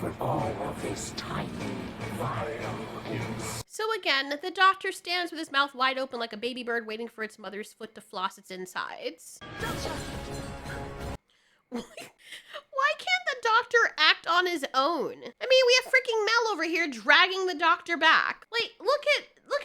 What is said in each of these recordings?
what all of this tiny vial is. So again, the doctor stands with his mouth wide open like a baby bird waiting for its mother's foot to floss its insides. Why can't the doctor act on his own? I mean, we have freaking Mel over here dragging the doctor back. Like, look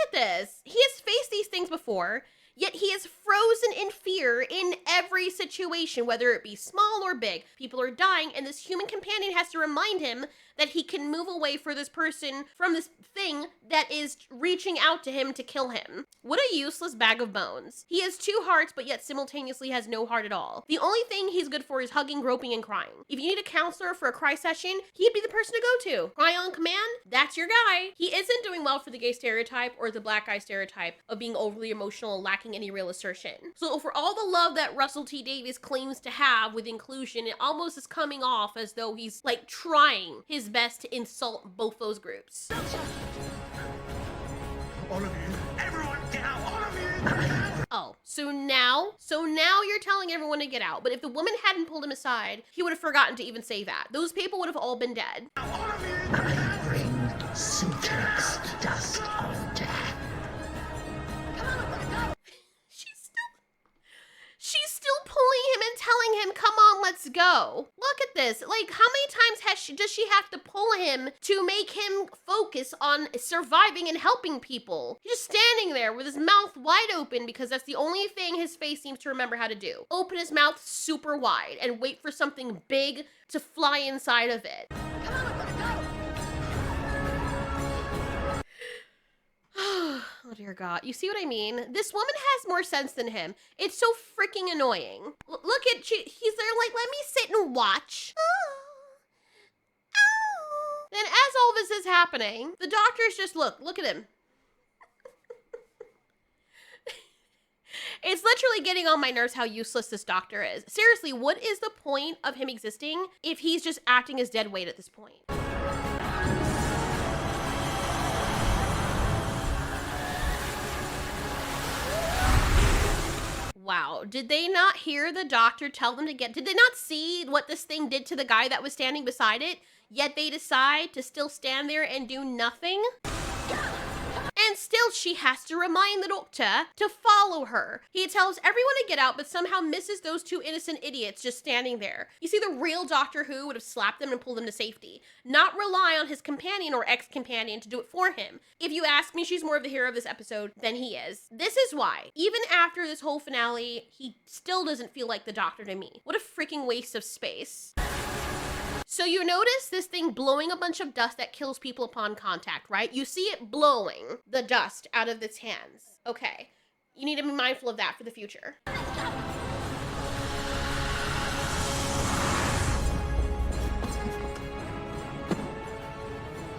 at this. He has faced these things before, yet he is frozen in fear in every situation, whether it be small or big. People are dying, and this human companion has to remind him that he can move away for this person from this thing that is reaching out to him to kill him. What a useless bag of bones. He has two hearts, but yet simultaneously has no heart at all. The only thing he's good for is hugging, groping, and crying. If you need a counselor for a cry session, he'd be the person to go to. Cry on command? That's your guy. He isn't doing well for the gay stereotype or the black guy stereotype of being overly emotional and lacking any real assertion. So for all the love that Russell T Davies claims to have with inclusion, it almost is coming off as though he's like trying his best to insult both those groups. All of you, everyone get out, all of you! Oh, so now you're telling everyone to get out. But if the woman hadn't pulled him aside, he would have forgotten to even say that. Those people would have all been dead. All of you! Bring syntax dust of death. She's still pulling him and telling him, come on, let's go. Look at this. Like, how many times does she have to pull him to make him focus on surviving and helping people? He's just standing there with his mouth wide open because that's the only thing his face seems to remember how to do. Open his mouth super wide and wait for something big to fly inside of it. Oh dear God. You see what I mean? This woman has more sense than him. It's so freaking annoying. Look at you. He's there like, let me sit and watch. Then as all this is happening, the doctor's just, look at him. It's literally getting on my nerves how useless this doctor is. Seriously, what is the point of him existing if he's just acting as dead weight at this point? Wow, did they not hear the doctor tell them to did they not see what this thing did to the guy that was standing beside it? Yet they decide to still stand there and do nothing? And still she has to remind the doctor to follow her. He tells everyone to get out, but somehow misses those two innocent idiots just standing there. You see, the real Doctor Who would have slapped them and pulled them to safety, not rely on his companion or ex-companion to do it for him. If you ask me, she's more of the hero of this episode than he is. This is why, even after this whole finale, he still doesn't feel like the Doctor to me. What a freaking waste of space. So you notice this thing blowing a bunch of dust that kills people upon contact, right? You see it blowing the dust out of its hands. Okay, you need to be mindful of that for the future.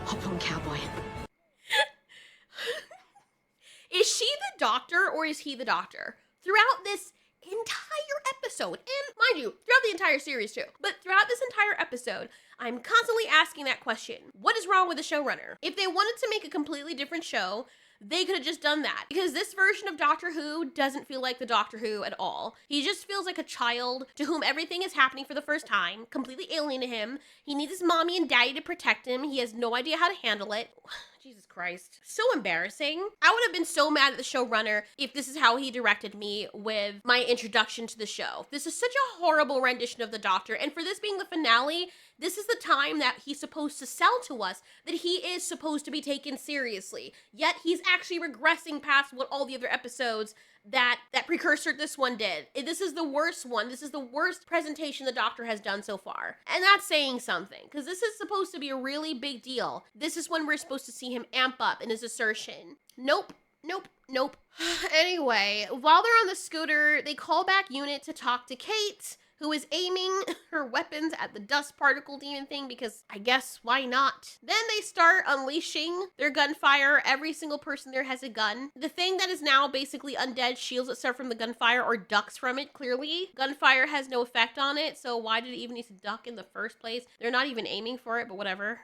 Hop on, cowboy. Is she the Doctor or is he the Doctor? Throughout this entire episode, and mind you, throughout the entire series too, but throughout this entire episode, I'm constantly asking that question. What is wrong with the showrunner? If they wanted to make a completely different show, they could have just done that, because this version of Doctor Who doesn't feel like the Doctor Who at all. He just feels like a child to whom everything is happening for the first time, completely alien to him. He needs his mommy and daddy to protect him. He has no idea how to handle it. Jesus Christ. So embarrassing. I would have been so mad at the showrunner if this is how he directed me with my introduction to the show. This is such a horrible rendition of the Doctor, and for this being the finale, this is the time that he's supposed to sell to us that he is supposed to be taken seriously. Yet he's actually regressing past what all the other episodes that precursor this one did. This is the worst one. This is the worst presentation the Doctor has done so far. And that's saying something, because this is supposed to be a really big deal. This is when we're supposed to see him amp up in his assertion. Nope. Nope. Nope. Anyway, while they're on the scooter, they call back Unit to talk to Kate, who is aiming her weapons at the dust particle demon thing because I guess why not? Then they start unleashing their gunfire. Every single person there has a gun. The thing that is now basically undead shields itself from the gunfire or ducks from it, clearly. Gunfire has no effect on it, so why did it even need to duck in the first place? They're not even aiming for it, but whatever.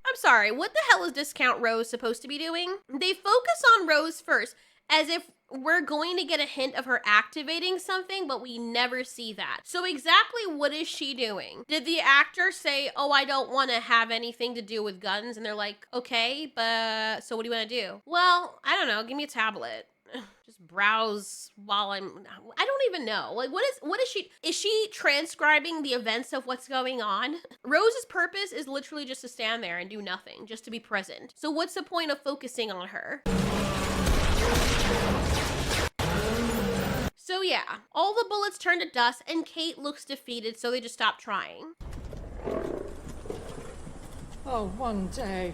I'm sorry, what the hell is Discount Rose supposed to be doing? They focus on Rose first, as if we're going to get a hint of her activating something, but we never see that. So exactly what is she doing? Did the actor say, oh, I don't want to have anything to do with guns? And they're like, okay, but so what do you want to do? Well, I don't know. Give me a tablet. Just browse while I don't even know. Like, what is she transcribing the events of what's going on? Rose's purpose is literally just to stand there and do nothing, just to be present. So what's the point of focusing on her? So yeah, all the bullets turn to dust and Kate looks defeated, so they just stop trying. Oh, one day.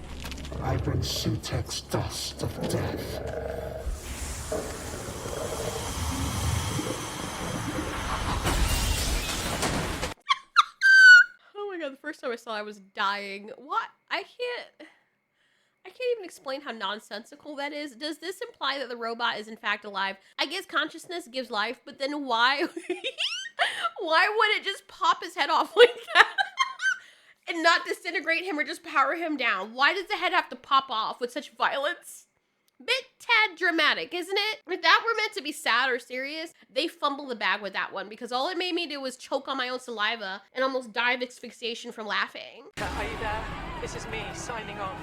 I bring Sutek's dust of death. Oh my god, the first time I saw it, I was dying. What? I can't even explain how nonsensical that is. Does this imply that the robot is in fact alive? I guess consciousness gives life, but then why would it just pop his head off like that? And not disintegrate him or just power him down? Why does the head have to pop off with such violence? Bit tad dramatic, isn't it? If that were meant to be sad or serious, they fumble the bag with that one, because all it made me do was choke on my own saliva and almost die of asphyxiation from laughing. Are you there? This is me, signing off.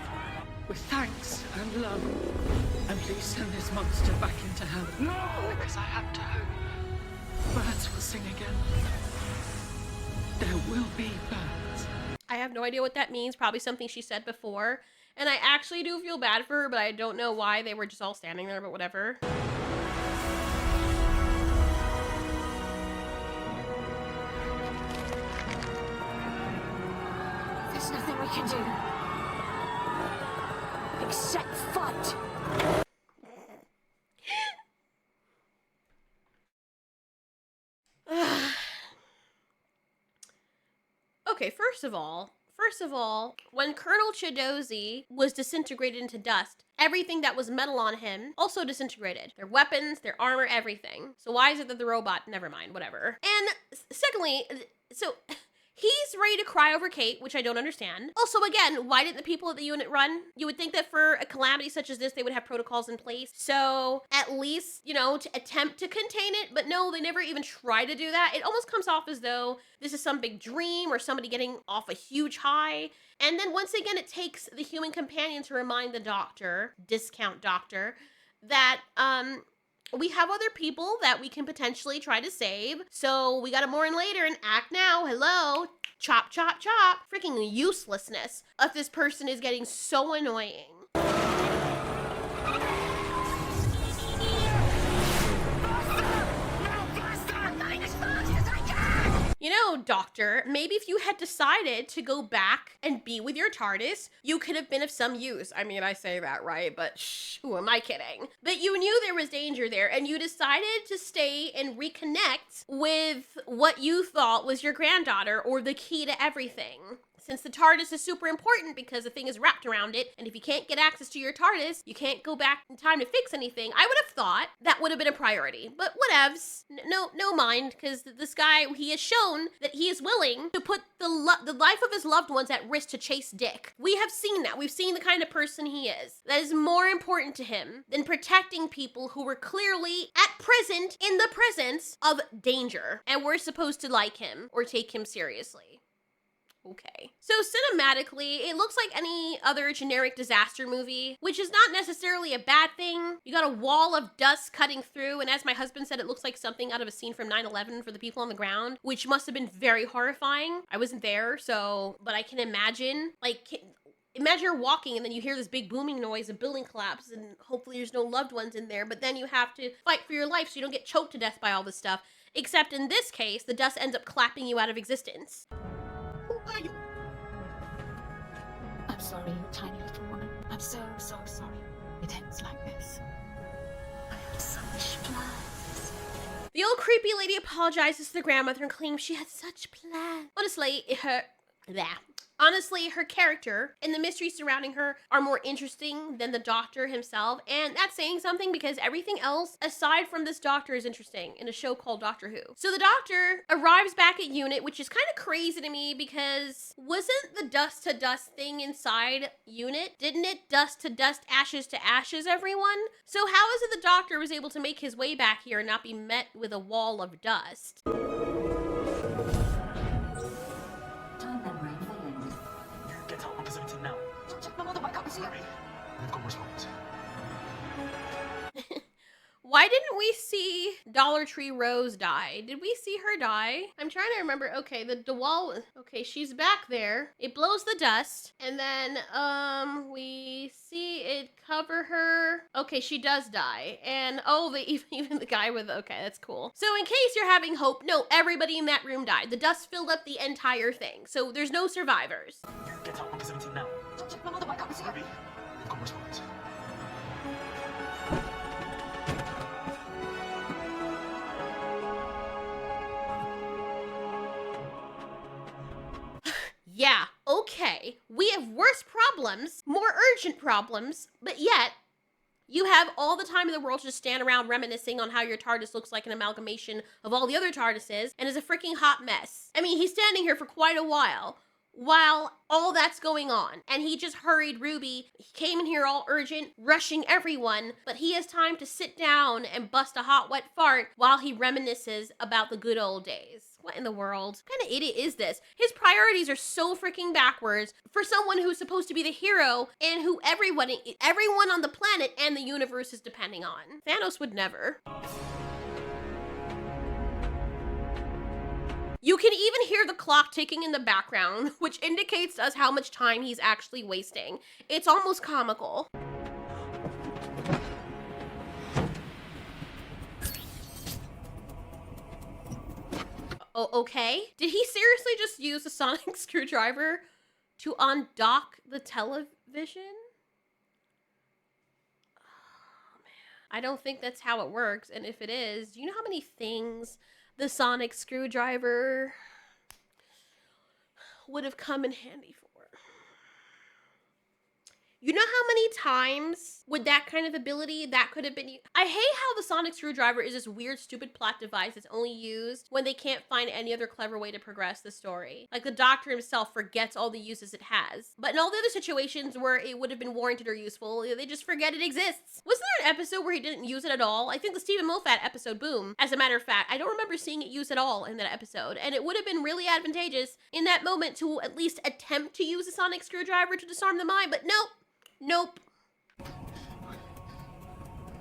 With thanks and love. And please send this monster back into hell. No! Because I have to hope. Birds will sing again. There will be birds. I have no idea what that means. Probably something she said before. And I actually do feel bad for her, but I don't know why they were just all standing there, but whatever. There's nothing we can do. Except fight. Okay, first of all, when Colonel Chidozi was disintegrated into dust, everything that was metal on him also disintegrated. Their weapons, their armor, everything. So why is it that the robot, never mind, whatever. And secondly, so he's ready to cry over Kate, which I don't understand. Also, again, why didn't the people at the unit run? You would think that for a calamity such as this, they would have protocols in place. So at least, you know, to attempt to contain it. But no, they never even try to do that. It almost comes off as though this is some big dream or somebody getting off a huge high. And then once again, it takes the human companion to remind the doctor, discount doctor, that, we have other people that we can potentially try to save. So we gotta mourn later and act now. Hello. Chop, chop, chop. Freaking uselessness of this person is getting so annoying. You know, Doctor, maybe if you had decided to go back and be with your TARDIS, you could have been of some use. I mean, I say that, right? But shh, who am I kidding? But you knew there was danger there, and you decided to stay and reconnect with what you thought was your granddaughter, or the key to everything. Since the TARDIS is super important because the thing is wrapped around it, and if you can't get access to your TARDIS, you can't go back in time to fix anything. I would have thought that would have been a priority, but whatevs. No mind, because this guy, he has shown that he is willing to put the life of his loved ones at risk to chase Dick. We have seen that. We've seen the kind of person he is. That is more important to him than protecting people who were clearly at present in the presence of danger, and we're supposed to like him or take him seriously. Okay. So cinematically, it looks like any other generic disaster movie, which is not necessarily a bad thing. You got a wall of dust cutting through, and as my husband said, it looks like something out of a scene from 9/11 for the people on the ground, which must have been very horrifying. I wasn't there, so, but I can imagine, like, imagine you're walking and then you hear this big booming noise, a building collapse, and hopefully there's no loved ones in there, but then you have to fight for your life so you don't get choked to death by all this stuff. Except in this case, the dust ends up clapping you out of existence. Who are you? I'm sorry, you tiny little woman. I'm so sorry. It ends like this. I had such plans. The old creepy lady apologizes to the grandmother and claims she had such plans. Honestly, Honestly, her character and the mysteries surrounding her are more interesting than the Doctor himself, and that's saying something because everything else aside from this Doctor is interesting in a show called Doctor Who. So the Doctor arrives back at Unit, which is kind of crazy to me because wasn't the dust to dust thing inside Unit? Didn't it dust to dust, ashes to ashes, everyone? So how is it the Doctor was able to make his way back here and not be met with a wall of dust? Get out onto 17 now. Check my motorbike, I can see it. We've got response. Why didn't we see Dollar Tree Rose die? Did we see her die? I'm trying to remember. Okay, the wall. Okay, she's back there. It blows the dust. And then, we see it cover her. Okay, she does die. And, oh, even the guy with, okay, that's cool. So in case you're having hope, no, everybody in that room died. The dust filled up the entire thing. So there's no survivors. Get out onto 17 now. Check my motorbike, I can see it. We've got response. Yeah, okay. We have worse problems, more urgent problems, but yet you have all the time in the world to just stand around reminiscing on how your TARDIS looks like an amalgamation of all the other TARDISes and is a freaking hot mess. I mean, he's standing here for quite a while all that's going on. And he just hurried Ruby. He came in here all urgent, rushing everyone, but he has time to sit down and bust a hot, wet fart while he reminisces about the good old days. What in the world? What kind of idiot is this? His priorities are so freaking backwards for someone who's supposed to be the hero and who everyone on the planet and the universe is depending on. Thanos would never. You can even hear the clock ticking in the background, which indicates to us how much time he's actually wasting. It's almost comical. Oh, okay. Did he seriously just use a sonic screwdriver to undock the television? Oh, man. I don't think that's how it works. And if it is, do you know how many things the sonic screwdriver would have come in handy for? You know how many times with that kind of ability that could have been used? I hate how the sonic screwdriver is this weird, stupid plot device that's only used when they can't find any other clever way to progress the story. Like the Doctor himself forgets all the uses it has. But in all the other situations where it would have been warranted or useful, they just forget it exists. Wasn't there an episode where he didn't use it at all? I think the Stephen Moffat episode, Boom. As a matter of fact, I don't remember seeing it used at all in that episode. And it would have been really advantageous in that moment to at least attempt to use a sonic screwdriver to disarm the mind, but nope. Nope.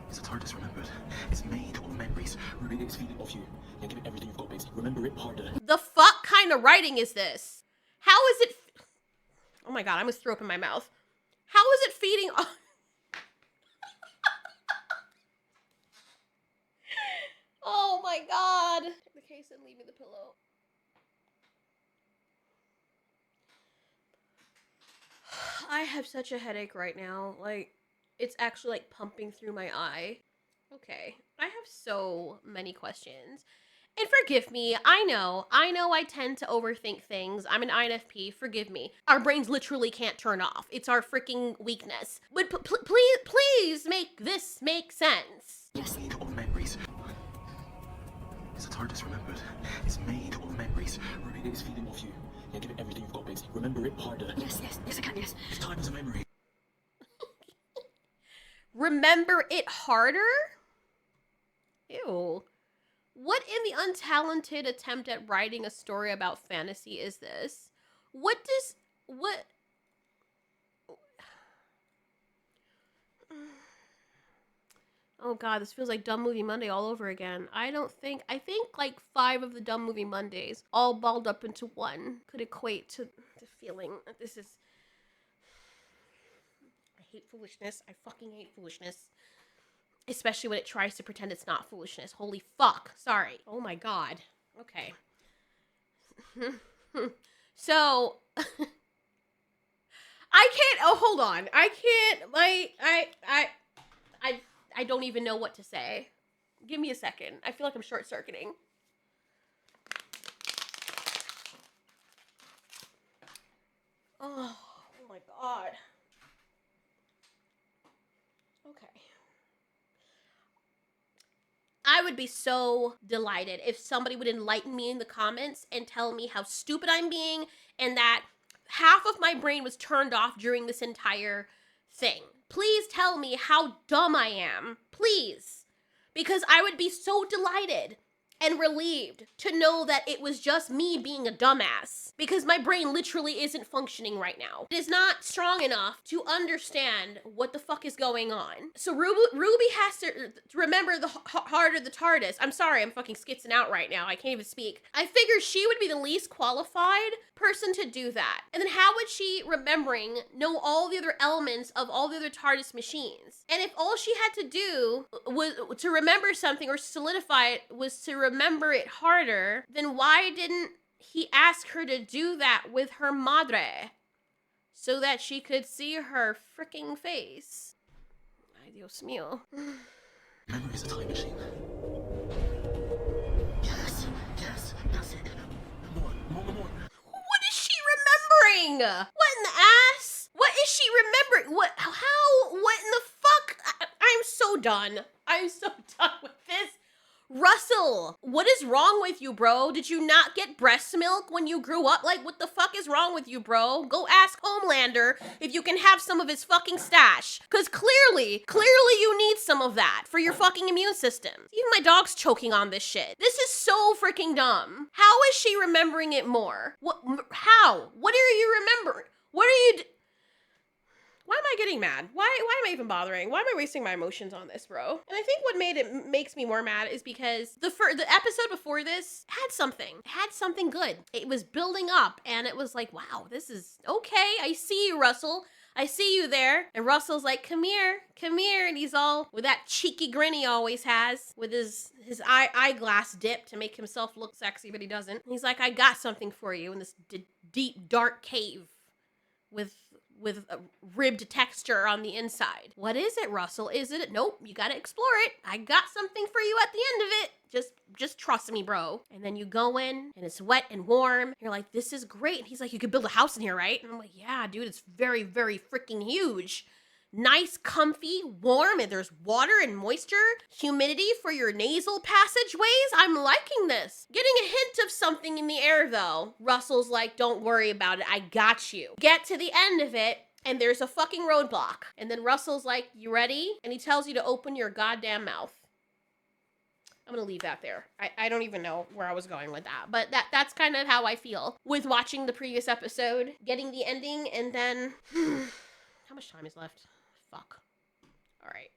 It's a TARDIS remembered. It's made of memories. Ruby is feeding off you. Yeah, give it everything you've got, babes. Remember it harder. The fuck kind of writing is this? How is it? Oh my god, I almost threw up in my mouth. How is it feeding off? Oh my god. Take the case and leave me the pillow. I have such a headache right now. Like, it's actually like pumping through my eye. Okay, I have so many questions. And forgive me, I know I tend to overthink things. I'm an INFP, forgive me. Our brains literally can't turn off. It's our freaking weakness. But please make this make sense. It's made of memories. It's a TARDIS remembered. It's made of memories. Ruby is feeding off you. Yeah, give it everything you've got, babes. Remember it harder. Yes, I can, yes. Time is a memory. Remember it harder? Ew. What in the untalented attempt at writing a story about fantasy is this? What? Oh god, this feels like Dumb Movie Monday all over again. I think like 5 of the Dumb Movie Mondays all balled up into one could equate to the feeling that this is... I hate foolishness. I fucking hate foolishness. Especially when it tries to pretend it's not foolishness. Holy fuck. Sorry. Oh my god. Okay. So... I can't... Oh, hold on. I can't... Like... I don't even know what to say. Give me a second. I feel like I'm short-circuiting. Oh my god. Okay. I would be so delighted if somebody would enlighten me in the comments and tell me how stupid I'm being and that half of my brain was turned off during this entire thing. Please tell me how dumb I am. Please. Because I would be so delighted and relieved to know that it was just me being a dumbass. Because my brain literally isn't functioning right now. It is not strong enough to understand what the fuck is going on. So Ruby has to remember the heart of the TARDIS. I'm sorry, I'm fucking skitzing out right now. I can't even speak. I figured she would be the least qualified person to do that. And then how would she, remembering, know all the other elements of all the other TARDIS machines? And if all she had to do was to remember something or solidify it was to remember it harder, then why didn't he ask her to do that with her madre so that she could see her freaking face? Ay, Dios mío. Memory is a time machine. Yes, that's it. More. What is she remembering? What in the ass? What is she remembering? What in the fuck? I'm so done. I'm so done with this. Russell, what is wrong with you, bro? Did you not get breast milk when you grew up? Like, what the fuck is wrong with you, bro? Go ask Homelander if you can have some of his fucking stash. Because clearly you need some of that for your fucking immune system. Even my dog's choking on this shit. This is so freaking dumb. How is she remembering it more? How? What are you remembering? What are you Why am I getting mad? Why am I even bothering? Why am I wasting my emotions on this, bro? And I think what makes me more mad is because the episode before this had something. It had something good. It was building up, and it was like, wow, this is okay. I see you, Russell. I see you there. And Russell's like, come here. And he's all with that cheeky grin he always has with his eyeglass dip to make himself look sexy, but he doesn't. And he's like, I got something for you in this deep, dark cave with a ribbed texture on the inside. What is it, Russell? Is it? Nope, you gotta explore it. I got something for you at the end of it. Just trust me, bro. And then you go in, and it's wet and warm. You're like, this is great. And he's like, you could build a house in here, right? And I'm like, yeah, dude, it's very, very freaking huge. Nice, comfy, warm, and there's water and moisture, humidity for your nasal passageways. I'm liking this. Getting a hint of something in the air, though. Russell's like, don't worry about it. I got you. Get to the end of it, and there's a fucking roadblock. And then Russell's like, you ready? And he tells you to open your goddamn mouth. I'm gonna leave that there. I don't even know where I was going with that. But that's kind of how I feel with watching the previous episode, getting the ending, and then... How much time is left? Fuck. All right.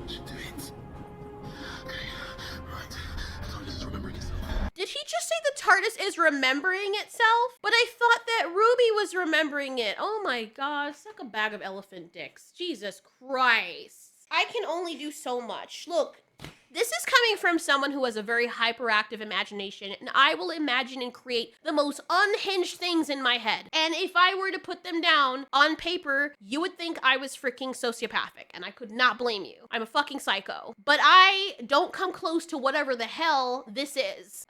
Should do it. Okay, right. The TARDIS is remembering itself. Did he just say the TARDIS is remembering itself? But I thought that Ruby was remembering it. Oh my god, it's like a bag of elephant dicks. Jesus Christ. I can only do so much. Look, this is coming from someone who has a very hyperactive imagination, and I will imagine and create the most unhinged things in my head. And if I were to put them down on paper, you would think I was freaking sociopathic, and I could not blame you. I'm a fucking psycho. But I don't come close to whatever the hell this is.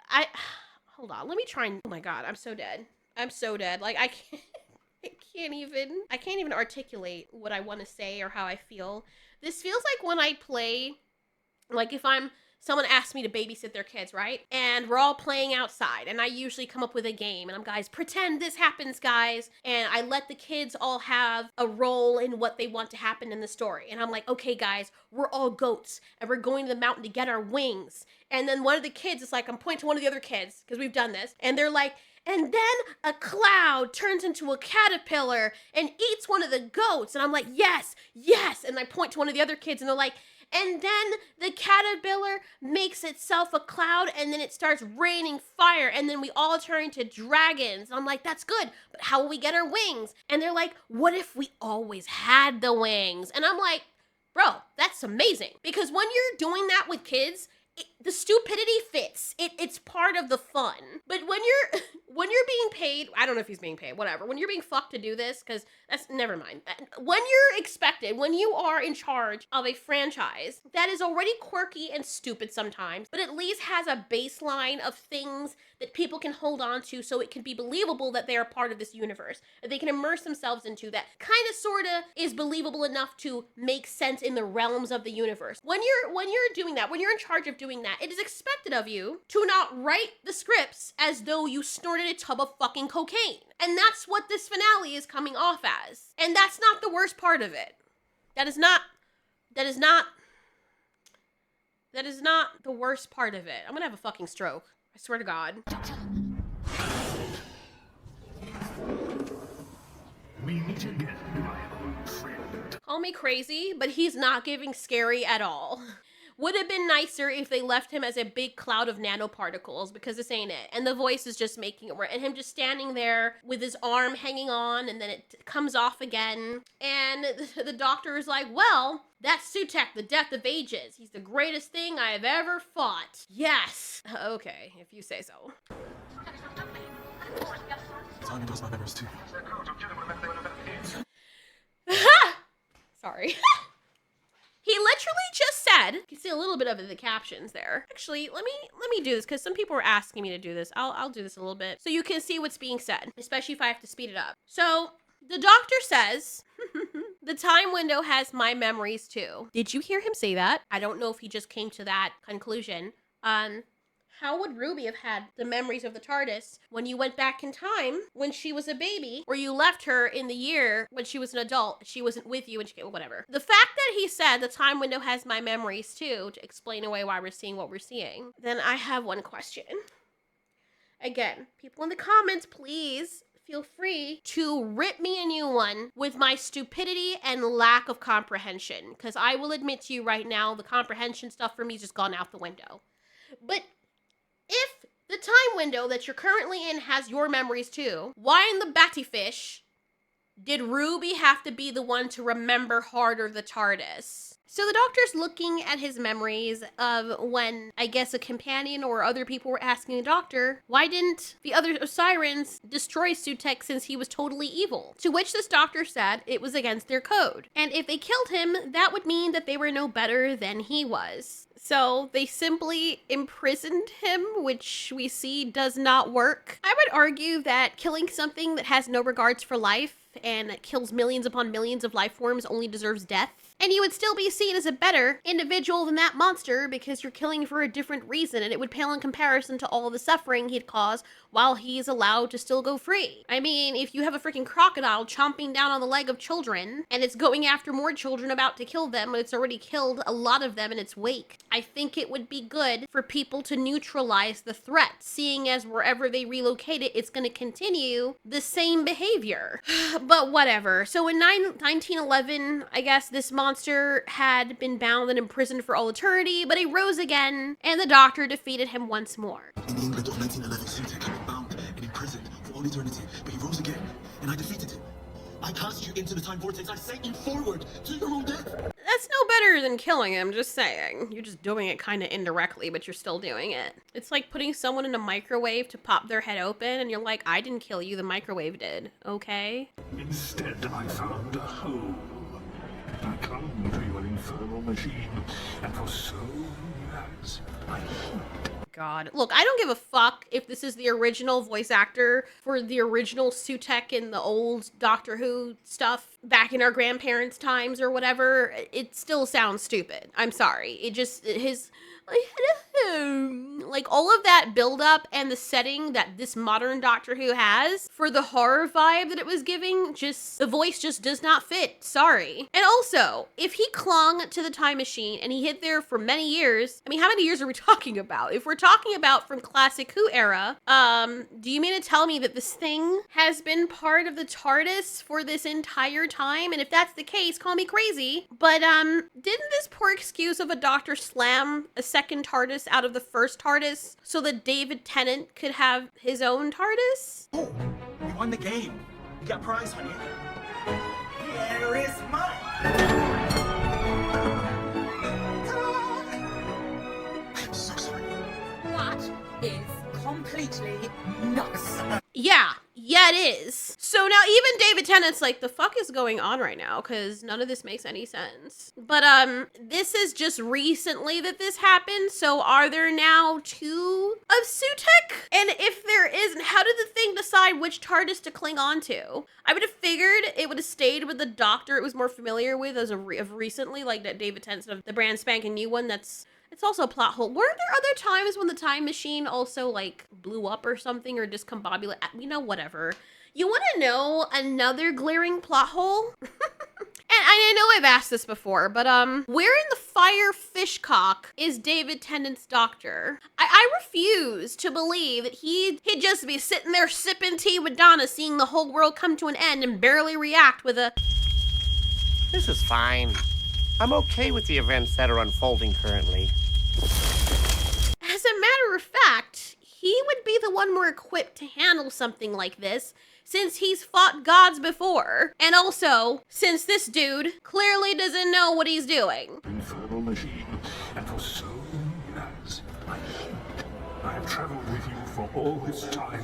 Hold on, let me try and, oh my god, I'm so dead. I'm so dead. Like, I can't even articulate what I want to say or how I feel. This feels like when I play, like if someone asks me to babysit their kids, right? And we're all playing outside, and I usually come up with a game, and I'm, guys, pretend this happens, guys. And I let the kids all have a role in what they want to happen in the story. And I'm like, okay, guys, we're all goats, and we're going to the mountain to get our wings. And then one of the kids is like, I'm pointing to one of the other kids, because we've done this, and they're like, and then a cloud turns into a caterpillar and eats one of the goats. And I'm like, yes. And I point to one of the other kids, and they're like, and then the caterpillar makes itself a cloud, and then it starts raining fire, and then we all turn into dragons. And I'm like, that's good, but how will we get our wings? And they're like, what if we always had the wings? And I'm like, bro, that's amazing. Because when you're doing that with kids, the stupidity fits. It's part of the fun. But when you're being paid, I don't know if he's being paid, whatever. When you're being fucked to do this, because that's, never mind. When you're expected, when you are in charge of a franchise that is already quirky and stupid sometimes, but at least has a baseline of things that people can hold on to so it can be believable that they are part of this universe, that they can immerse themselves into, that kind of sort of is believable enough to make sense in the realms of the universe. When you're doing that, when you're in charge of doing that, it is expected of you to not write the scripts as though you snorted a tub of fucking cocaine. And that's what this finale is coming off as. And that's not the worst part of it. That is not the worst part of it. I'm gonna have a fucking stroke. I swear to God. We meet again, my old friend. Call me crazy, but he's not giving scary at all. Would have been nicer if they left him as a big cloud of nanoparticles, because this ain't it. And the voice is just making it work. And him just standing there with his arm hanging on, and then it comes off again. And the doctor is like, well, that's Sutek, the death of ages. He's the greatest thing I have ever fought. Yes. Okay, if you say so. Time does my memories too. Sorry. He literally just said, you can see a little bit of it in the captions there. Actually, let me do this, because some people were asking me to do this. I'll do this a little bit so you can see what's being said, especially if I have to speed it up. So the doctor says, the time window has my memories too. Did you hear him say that? I don't know if he just came to that conclusion. How would Ruby have had the memories of the TARDIS when you went back in time when she was a baby, or you left her in the year when she was an adult, she wasn't with you and she, whatever. The fact that he said the time window has my memories too, to explain away why we're seeing what we're seeing, then I have one question. Again, people in the comments, please feel free to rip me a new one with my stupidity and lack of comprehension, because I will admit to you right now, the comprehension stuff for me has just gone out the window. But if the time window that you're currently in has your memories too, why in the Battyfish did Ruby have to be the one to remember harder the TARDIS? So the doctor's looking at his memories of when, I guess, a companion or other people were asking the doctor, why didn't the other Sirens destroy Sutek since he was totally evil? To which this doctor said it was against their code. And if they killed him, that would mean that they were no better than he was. So they simply imprisoned him, which we see does not work. I would argue that killing something that has no regards for life and kills millions upon millions of life forms only deserves death. And you would still be seen as a better individual than that monster because you're killing for a different reason, and it would pale in comparison to all the suffering he'd cause while he's allowed to still go free. I mean, if you have a freaking crocodile chomping down on the leg of children, and it's going after more children about to kill them, and it's already killed a lot of them in its wake, I think it would be good for people to neutralize the threat, seeing as wherever they relocate it, it's going to continue the same behavior. But whatever. So in 1911, I guess this monster had been bound and imprisoned for all eternity, but he rose again, and the doctor defeated him once more. In the England of 1911, Sutek had been bound and imprisoned for all eternity, but he rose again, and I defeated him. I cast you into the time vortex. I sent you forward to your own death. That's no better than killing him, just saying. You're just doing it kind of indirectly, but you're still doing it. It's like putting someone in a microwave to pop their head open, and you're like, I didn't kill you, the microwave did, okay? Instead, I found a hole. I clung to your infernal machine, and for so years, I hoped. God. Look, I don't give a fuck if this is the original voice actor for the original Sutek in the old Doctor Who stuff back in our grandparents' times or whatever. It still sounds stupid. I'm sorry. It just, like all of that buildup and the setting that this modern Doctor Who has for the horror vibe that it was giving, just, the voice just does not fit. Sorry. And also, if he clung to the time machine and he hid there for many years, I mean, how many years are we talking about? If we're talking about from classic Who era, do you mean to tell me that this thing has been part of the TARDIS for this entire time? And if that's the case, call me crazy. But, didn't this poor excuse of a doctor slam a second TARDIS out of the first TARDIS so that David Tennant could have his own TARDIS? Oh, we won the game. You got a prize, honey. Here is mine. I am so sorry. That is completely nuts. Yeah, it is. So now even David Tennant's like, the fuck is going on right now? Because none of this makes any sense. But this is just recently that this happened. So are there now 2 of Sutek? And if there isn't, how did the thing decide which TARDIS to cling on to? I would have figured it would have stayed with the Doctor it was more familiar with as of recently, like that David Tennant of the brand spanking new one. It's also a plot hole. Weren't there other times when the time machine also, like, blew up or something or discombobulated? Whatever. You want to know another glaring plot hole? And I know I've asked this before, but, where in the fire fishcock is David Tennant's doctor? I refuse to believe that he'd just be sitting there sipping tea with Donna, seeing the whole world come to an end and barely react with a... This is fine. I'm okay with the events that are unfolding currently. As a matter of fact, he would be the one more equipped to handle something like this, since he's fought gods before. And also, since this dude clearly doesn't know what he's doing. Infernal machine, and for so many years, I have traveled with you for all this time,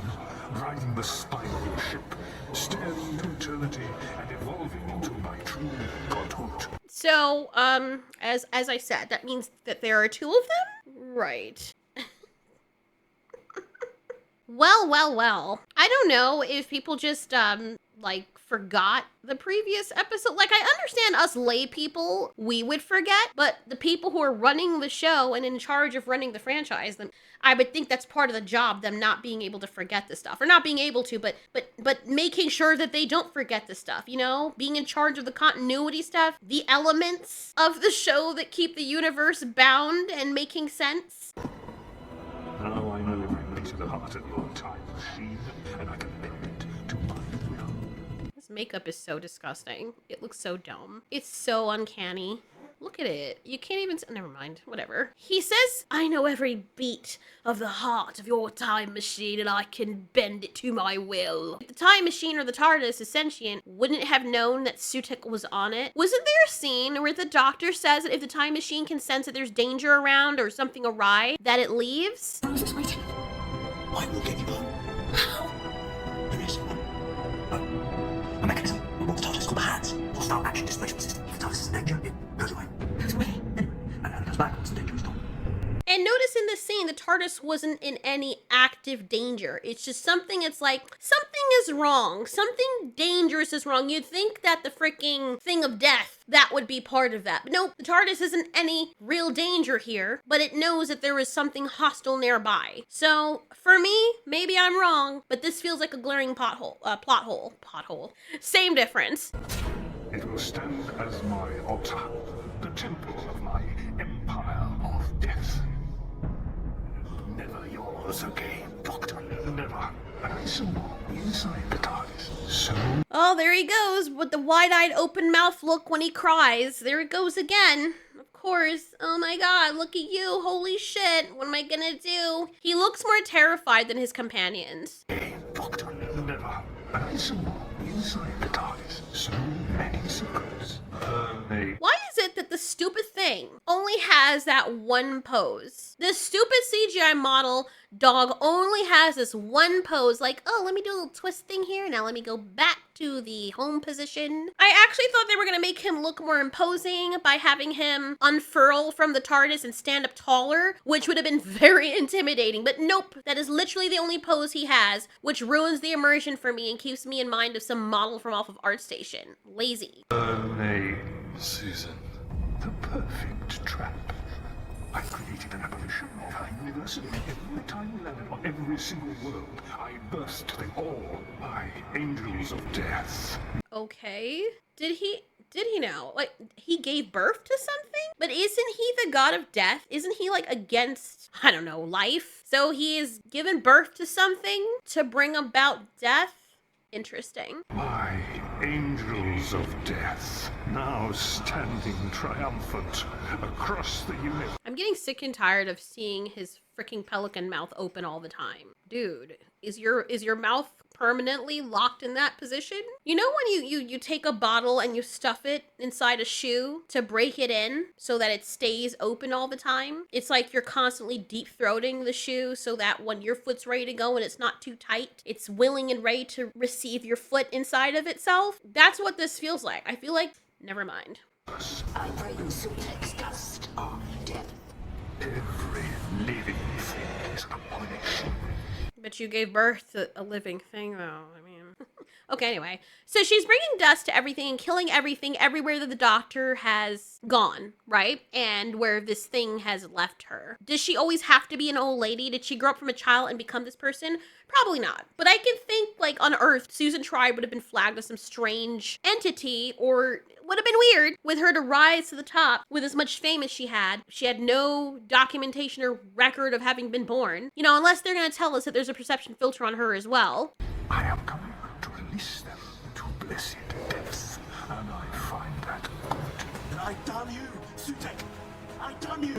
riding the spine of your ship, staring into eternity, and evolving into my true godhood. So, as I said, that means that there are 2 of them? Right. Well. I don't know if people just, forgot the previous episode. Like, I understand us lay people, we would forget, but the people who are running the show and in charge of running the franchise, then I would think that's part of the job, them not being able to forget the stuff. Or not being able to, but making sure that they don't forget the stuff, you know? Being in charge of the continuity stuff, the elements of the show that keep the universe bound and making sense. Now I know every place of the heart of your time machine, and I can bend it to my will. This makeup is so disgusting. It looks so dumb. It's so uncanny. Look at it. You can't even... Never mind. Whatever. He says, I know every beat of the heart of your time machine and I can bend it to my will. If the time machine or the TARDIS is sentient, wouldn't it have known that Sutek was on it? Wasn't there a scene where the Doctor says that if the time machine can sense that there's danger around or something awry, that it leaves? I was just waiting. I will get you back. How? There is a mechanism on board the TARDIS called the HADS, Hostile Action Displacement System. If the TARDIS is in danger, it goes away. Goes away. And comes back once the danger is gone. And notice in this scene, the TARDIS wasn't in any active danger. It's just something, it's like, something is wrong. Something dangerous is wrong. You'd think that the freaking thing of death, that would be part of that. But nope, the TARDIS isn't any real danger here, but it knows that there is something hostile nearby. So, for me, maybe I'm wrong, but this feels like a glaring plot hole. Same difference. It will stand as my altar, the temple of my empire of death. Never yours again, Doctor. Never. And I saw inside the TARDIS. So Oh, there he goes with the wide-eyed open mouth look when he cries. There it goes again. Of course. Oh my god, look at you. Holy shit. What am I gonna do? He looks more terrified than his companions. Doctor. Never. And I saw inside the TARDIS so many secrets. Why is it that the stupid thing only has that one pose? This stupid CGI model dog only has this one pose, like, oh, let me do a little twist thing here. Now let me go back to the home position. I actually thought they were going to make him look more imposing by having him unfurl from the TARDIS and stand up taller, which would have been very intimidating. But nope, that is literally the only pose he has, which ruins the immersion for me and keeps me in mind of some model from off of ArtStation. Lazy. Susan. The perfect trap. I created an apparition of our university. Every tiny planet on every single world. I burst them all by angels of death. Okay. Did he know? Like, he gave birth to something? But isn't he the god of death? Isn't he, like, against, I don't know, life? So he is given birth to something to bring about death? Interesting. My angels of death, now standing triumphant across the universe. I'm getting sick and tired of seeing his freaking pelican mouth open all the time. Dude, is your mouth permanently locked in that position. You know when you take a bottle and you stuff it inside a shoe to break it in so that it stays open all the time? It's like you're constantly deep throating the shoe so that when your foot's ready to go and it's not too tight, it's willing and ready to receive your foot inside of itself. That's what this feels like. I feel like, never mind. I bring Sutek's dust of death. Every living thing is a punishment. But you gave birth to a living thing, though. I mean... Okay, anyway. So she's bringing dust to everything and killing everything everywhere that the doctor has gone, right? And where this thing has left her. Does she always have to be an old lady? Did she grow up from a child and become this person? Probably not. But I can think, like, on Earth, Susan Tribe would have been flagged as some strange entity, or would have been weird with her to rise to the top with as much fame as she had. She had no documentation or record of having been born. You know, unless they're going to tell us that there's a perception filter on her as well. I am coming to release them to blessed depths, and I find that good. I damn you, Sutek! I damn you!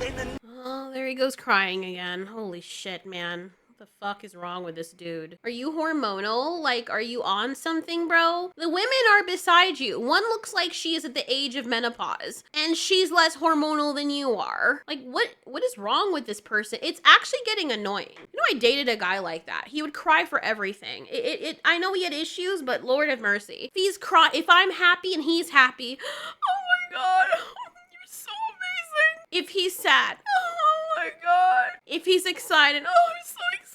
In the Oh, there he goes crying again. Holy shit, man. What the fuck is wrong with this dude? Are you hormonal? Like, are you on something, bro? The women are beside you. One looks like she is at the age of menopause, and she's less hormonal than you are. Like, what is wrong with this person? It's actually getting annoying. You know, I dated a guy like that. He would cry for everything. I know he had issues, but Lord have mercy. If I'm happy and he's happy, oh my God, you're so amazing. If he's sad, oh my God. If he's excited, oh, I'm so excited.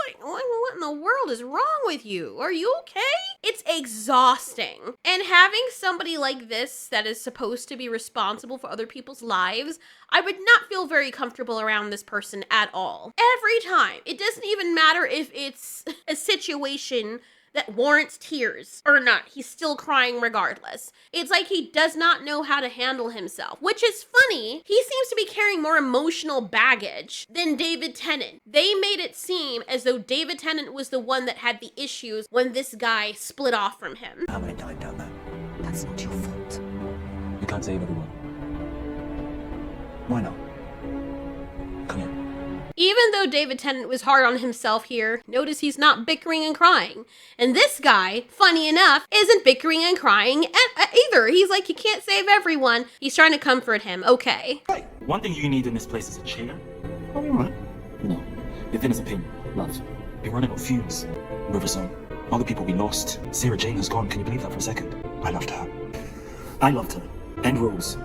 Like, what in the world is wrong with you? Are you okay? It's exhausting. And having somebody like this that is supposed to be responsible for other people's lives, I would not feel very comfortable around this person at all. Every time. It doesn't even matter if it's a situation that warrants tears or not. He's still crying regardless. It's like he does not know how to handle himself, which is funny. He seems to be carrying more emotional baggage than David Tennant. They made it seem as though David Tennant was the one that had the issues when this guy split off from him. How many times down there? That's not your fault. You can't save everyone. Why not? Come here. Even though David Tennant was hard on himself here, notice he's not bickering and crying. And this guy, funny enough, isn't bickering and crying either. He's like, you can't save everyone. He's trying to comfort him. Okay. One thing you need in this place is a chair. Oh, you're right. No, you're thin as a pin, love. You're running on fumes. Riversong, all the people we lost. Sarah Jane has gone. Can you believe that for a second? I loved her. I loved her. And Rose.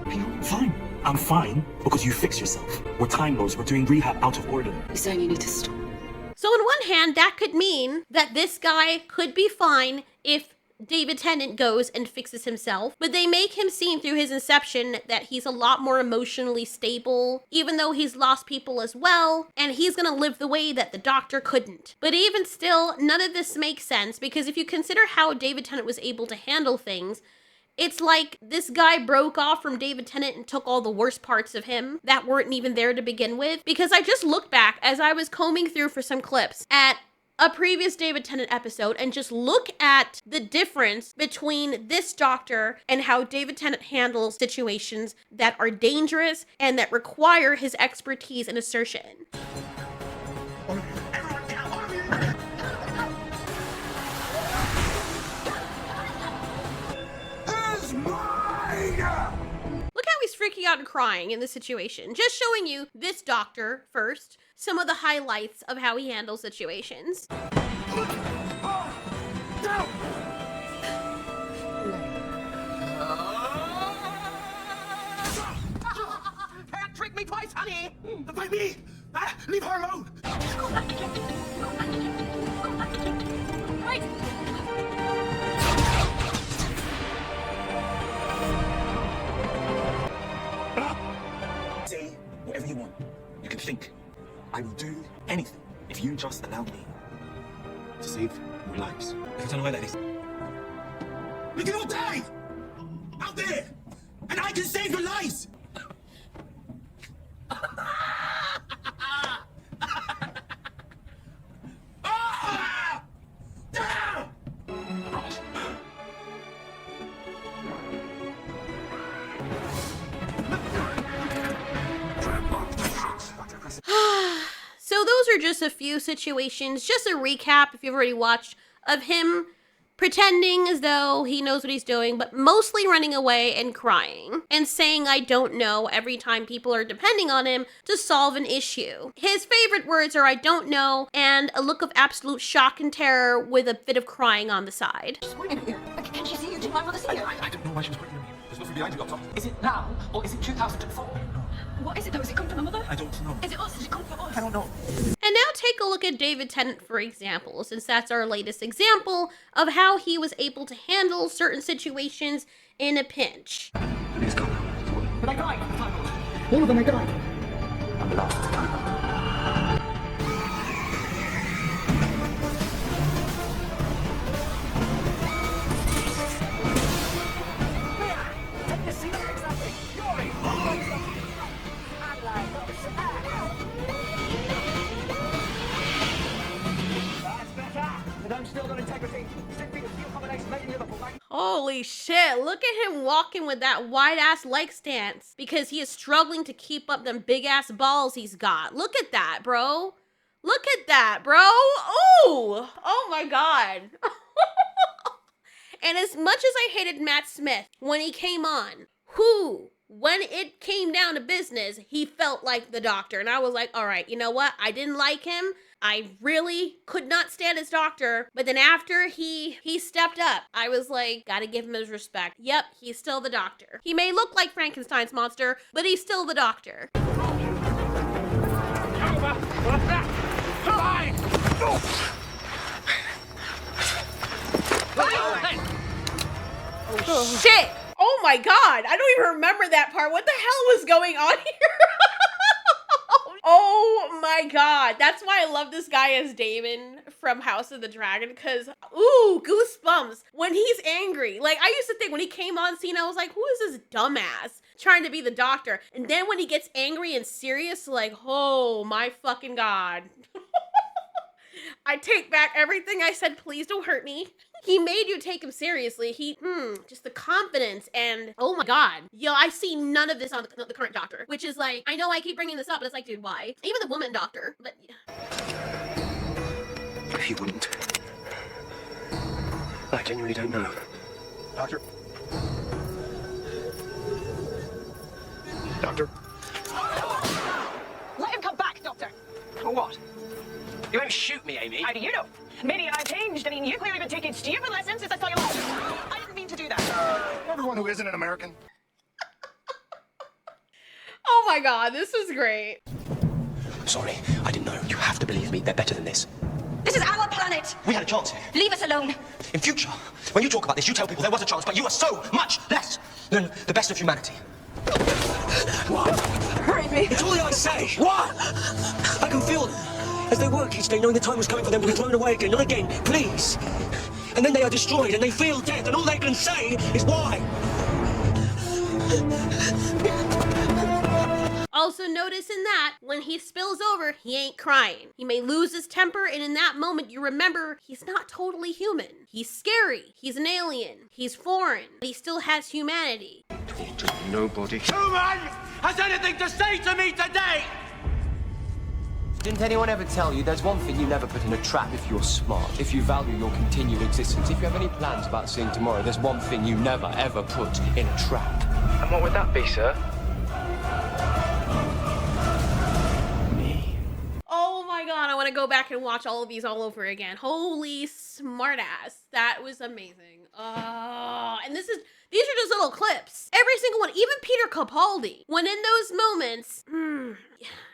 Fine. I'm fine because you fix yourself. We're time lords. We're doing rehab out of order. You're saying you need to stop. So on one hand, that could mean that this guy could be fine if David Tennant goes and fixes himself, but they make him seem through his inception that he's a lot more emotionally stable, even though he's lost people as well, and he's gonna live the way that the doctor couldn't. But even still, none of this makes sense, because if you consider how David Tennant was able to handle things, it's like this guy broke off from David Tennant and took all the worst parts of him that weren't even there to begin with. Because I just looked back as I was combing through for some clips at a previous David Tennant episode and just look at the difference between this doctor and how David Tennant handles situations that are dangerous and that require his expertise and assertion. Look how he's freaking out and crying in this situation. Just showing you this doctor first, some of the highlights of how he handles situations. Can't trick me twice, honey! By me! Leave her alone! Right. Say whatever you want. You can think. I will do anything if you just allow me to save your lives. If I turn away like this, We can all die! Out there! And I can save your lives! So those are just a few situations, just a recap if you've already watched, of him pretending as though he knows what he's doing, but mostly running away and crying and saying I don't know every time people are depending on him to solve an issue. His favorite words are I don't know and a look of absolute shock and terror with a bit of crying on the side. She's pointing at you. Can she see you? Did my mother see you? I don't know why she was pointing at me. There's nothing behind you, Doctor. Is it now or is it 2004? What is it though? Is it come from my mother? I don't know. Is it us? Is it come from us? I don't know. And now take a look at David Tennant, for example, since that's our latest example of how he was able to handle certain situations in a pinch. He's gone. But I died. All of them, I died. I'm lost. Take the seat and fix that thing. Yori! That's better. And I'm still got integrity. 6 feet of steel combination made in Liverpool, right? Holy shit, look at him walking with that wide-ass leg stance because he is struggling to keep up them big-ass balls he's got. Look at that, bro. Look at that, bro. Ooh! Oh my god. And as much as I hated Matt Smith when he came on, when it came down to business, he felt like the Doctor. And I was like, all right, you know what? I didn't like him. I really could not stand his Doctor. But then after he stepped up, I was like, gotta give him his respect. Yep, he's still the Doctor. He may look like Frankenstein's monster, but he's still the Doctor. Oh, shit! Oh my god! I don't even remember that part. What the hell was going on here? Oh my god. That's why I love this guy as Damon from House of the Dragon, because, ooh, goosebumps. When he's angry. Like, I used to think when he came on scene, I was like, who is this dumbass trying to be the Doctor? And then when he gets angry and serious, like, oh my fucking god. I take back everything I said, please don't hurt me. He made you take him seriously. Just the confidence and, oh my god. Yo, I see none of this on the current Doctor, which is like, I know I keep bringing this up, but it's like, dude, why? Even the woman Doctor, but He wouldn't. I genuinely don't know. Doctor? Doctor? Let him come back, Doctor. For what? You won't shoot me, Amy. How do you know? Maybe I've changed. I mean, you've clearly been taking stupid lessons since I saw you last. I didn't mean to do that. Everyone who isn't an American. oh my god, this is great. Sorry, I didn't know. You have to believe me. They're better than this. This is our planet. We had a chance here. Leave us alone. In future, when you talk about this, you tell people there was a chance, but you are so much less than the best of humanity. What? Hurry me. It's all I say. What? I can feel them as they work each day, knowing the time was coming for them to be thrown away again, not again, please. And then they are destroyed, and they feel death, and all they can say is why. Also notice in that, when he spills over, he ain't crying. He may lose his temper, and in that moment you remember he's not totally human. He's scary, he's an alien, he's foreign, but he still has humanity. Nobody. Human has anything to say to me today? Didn't anyone ever tell you there's one thing you never put in a trap if you're smart, if you value your continued existence, if you have any plans about seeing tomorrow, there's one thing you never ever put in a trap. And what would that be, sir? Me. Oh my god, I want to go back and watch all of these all over again. Holy smartass. That was amazing. And these are just little clips. Every single one, even Peter Capaldi, when in those moments,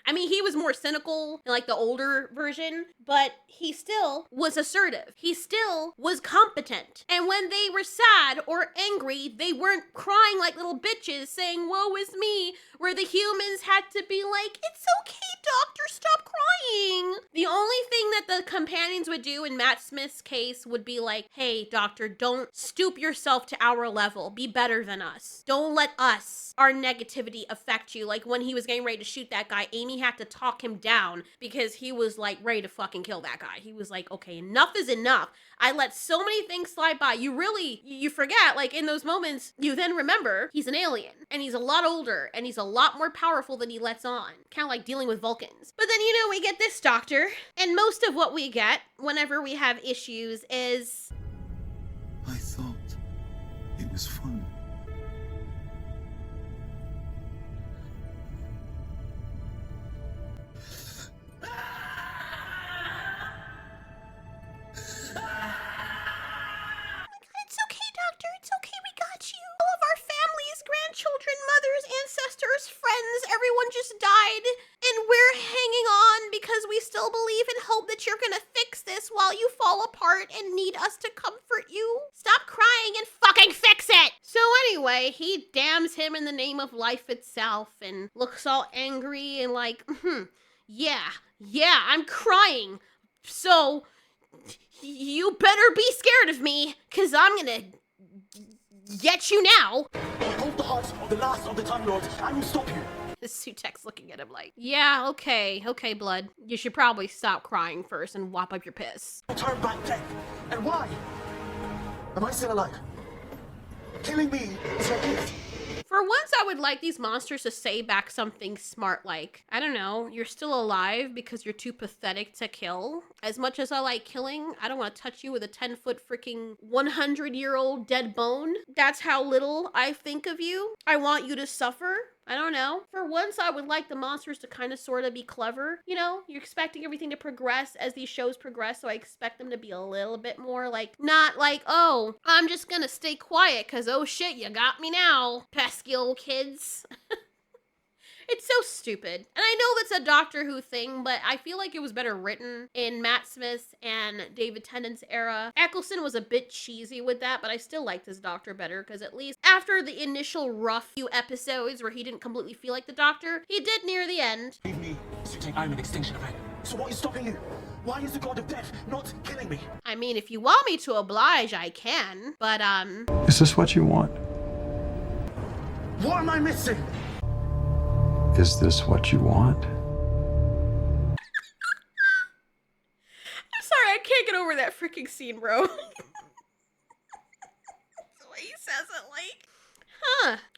I mean, he was more cynical in like the older version, but he still was assertive. He still was competent. And when they were sad or angry, they weren't crying like little bitches saying, woe is me, where the humans had to be like, it's okay, Doctor, stop crying. The only thing that the companions would do in Matt Smith's case would be like, hey, doctor, don't stoop yourself to our level. Be better than us. Don't let us, our negativity affect you. Like when he was getting ready to shoot that guy, Amy had to talk him down because he was like ready to fucking kill that guy. He was like, okay, enough is enough. I let so many things slide by. You forget, like in those moments, you then remember he's an alien and he's a lot older and he's a lot more powerful than he lets on. Kind of like dealing with Vulcans. But then, we get this doctor, and most of what we get whenever we have issues is... I thought it was fun. It's okay, doctor. It's okay. We got you. All of our families, grandchildren, mothers, ancestors, friends, everyone just died. And we're hanging on because we still believe and hope that you're gonna fix this while you fall apart and need us to comfort you. Stop crying and fucking fix it! So anyway, he damns him in the name of life itself and looks all angry and like, yeah, I'm crying. So... you better be scared of me, cause I'm gonna get you now. Hold the heart of the last of the Time Lords. I will stop you. Sutek's looking at him like, yeah, okay, blood. You should probably stop crying first and wop up your piss. Turn back death. And why? Am I still alive? Killing me is your gift. For once, I would like these monsters to say back something smart like, I don't know, you're still alive because you're too pathetic to kill. As much as I like killing, I don't want to touch you with a 10-foot freaking 100-year-old dead bone. That's how little I think of you. I want you to suffer. I don't know. For once, I would like the monsters to kind of sort of be clever. You're expecting everything to progress as these shows progress, so I expect them to be a little bit more like, not like, oh, I'm just gonna stay quiet because, oh shit, you got me now, pesky old kids. It's so stupid. And I know that's a Doctor Who thing, but I feel like it was better written in Matt Smith's and David Tennant's era. Eccleston was a bit cheesy with that, but I still liked his Doctor better because at least after the initial rough few episodes where he didn't completely feel like the Doctor, he did near the end. Leave me, Sutek. I'm an extinction event. So what is stopping you? Why is the god of death not killing me? I mean, if you want me to oblige, I can, but Is this what you want? What am I missing? Is this what you want? I'm sorry, I can't get over that freaking scene, bro. The way he says it, like,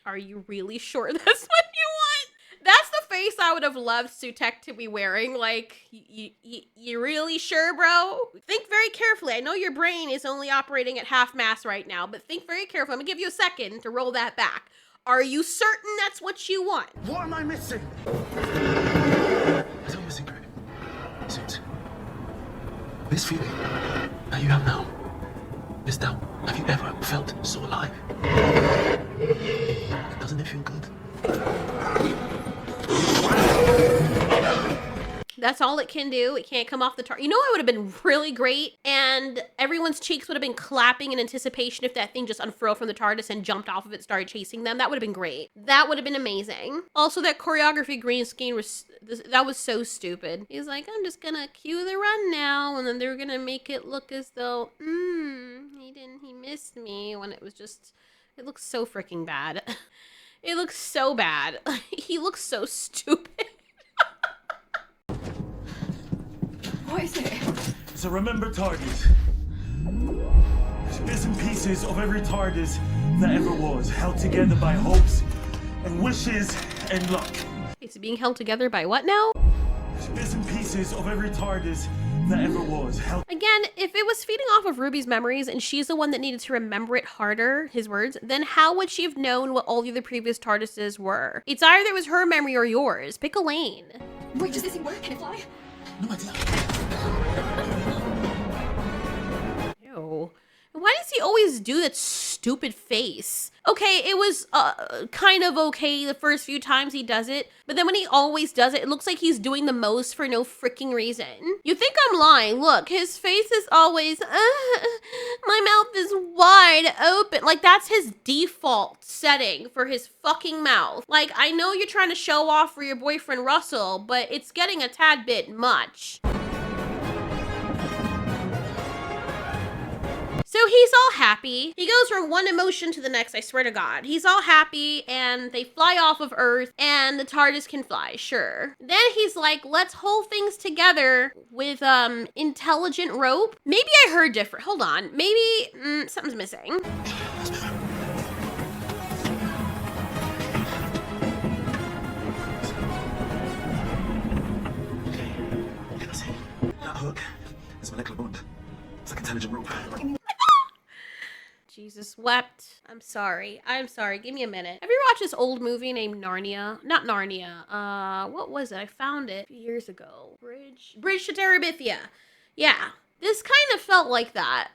are you really sure that's what you want? That's the face I would have loved Sutek to be wearing. Like, you really sure, bro? Think very carefully. I know your brain is only operating at half mast right now, but think very carefully. I'm gonna give you a second to roll that back. Are you certain that's what you want? What am I missing? I'll tell you a secret. Suit. This feeling that you have now, this doubt, have you ever felt so alive? Doesn't it feel good? That's all it can do. It can't come off the TARDIS. You know what would have been really great? And everyone's cheeks would have been clapping in anticipation if that thing just unfurled from the TARDIS and jumped off of it, started chasing them. That would have been great. That would have been amazing. Also, that choreography green screen was, that was so stupid. He's like, I'm just gonna cue the run now. And then they're gonna make it look as though, he missed me, when it was just, it looks so freaking bad. It looks so bad. He looks so stupid. What is it? It's a remembered TARDIS. It's bits and pieces of every TARDIS that ever was, held together by hopes and wishes and luck. It's being held together by what now? It's bits and pieces of every TARDIS that ever was. Again, if it was feeding off of Ruby's memories and she's the one that needed to remember it harder, his words, then how would she have known what all the other previous TARDISes were? It's either it was her memory or yours. Pick a lane. Wait, does this thing work? Can it fly? No idea. Ew. Why does he always do that stupid face? Okay, it was kind of okay the first few times he does it, but then when he always does it, it looks like he's doing the most for no freaking reason. You think I'm lying? Look, his face is always, my mouth is wide open. Like, that's his default setting for his fucking mouth. Like, I know you're trying to show off for your boyfriend Russell, but it's getting a tad bit much. So he's all happy. He goes from one emotion to the next, I swear to God. He's all happy and they fly off of Earth and the TARDIS can fly, sure. Then he's like, let's hold things together with intelligent rope. Maybe I heard different. Hold on. Maybe something's missing. That hook is molecular bond. It's like intelligent rope. Jesus wept. I'm sorry. Give me a minute. Have you watched this old movie named Narnia? Not Narnia. What was it? I found it a few years ago. Bridge to Terabithia. Yeah. This kind of felt like that.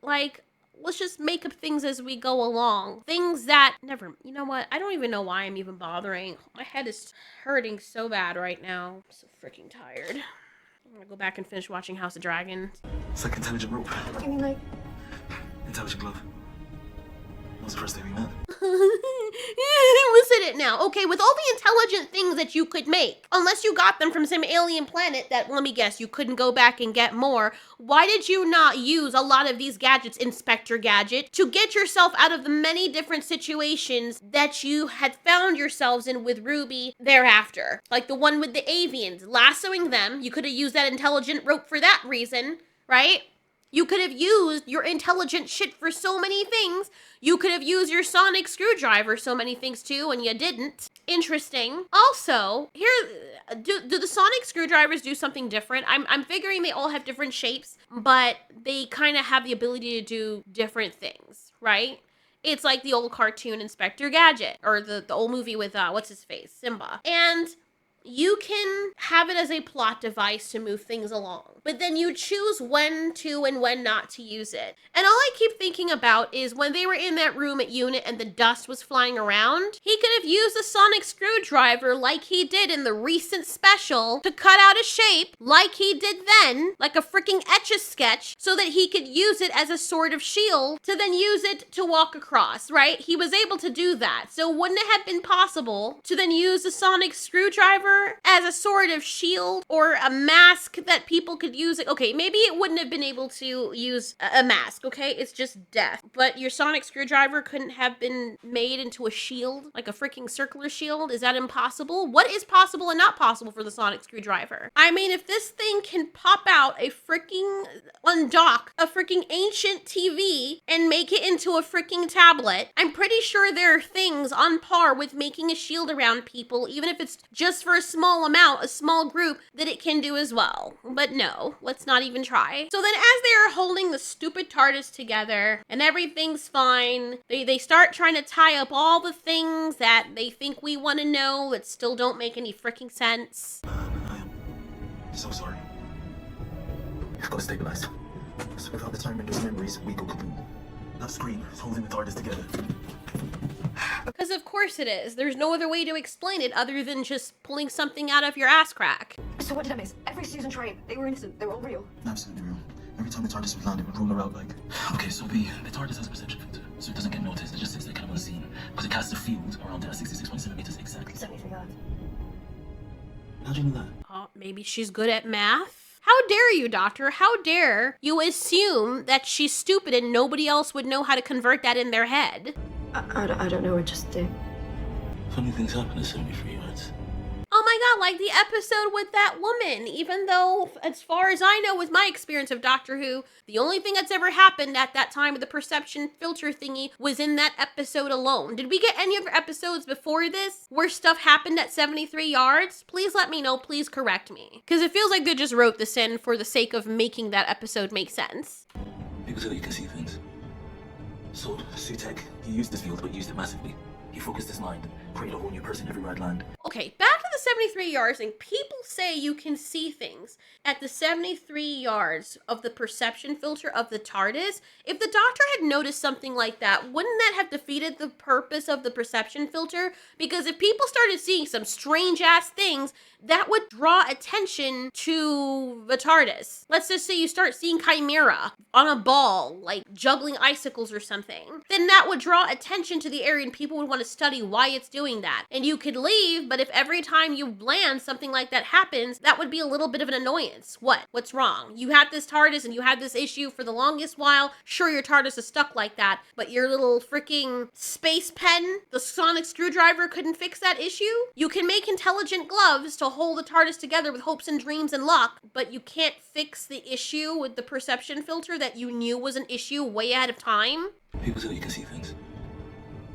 Like, let's just make up things as we go along. Things that you know what? I don't even know why I'm even bothering. My head is hurting so bad right now. I'm so freaking tired. I'm gonna go back and finish watching House of Dragons. It's like intelligent rope. What do you mean, like? Intelligent glove. What was the first day we met? Listen it now. Okay, with all the intelligent things that you could make, unless you got them from some alien planet that, let me guess, you couldn't go back and get more, why did you not use a lot of these gadgets, Inspector Gadget, to get yourself out of the many different situations that you had found yourselves in with Ruby thereafter? Like the one with the avians, lassoing them. You could have used that intelligent rope for that reason, right? You could have used your intelligent shit for so many things. You could have used your sonic screwdriver so many things too, and you didn't. Interesting. Also, here, do the sonic screwdrivers do something different? I'm figuring they all have different shapes, but they kind of have the ability to do different things, right? It's like the old cartoon Inspector Gadget, or the old movie with, what's his face? Simba. And you can have it as a plot device to move things along, but then you choose when to and when not to use it. And all I keep thinking about is when they were in that room at Unit and the dust was flying around, he could have used a sonic screwdriver like he did in the recent special to cut out a shape like he did then, like a freaking Etch-a-Sketch, so that he could use it as a sort of shield to then use it to walk across, right? He was able to do that. So wouldn't it have been possible to then use a sonic screwdriver as a sort of shield or a mask that people could use? Okay, maybe it wouldn't have been able to use a mask, okay? It's just death. But your sonic screwdriver couldn't have been made into a shield, like a freaking circular shield? Is that impossible? What is possible and not possible for the sonic screwdriver? I mean, if this thing can pop out a freaking, undock a freaking ancient TV and make it into a freaking tablet, I'm pretty sure there are things on par with making a shield around people, even if it's just for a small amount, a small group, that it can do as well. But no, let's not even try. So then as they are holding the stupid TARDIS together and everything's fine, they start trying to tie up all the things that they think we want to know that still don't make any freaking sense. I'm so sorry. You've got to stabilize. So without the time and those memories, we go kaboom. That screen is holding the TARDIS together. Because of course it is. There's no other way to explain it other than just pulling something out of your ass crack. So what did I miss? Every Susan tried. They were innocent. They were all real. Absolutely real. Every time the TARDIS would land, it would roll her out like... Okay, so the TARDIS has a perception filter, so it doesn't get noticed. It just sits there kind of unseen, because it casts a field around it at 66.7 meters exactly. 73 yards. How do you know that? Oh, maybe she's good at math? How dare you, Doctor? How dare you assume that she's stupid and nobody else would know how to convert that in their head? I don't know. It just did. Funny things happen at 73 yards. Oh my god, like the episode with that woman. Even though, as far as I know, with my experience of Doctor Who, the only thing that's ever happened at that time with the perception filter thingy was in that episode alone. Did we get any other episodes before this where stuff happened at 73 yards? Please let me know. Please correct me. Because it feels like they just wrote this in for the sake of making that episode make sense. People say that you can see things. So, Sutek, he used this field, but used it massively. He focused his mind and created a whole new person everywhere I'd land. Okay, back to the 73 yards thing. People say you can see things at the 73 yards of the perception filter of the TARDIS. If the Doctor had noticed something like that, wouldn't that have defeated the purpose of the perception filter? Because if people started seeing some strange-ass things, that would draw attention to the TARDIS. Let's just say you start seeing Chimera on a ball, like juggling icicles or something. Then that would draw attention to the area and people would want to study why it's doing that. And you could leave, but if every time you land something like that happens, that would be a little bit of an annoyance. What's wrong? You had this TARDIS and you had this issue for the longest while. Sure, your TARDIS is stuck like that, but your little freaking space pen, the sonic screwdriver, couldn't fix that issue? You can make intelligent gloves to hold the TARDIS together with hopes and dreams and luck, but you can't fix the issue with the perception filter that you knew was an issue way ahead of time? People say that you can see things.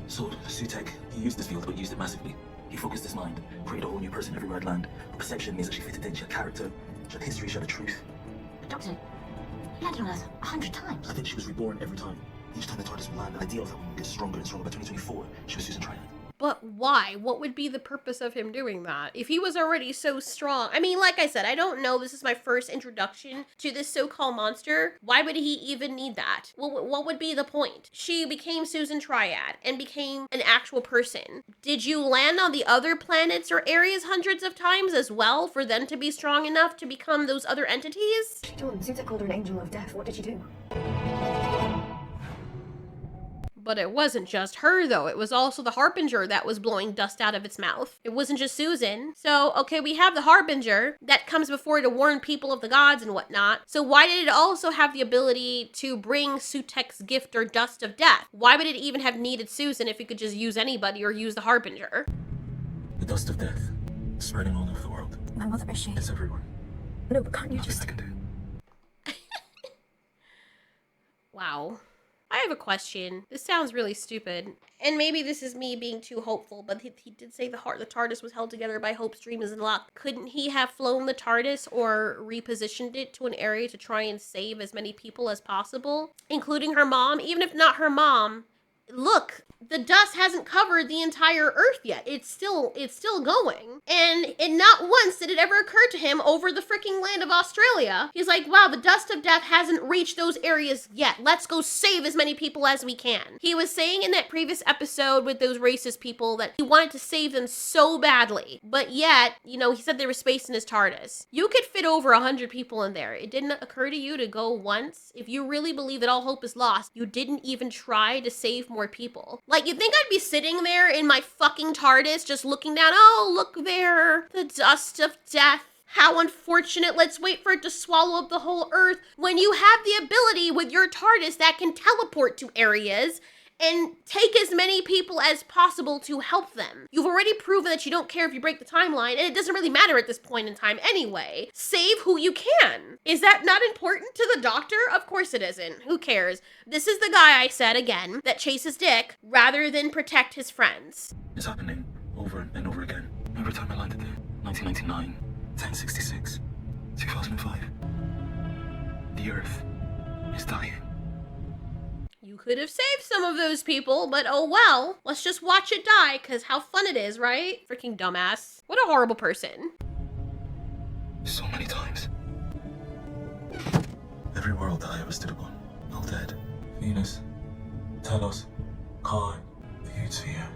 So, Sutek, he used this field, but used it massively. He focused his mind, created a whole new person everywhere I'd land. Perception means that she fitted in, she had character, she had history, she had a truth. Doctor, you landed on Earth 100 times. I think she was reborn every time. Each time the TARDIS would land, the idea of that one would get stronger and stronger. By 2024, she was Susan Triad. But why? What would be the purpose of him doing that? If he was already so strong. I mean, like I said, I don't know. This is my first introduction to this so-called monster. Why would he even need that? What would be the point? She became Susan Triad and became an actual person. Did you land on the other planets or areas hundreds of times as well for them to be strong enough to become those other entities? Dawn, Sutek called her an angel of death. What did she do? But it wasn't just her, though. It was also the Harbinger that was blowing dust out of its mouth. It wasn't just Susan. So, okay, we have the Harbinger that comes before to warn people of the gods and whatnot. So why did it also have the ability to bring Sutek's gift or dust of death? Why would it even have needed Susan if it could just use anybody or use the Harbinger? The dust of death, spreading all over the world. My mother, is she? It's everywhere. No, but can't you Nothing just... I can do. Wow. I have a question. This sounds really stupid. And maybe this is me being too hopeful, but he did say the TARDIS was held together by hopes, dreams, and luck. Couldn't he have flown the TARDIS or repositioned it to an area to try and save as many people as possible? Including her mom? Even if not her mom, look, the dust hasn't covered the entire Earth yet. It's still going. And not once did it ever occur to him over the freaking land of Australia. He's like, wow, the dust of death hasn't reached those areas yet. Let's go save as many people as we can. He was saying in that previous episode with those racist people that he wanted to save them so badly. But yet, you know, he said there was space in his TARDIS. You could fit over 100 people in there. It didn't occur to you to go once? If you really believe that all hope is lost, you didn't even try to save more people. Like, you think I'd be sitting there in my fucking TARDIS just looking down, oh, look there, the dust of death. How unfortunate, let's wait for it to swallow up the whole Earth. When you have the ability with your TARDIS that can teleport to areas and take as many people as possible to help them. You've already proven that you don't care if you break the timeline, and it doesn't really matter at this point in time anyway. Save who you can. Is that not important to the Doctor? Of course it isn't. Who cares? This is the guy, I said again, that chases Dick rather than protect his friends. It's happening over and over again. Every time I landed there. 1999, 1066, 2005. The Earth is dying. You could have saved some of those people, but oh well. Let's just watch it die, because how fun it is, right? Freaking dumbass. What a horrible person. So many times. Every world that I ever stood upon, all dead. Venus, Telos, Khan, the huge sphere.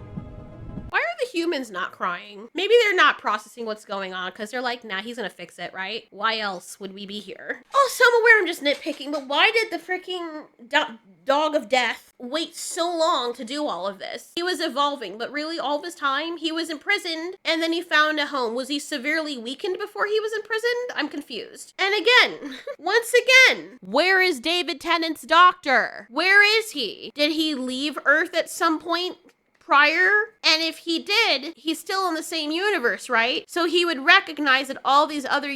Why are the humans not crying? Maybe they're not processing what's going on because they're like, nah, he's gonna fix it, right? Why else would we be here? Also, I'm aware I'm just nitpicking, but why did the freaking dog of death wait so long to do all of this? He was evolving, but really all this time he was imprisoned and then he found a home. Was he severely weakened before he was imprisoned? I'm confused. And again, once again, where is David Tennant's doctor? Where is he? Did he leave Earth at some point prior? And if he did, he's still in the same universe, right? So he would recognize that all these other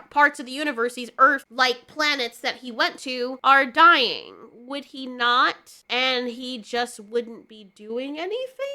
parts of the universe, these Earth-like planets that he went to, are dying. Would he not? And he just wouldn't be doing anything?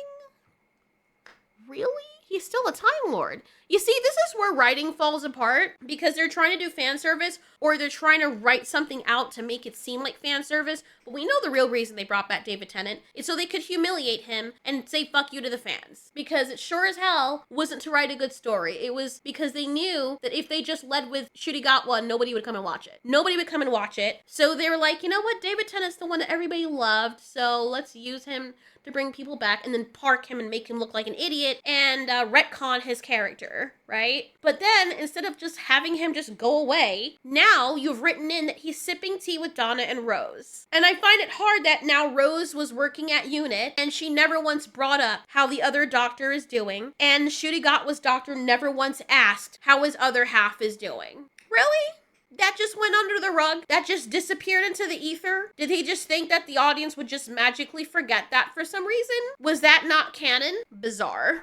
Really? He's still a Time Lord. You see, this is where writing falls apart because they're trying to do fan service or they're trying to write something out to make it seem like fan service. But we know the real reason they brought back David Tennant is so they could humiliate him and say fuck you to the fans. Because it sure as hell wasn't to write a good story. It was because they knew that if they just led with Shooty Got One, nobody would come and watch it. Nobody would come and watch it. So they were like, you know what? David Tennant's the one that everybody loved. So let's use him to bring people back and then park him and make him look like an idiot and retcon his character. doctor, right? But then instead of just having him just go away, now you've written in that he's sipping tea with Donna and Rose. And I find it hard that now Rose was working at UNIT and she never once brought up how the other doctor is doing. And Shurigatwa's doctor never once asked how his other half is doing. Really? That just went under the rug? That just disappeared into the ether? Did he just think that the audience would just magically forget that for some reason? Was that not canon? Bizarre.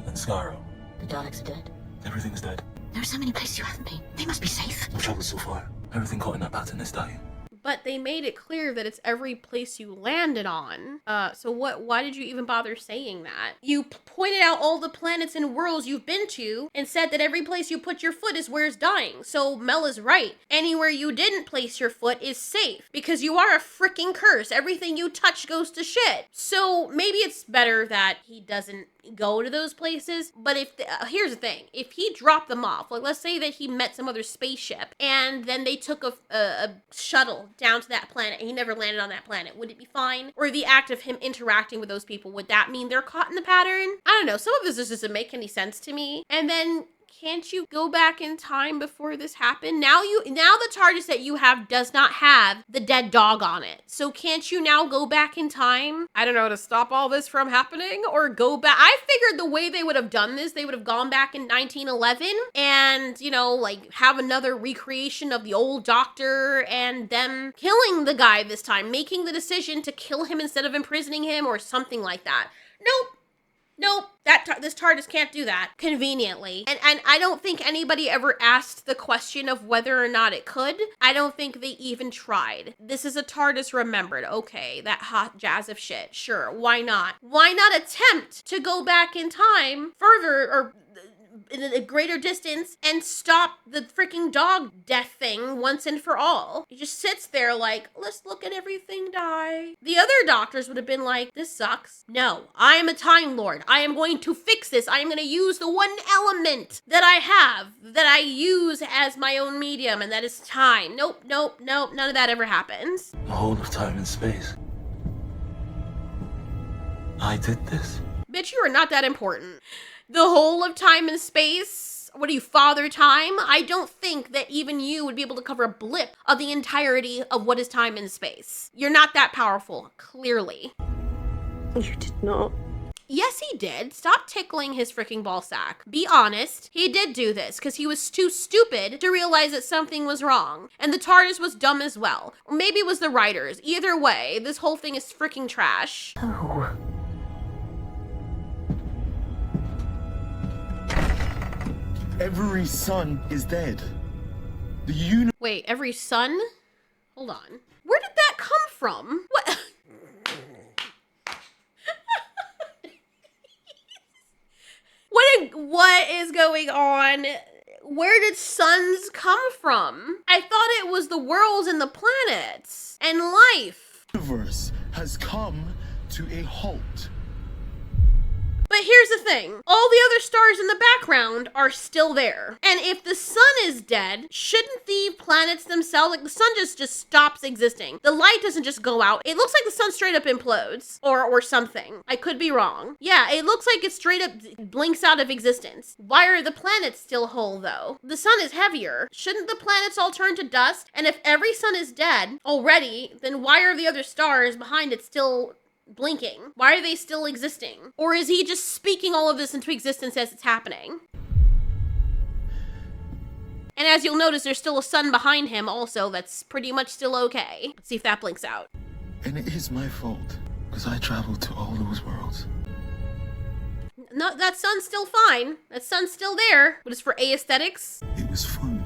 And Skyro. The Daleks are dead. Everything's dead. There are so many places you haven't been. They must be safe. I've traveled so far. Everything caught in that pattern this day. But they made it clear that it's every place you landed on. So why did you even bother saying that? You pointed out all the planets and worlds you've been to and said that every place you put your foot is where it's dying. So Mel is right. Anywhere you didn't place your foot is safe because you are a freaking curse. Everything you touch goes to shit. So maybe it's better that he doesn't go to those places. But if here's the thing, if he dropped them off, like let's say that he met some other spaceship and then they took a shuttle down to that planet and he never landed on that planet, would it be fine? Or the act of him interacting with those people, would that mean they're caught in the pattern? I don't know, some of this just doesn't make any sense to me. And then can't you go back in time before this happened? Now the TARDIS that you have does not have the dead dog on it. So can't you now go back in time? I don't know, to stop all this from happening or go back. I figured the way they would have done this, they would have gone back in 1911 and, you know, like have another recreation of the old doctor and them killing the guy this time, making the decision to kill him instead of imprisoning him or something like that. Nope, this TARDIS can't do that conveniently. And I don't think anybody ever asked the question of whether or not it could. I don't think they even tried. This is a TARDIS remembered. Okay, that hot jazz of shit. Sure, why not? Why not attempt to go back in time further or in a greater distance and stop the freaking dog death thing once and for all? He just sits there like, let's look at everything die. The other doctors would have been like, this sucks. No, I am a Time Lord. I am going to fix this. I am going to use the one element that I have, that I use as my own medium, and that is time. Nope, none of that ever happens. The whole of time and space. I did this. Bitch, you are not that important. The whole of time and space? What are you, Father Time? I don't think that even you would be able to cover a blip of the entirety of what is time and space. You're not that powerful, clearly. You did not. Yes, he did. Stop tickling his freaking ball sack. Be honest. He did do this because he was too stupid to realize that something was wrong. And the TARDIS was dumb as well. Or maybe it was the writers. Either way, this whole thing is freaking trash. Oh. Every son is dead. Wait, every son? Hold on. Where did that come from? What? What is going on? Where did suns come from? I thought it was the worlds and the planets and life. The universe has come to a halt. But here's the thing. All the other stars in the background are still there. And if the sun is dead, shouldn't the planets themselves, like the sun just stops existing. The light doesn't just go out. It looks like the sun straight up implodes or something. I could be wrong. Yeah, it looks like it straight up blinks out of existence. Why are the planets still whole though? The sun is heavier. Shouldn't the planets all turn to dust? And if every sun is dead already, then why are the other stars behind it still blinking? Why are they still existing? Or is he just speaking all of this into existence as it's happening? And as you'll notice, there's still a sun behind him also that's pretty much still okay. Let's see if that blinks out. And it is my fault, because I traveled to all those worlds. No, that sun's still fine. That sun's still there. But it's for aesthetics. It was fun.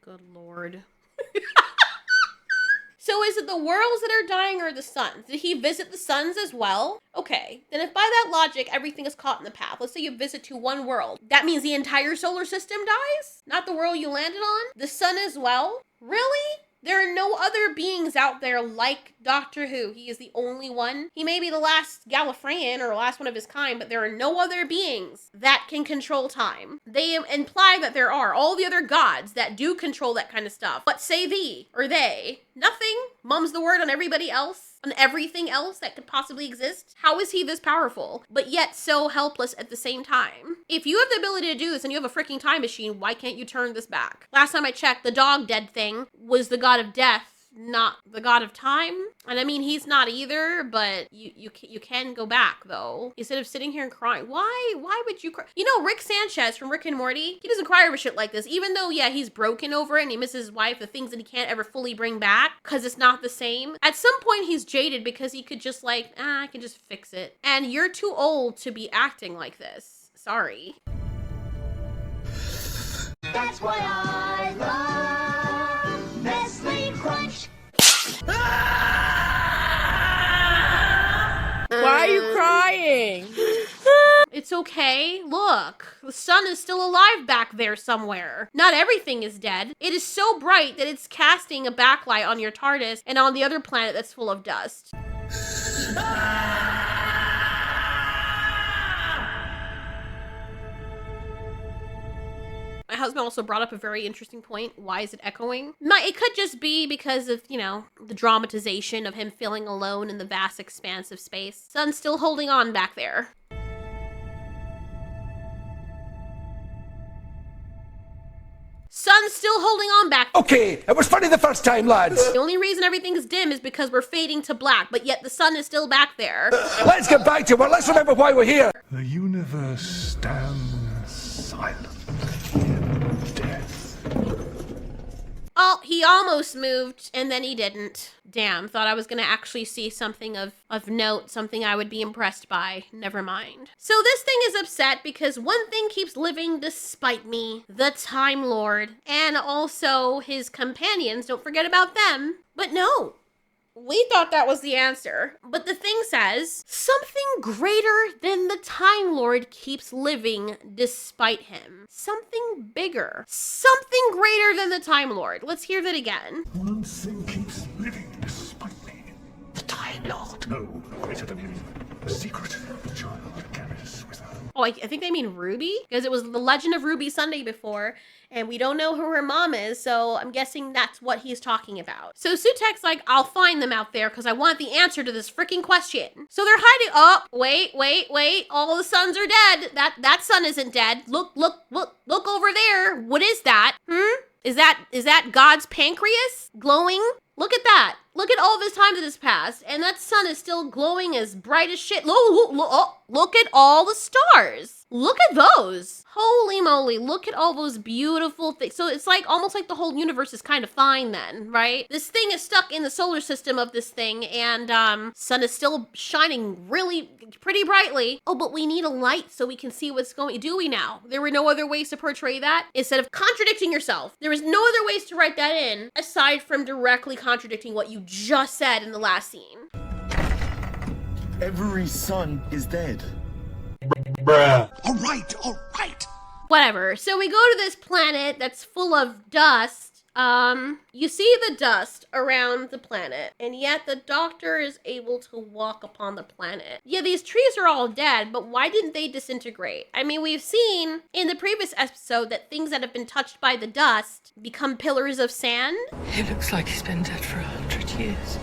Good lord. So is it the worlds that are dying or the suns? Did he visit the suns as well? Okay, then if by that logic everything is caught in the path, let's say you visit to one world, that means the entire solar system dies? Not the world you landed on? The sun as well? Really? There are no other beings out there like Doctor Who. He is the only one. He may be the last Gallifreyan or last one of his kind, but there are no other beings that can control time. They imply that there are all the other gods that do control that kind of stuff. But say thee or they, nothing. Mum's the word on everybody else, on everything else that could possibly exist. How is he this powerful, but yet so helpless at the same time? If you have the ability to do this and you have a freaking time machine, why can't you turn this back? Last time I checked, the dog dead thing was the god of death, not the god of time. And I mean, he's not either, but you can go back though. Instead of sitting here and crying. Why would you cry? You know, Rick Sanchez from Rick and Morty, he doesn't cry over shit like this, even though, yeah, he's broken over it and he misses his wife, the things that he can't ever fully bring back because it's not the same. At some point, he's jaded because he could just like, I can just fix it. And you're too old to be acting like this. Sorry. That's why I love Nestle Crunch. Why are you crying? It's okay. Look, the sun is still alive back there somewhere. Not everything is dead. It is so bright that it's casting a backlight on your TARDIS and on the other planet that's full of dust. My husband also brought up a very interesting point. Why is it echoing? It could just be because of, you know, the dramatization of him feeling alone in the vast expanse of space. Sun's still holding on back there. Sun's still holding on back. Okay, it was funny the first time, lads. The only reason everything's dim is because we're fading to black, but yet the sun is still back there. Let's get back to it. Let's remember why we're here. The universe stands silent in death. Oh, he almost moved, and then he didn't. Damn, thought I was gonna actually see something of note, something I would be impressed by. Never mind. So this thing is upset because one thing keeps living despite me. The Time Lord. And also his companions. Don't forget about them. But no. We thought that was the answer. But the thing says, something greater than the Time Lord keeps living despite him. Something bigger. Something greater than the Time Lord. Let's hear that again. One thing keeps living despite me. The Time Lord. No, greater than him. The secret the child carries with her. Oh, I think they mean Ruby? Because it was the Legend of Ruby Sunday before, and we don't know who her mom is, so I'm guessing that's what he's talking about. So Sutek's like, I'll find them out there because I want the answer to this freaking question. So they're hiding. Oh, wait. All the suns are dead. That sun isn't dead. Look over there. What is that? Is that God's pancreas glowing? Look at that. Look at all this time that has passed, and that sun is still glowing as bright as shit. Look at all the stars. Look at those. Holy moly, look at all those beautiful things. So it's like almost like the whole universe is kind of fine then, right? This thing is stuck in the solar system of this thing, and sun is still shining really pretty brightly. Oh, but we need a light so we can see what's going. Do we now? There were no other ways to portray that instead of contradicting yourself. There was no other ways to write that in aside from directly contradicting what you just said in the last scene. Every sun is dead. Bruh. All right. Whatever. So we go to this planet that's full of dust. You see the dust around the planet, and yet the Doctor is able to walk upon the planet. Yeah, these trees are all dead, but why didn't they disintegrate? I mean, we've seen in the previous episode that things that have been touched by the dust become pillars of sand. It looks like he's been dead for 100 years.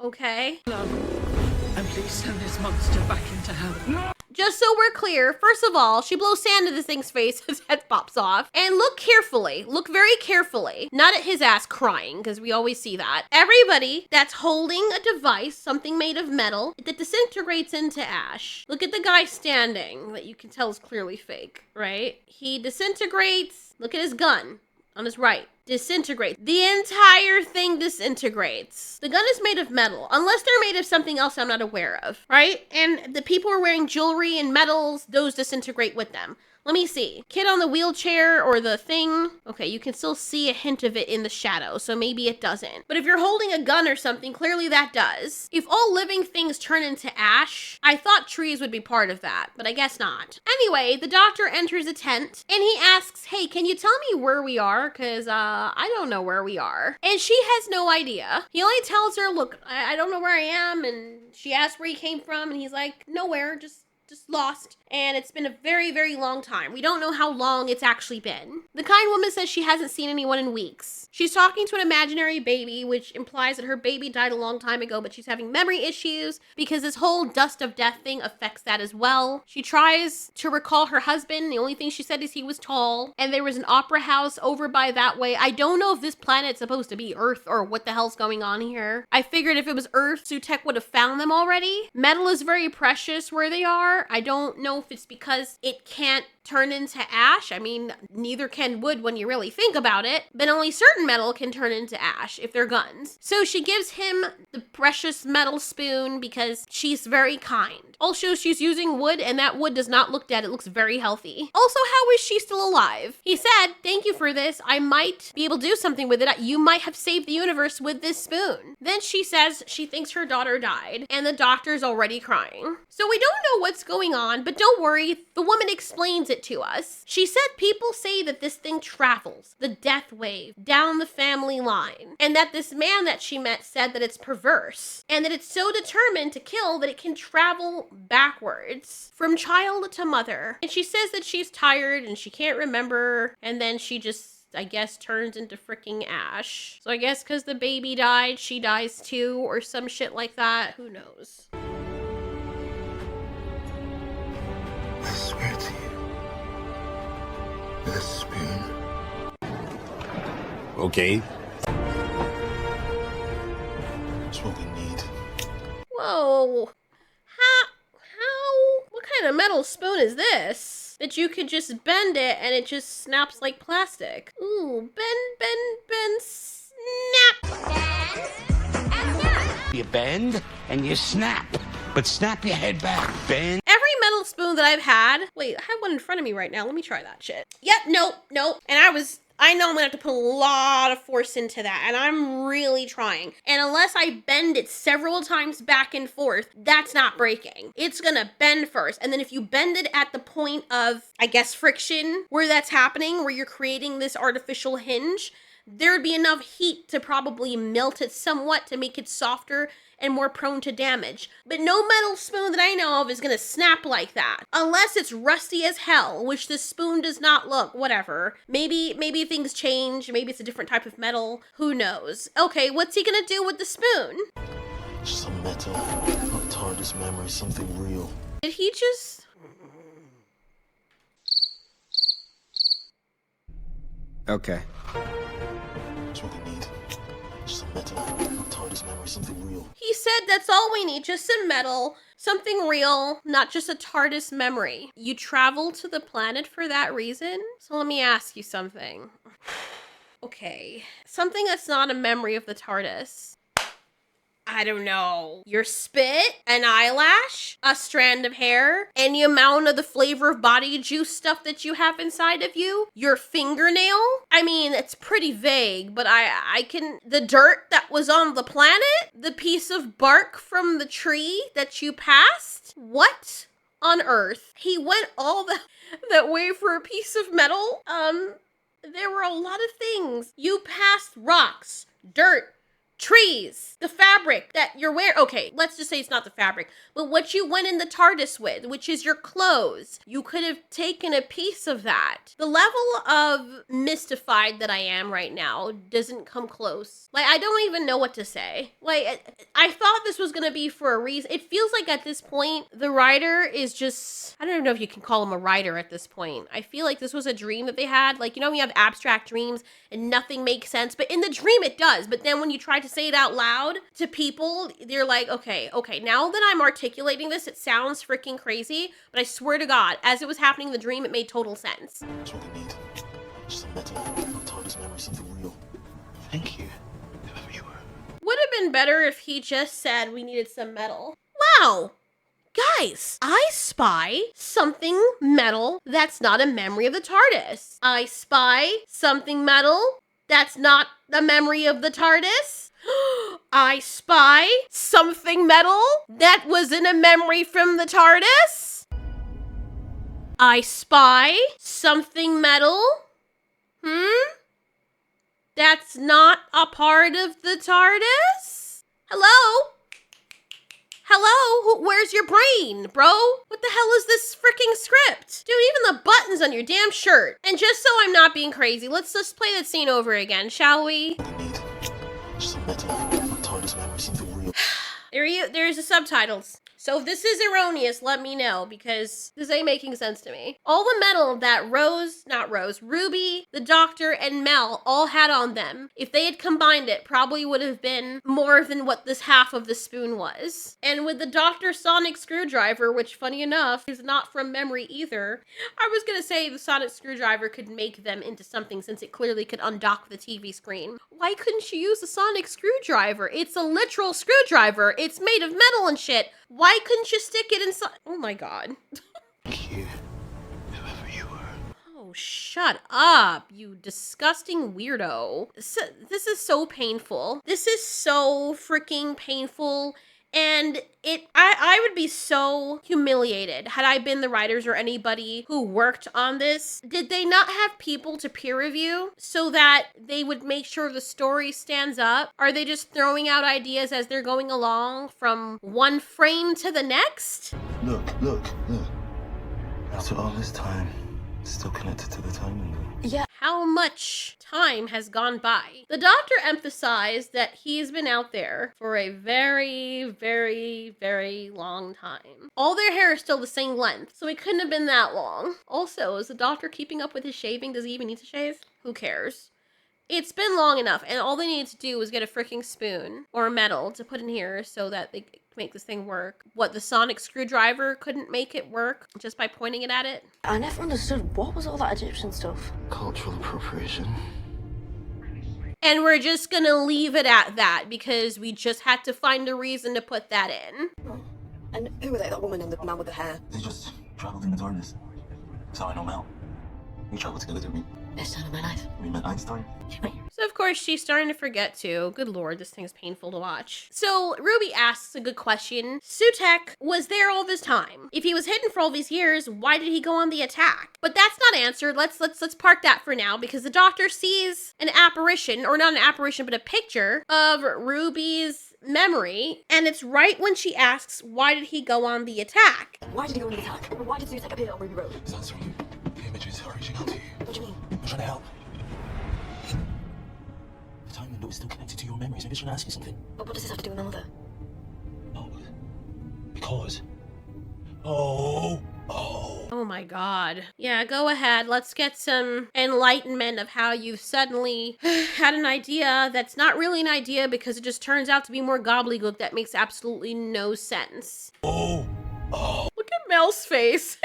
Okay. And please send this monster back into hell. No! Just so we're clear, first of all, she blows sand in this thing's face, his head pops off. And look carefully, look very carefully. Not at his ass crying, because we always see that. Everybody that's holding a device, something made of metal, that disintegrates into ash. Look at the guy standing, that you can tell is clearly fake, right? He disintegrates. Look at his gun on his right. Disintegrate. The entire thing disintegrates. The gun is made of metal, unless they're made of something else I'm not aware of, right? And the people who are wearing jewelry and metals, those disintegrate with them. Let me see. Kid on the wheelchair or the thing. Okay, you can still see a hint of it in the shadow, so maybe it doesn't. But if you're holding a gun or something, clearly that does. If all living things turn into ash, I thought trees would be part of that, but I guess not. Anyway, the Doctor enters a tent and he asks, hey, can you tell me where we are? Because I don't know where we are. And she has no idea. He only tells her, look, I don't know where I am. And she asks where he came from and he's like, nowhere, just just lost. And it's been a very, very long time. We don't know how long it's actually been. The kind woman says she hasn't seen anyone in weeks. She's talking to an imaginary baby, which implies that her baby died a long time ago, but she's having memory issues because this whole dust of death thing affects that as well. She tries to recall her husband. The only thing she said is he was tall, and there was an opera house over by that way. I don't know if this planet's supposed to be Earth or what the hell's going on here. I figured if it was Earth, Sutek would have found them already. Metal is very precious where they are. I don't know if it's because it can't turn into ash. I mean, neither can wood when you really think about it, but only certain metal can turn into ash if they're guns. So she gives him the precious metal spoon because she's very kind. Also, she's using wood, and that wood does not look dead. It looks very healthy. Also, how is she still alive? He said, "Thank you for this. I might be able to do something with it. You might have saved the universe with this spoon." Then she says she thinks her daughter died, and the doctor's already crying. So we don't know what's going on, but don't worry, the woman explains it to us. She said people say that this thing travels, the death wave, down the family line, and that this man that she met said that it's perverse, and that it's so determined to kill that it can travel backwards from child to mother. And she says that she's tired and she can't remember, and then she just, I guess, turns into freaking ash. So I guess because the baby died, she dies too, or some shit like that. Who knows? I swear to you, with a spoon. Okay. It's what we need. Whoa. How? What kind of metal spoon is this? That you could just bend it and it just snaps like plastic. Ooh, bend, snap. You bend and you snap, but snap your head back. Bend. Every metal spoon that I've had, wait, I have one in front of me right now. Let me try that shit. Yep, nope. And I know I'm gonna have to put a lot of force into that, and I'm really trying. And unless I bend it several times back and forth, that's not breaking. It's gonna bend first, and then if you bend it at the point of, I guess, friction, where that's happening, where you're creating this artificial hinge, there would be enough heat to probably melt it somewhat to make it softer and more prone to damage. But no metal spoon that I know of is gonna snap like that. Unless it's rusty as hell, which this spoon does not look. Whatever. Maybe things change. Maybe it's a different type of metal. Who knows? Okay, what's he gonna do with the spoon? Some metal, not TARDIS memory, something real. Did he just... Okay. That's what we need. Some metal, not TARDIS memory, something real. He said that's all we need, just some metal, something real, not just a TARDIS memory. You travel to the planet for that reason? So let me ask you something. Okay, something that's not a memory of the TARDIS. I don't know. Your spit, an eyelash, a strand of hair, any amount of the flavor of body juice stuff that you have inside of you, your fingernail. I mean, it's pretty vague, but I can, the dirt that was on the planet, the piece of bark from the tree that you passed. What on earth? He went all that way for a piece of metal? There were a lot of things. You passed rocks, dirt, trees, the fabric that you're wearing. Okay, let's just say it's not the fabric, but what you went in the TARDIS with, which is your clothes. You could have taken a piece of that. The level of mystified that I am right now doesn't come close. Like, I don't even know what to say. Like, I thought this was gonna be for a reason. It feels like at this point, the writer is just, I don't even know if you can call him a writer at this point. I feel like this was a dream that they had. Like, you know, when you have abstract dreams and nothing makes sense, but in the dream it does. But then when you try to say it out loud to people, they're like, okay, now that I'm articulating this, it sounds freaking crazy, but I swear to God, as it was happening in the dream, it made total sense. That's what we need. Some metal, not TARDIS memory, something real. Thank you, whoever you were. Would have been better if he just said we needed some metal. Wow! Guys, I spy something metal that's not a memory of the TARDIS. I spy something metal that's not the memory of the TARDIS. I spy something metal that was in a memory from the TARDIS. I spy something metal. That's not a part of the TARDIS? Hello? Hello? Where's your brain, bro? What the hell is this freaking script? Dude, even the buttons on your damn shirt. And just so I'm not being crazy, let's just play that scene over again, shall we? Just a metal. TARDIS memory seems real. There's the subtitles. So if this is erroneous, let me know, because this ain't making sense to me. All the metal that Ruby, the Doctor, and Mel all had on them, if they had combined it, probably would have been more than what this half of the spoon was. And with the Doctor sonic screwdriver, which funny enough, is not from memory either, I was gonna say the sonic screwdriver could make them into something since it clearly could undock the TV screen. Why couldn't you use a sonic screwdriver? It's a literal screwdriver. It's made of metal and shit. Why couldn't you stick it inside? Oh my god. Thank you, whoever you were. Oh, shut up, you disgusting weirdo. This is so painful. This is so freaking painful. And I would be so humiliated had I been the writers or anybody who worked on this. Did they not have people to peer review so that they would make sure the story stands up? Are they just throwing out ideas as they're going along from one frame to the next? Look. After all this time, it's still connected to the time window. Yeah. How much time has gone by? The Doctor emphasized that he's been out there for a very, very, very long time. All their hair is still the same length, so it couldn't have been that long. Also, is the Doctor keeping up with his shaving? Does he even need to shave? Who cares? It's been long enough, and all they needed to do was get a freaking spoon or metal to put in here so that they could make this thing work. What, the sonic screwdriver couldn't make it work just by pointing it at it? I never understood, what was all that Egyptian stuff? Cultural appropriation. And we're just gonna leave it at that because we just had to find a reason to put that in. Oh. And who were they, that woman and the man with the hair? They just traveled in the TARDIS. So I know Mel. We traveled together, didn't we? Best time of my life. We met Einstein. So of course she's starting to forget too. Good lord, this thing is painful to watch. So Ruby asks a good question. Sutek was there all this time. If he was hidden for all these years, why did he go on the attack? But that's not answered. Let's park that for now because the Doctor sees an apparition, or not an apparition, but a picture of Ruby's memory, and it's right when she asks, why did he go on the attack? Why did he go on the attack? Why did Sutek appear on Ruby Road? It's answering you. The images are reaching out to you. What do you mean? I'm trying to help. The time window is still connected to your memories. Maybe it's trying to ask you something. But what does this have to do with my mother? No. Because... Oh my god. Yeah, go ahead. Let's get some enlightenment of how you've suddenly had an idea that's not really an idea because it just turns out to be more gobbledygook that makes absolutely no sense. Oh. Look at Mel's face.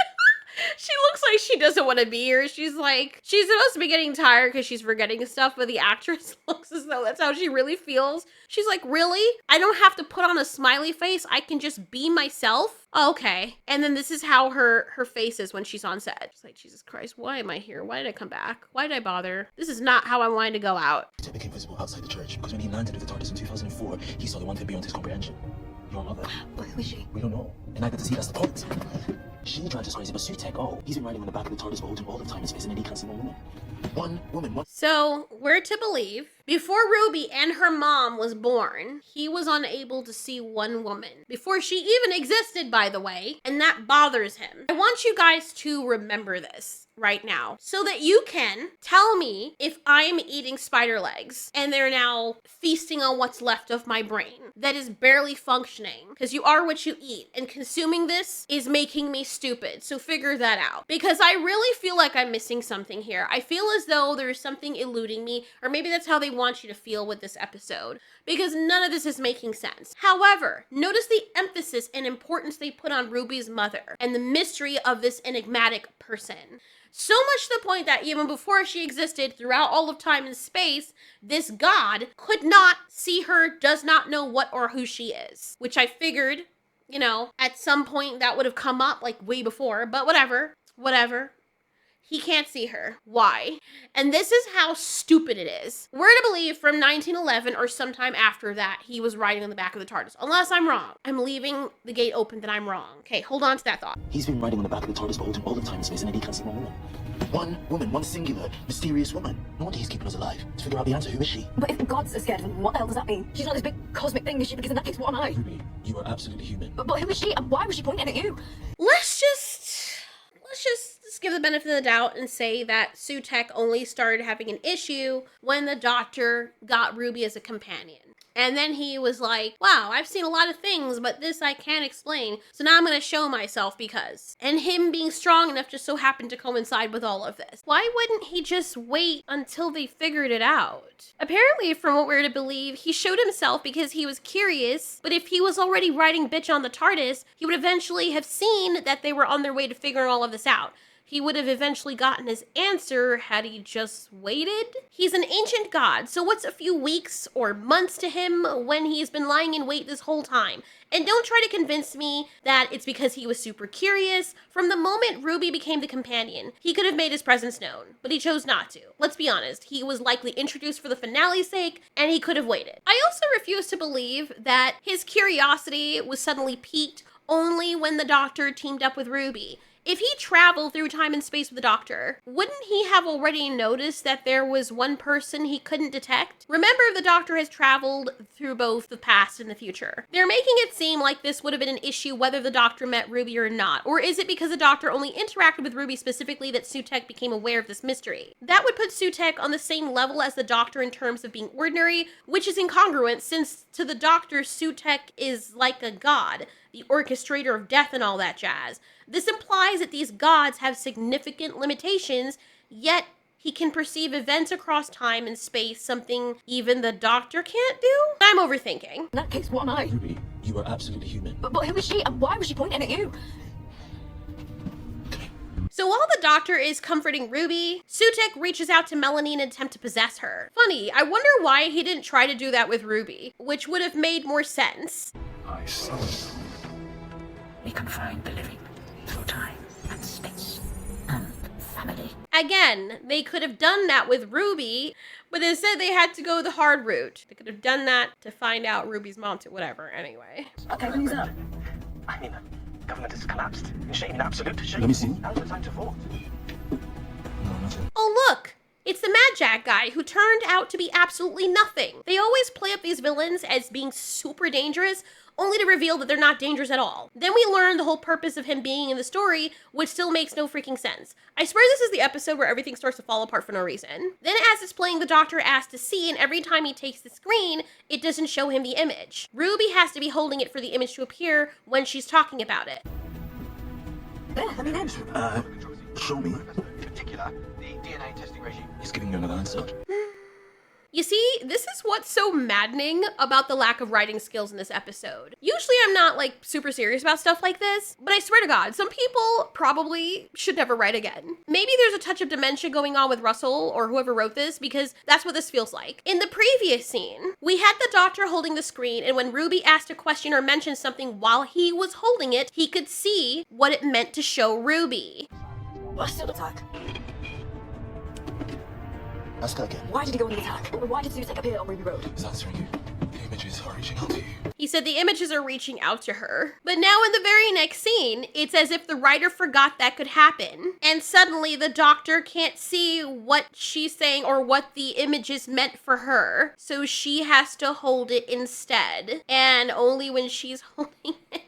She looks like she doesn't want to be here. She's like, she's supposed to be getting tired because she's forgetting stuff, but the actress looks as though that's how she really feels. She's like, really? I don't have to put on a smiley face. I can just be myself? Oh, okay. And then this is how her face is when she's on set. She's like, Jesus Christ, why am I here? Why did I come back? Why did I bother? This is not how I wanted to go out. He became visible outside the church because when he landed with the TARDIS in 2004, he saw the one thing beyond his comprehension. Your mother. But who is she? We don't know. And I get to see that's the point. She tried to disguise it, but Sutek, he's been riding on the back of the TARDIS beholden all the time in space, and then he can't see one woman. One woman. So, we're to believe, before Ruby and her mom was born, he was unable to see one woman. Before she even existed, by the way, and that bothers him. I want you guys to remember this right now so that you can tell me if I'm eating spider legs and they're now feasting on what's left of my brain that is barely functioning, because you are what you eat, and consuming this is making me stupid. So figure that out, because I really feel like I'm missing something here. I feel as though there's something eluding me, or maybe that's how they want you to feel with this episode, because none of this is making sense. However, notice the emphasis and importance they put on Ruby's mother and the mystery of this enigmatic person. So much to the point that even before she existed, throughout all of time and space, this god could not see her, does not know what or who she is. Which I figured, you know, at some point that would have come up like way before, but whatever. He can't see her. Why? And this is how stupid it is. We're to believe from 1911 or sometime after that he was riding on the back of the TARDIS. Unless I'm wrong. I'm leaving the gate open that I'm wrong. Okay, hold on to that thought. He's been riding on the back of the TARDIS all the time in space, and he can't see one woman. One singular, mysterious woman. No wonder he's keeping us alive. To figure out the answer, who is she? But if gods are scared of him, what the hell does that mean? She's not this big cosmic thing, is she? Because in that case, what am I? Ruby, you are absolutely human. But who is she, and why was she pointing at you? Let's just give the benefit of the doubt and say that Sutekh only started having an issue when the Doctor got Ruby as a companion. And then he was like, wow, I've seen a lot of things, but this I can't explain. So now I'm going to show myself because. And him being strong enough just so happened to coincide with all of this. Why wouldn't he just wait until they figured it out? Apparently, from what we're to believe, he showed himself because he was curious, but if he was already riding bitch on the TARDIS, he would eventually have seen that they were on their way to figuring all of this out. He would have eventually gotten his answer had he just waited. He's an ancient god, so what's a few weeks or months to him when he's been lying in wait this whole time? And don't try to convince me that it's because he was super curious. From the moment Ruby became the companion, he could have made his presence known, but he chose not to. Let's be honest, he was likely introduced for the finale's sake, and he could have waited. I also refuse to believe that his curiosity was suddenly piqued only when the Doctor teamed up with Ruby. If he traveled through time and space with the Doctor, wouldn't he have already noticed that there was one person he couldn't detect? Remember, the Doctor has traveled through both the past and the future. They're making it seem like this would have been an issue whether the Doctor met Ruby or not, or is it because the Doctor only interacted with Ruby specifically that Sutekh became aware of this mystery? That would put Sutekh on the same level as the Doctor in terms of being ordinary, which is incongruent since to the Doctor, Sutekh is like a god, the orchestrator of death and all that jazz. This implies that these gods have significant limitations, yet he can perceive events across time and space, something even the Doctor can't do? I'm overthinking. In that case, what am I? Ruby, you are absolutely human. But who is she, and why was she pointing at you? So while the Doctor is comforting Ruby, Sutekh reaches out to Melanie in an attempt to possess her. Funny, I wonder why he didn't try to do that with Ruby, which would have made more sense. I summon you. We can find the living through time and space and family. Again, they could have done that with Ruby, but instead they had to go the hard route. They could have done that to find out Ruby's mom to whatever, anyway. Okay, who's up? I mean, government has collapsed. In shame, in absolute shame. Let me see. Now's the time to vote. No, nothing. Oh, look! It's the Mad Jack guy who turned out to be absolutely nothing. They always play up these villains as being super dangerous, only to reveal that they're not dangerous at all. Then we learn the whole purpose of him being in the story, which still makes no freaking sense. I swear this is the episode where everything starts to fall apart for no reason. Then as it's playing, the Doctor asks to see, and every time he takes the screen, it doesn't show him the image. Ruby has to be holding it for the image to appear when she's talking about it. There, let me in. Show me. In particular, the DNA testing regime. He's giving you another answer. You see, this is what's so maddening about the lack of writing skills in this episode. Usually I'm not like super serious about stuff like this, but I swear to God, some people probably should never write again. Maybe there's a touch of dementia going on with Russell or whoever wrote this because that's what this feels like. In the previous scene, we had the Doctor holding the screen, and when Ruby asked a question or mentioned something while he was holding it, he could see what it meant to show Ruby. What's the attack? Ask her again. Why did he go on the attack? Why did Sutekh appear on Ruby Road? He's answering you. The images are reaching out to you. He said the images are reaching out to her. But now in the very next scene, it's as if the writer forgot that could happen. And suddenly the Doctor can't see what she's saying or what the images meant for her. So she has to hold it instead. And only when she's holding it.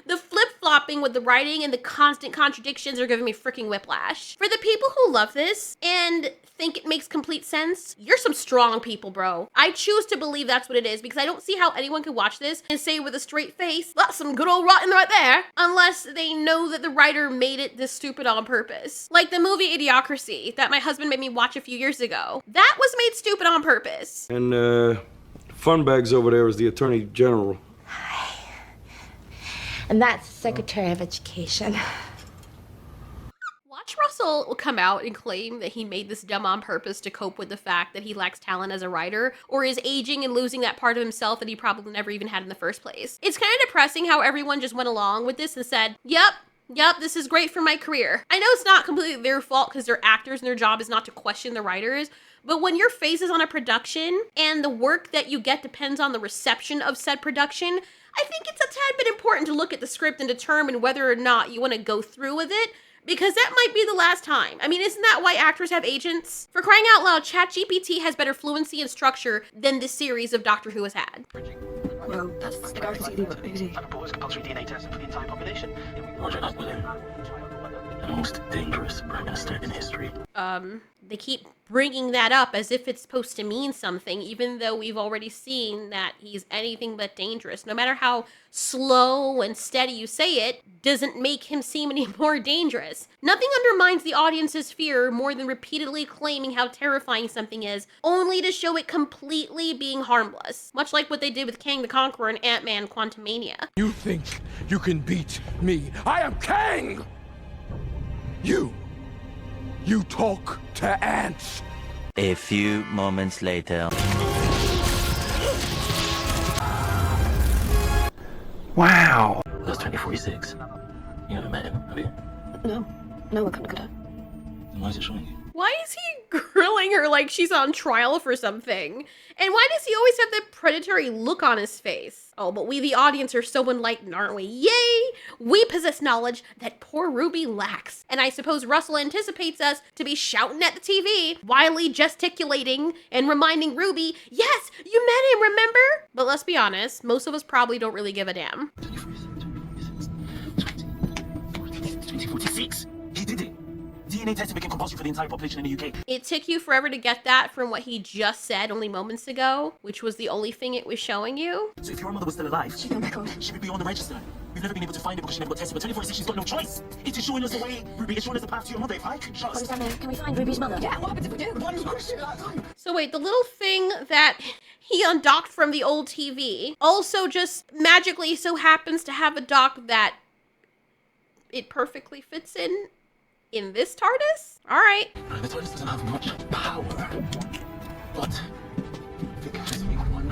The flip-flopping with the writing and the constant contradictions are giving me freaking whiplash. For the people who love this and think it makes complete sense, you're some strong people, bro. I choose to believe that's what it is because I don't see how anyone could watch this and say with a straight face, that's some good old writing right there, unless they know that the writer made it this stupid on purpose. Like the movie Idiocracy that my husband made me watch a few years ago. That was made stupid on purpose. And, Funbags over there is the Attorney General. And that's Secretary of Education. Watch Russell come out and claim that he made this dumb on purpose to cope with the fact that he lacks talent as a writer, or is aging and losing that part of himself that he probably never even had in the first place. It's kind of depressing how everyone just went along with this and said, yep, Yep, this is great for my career. I know it's not completely their fault because they're actors and their job is not to question the writers, but when your face is on a production and the work that you get depends on the reception of said production, I think it's a tad bit important to look at the script and determine whether or not you want to go through with it, because that might be the last time. I mean, isn't that why actors have agents? For crying out loud, ChatGPT has better fluency and structure than this series of Doctor Who has had. Well, that's the guy who's easy, but easy. I propose compulsory DNA testing for the entire population. Roger that, William. The most dangerous Prime Minister in history. They keep bringing that up as if it's supposed to mean something, even though we've already seen that he's anything but dangerous. No matter how slow and steady you say it, doesn't make him seem any more dangerous. Nothing undermines the audience's fear more than repeatedly claiming how terrifying something is, only to show it completely being harmless. Much like what they did with Kang the Conqueror and Ant-Man Quantumania. You think you can beat me? I am Kang! You talk to ants. A few moments later. Wow! That's 2046. You haven't met him, have you? No, I couldn't get it. Then why is it showing you? Why is he grilling her like she's on trial for something? And why does he always have that predatory look on his face? Oh, but we, the audience, are so enlightened, aren't we? Yay! We possess knowledge that poor Ruby lacks. And I suppose Russell anticipates us to be shouting at the TV, wildly gesticulating and reminding Ruby, yes, you met him, remember? But let's be honest, most of us probably don't really give a damn. 2046! He did it! DNA testing became compulsory for the entire population in the UK. It took you forever to get that from what he just said only moments ago, which was the only thing it was showing you. So if your mother was still alive, she would be on the register. We've never been able to find her because she never got tested, but 2046 she's got no choice. It is showing us the way, Ruby. It's showing us the path to your mother. If I can just... What does that mean? Can we find Ruby's mother? Yeah, what happens if we do? One question at a time. So wait, the little thing that he undocked from the old TV also just magically so happens to have a dock that it perfectly fits in this TARDIS? All right. The TARDIS doesn't have much power, but if it can just make one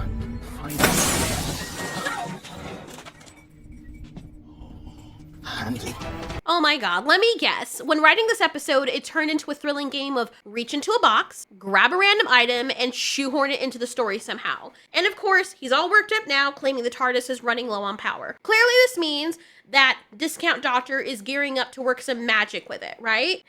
handy. Oh my god, let me guess. When writing this episode, it turned into a thrilling game of reach into a box, grab a random item, and shoehorn it into the story somehow. And of course, he's all worked up now, claiming the TARDIS is running low on power. Clearly this means that Discount Doctor is gearing up to work some magic with it, right?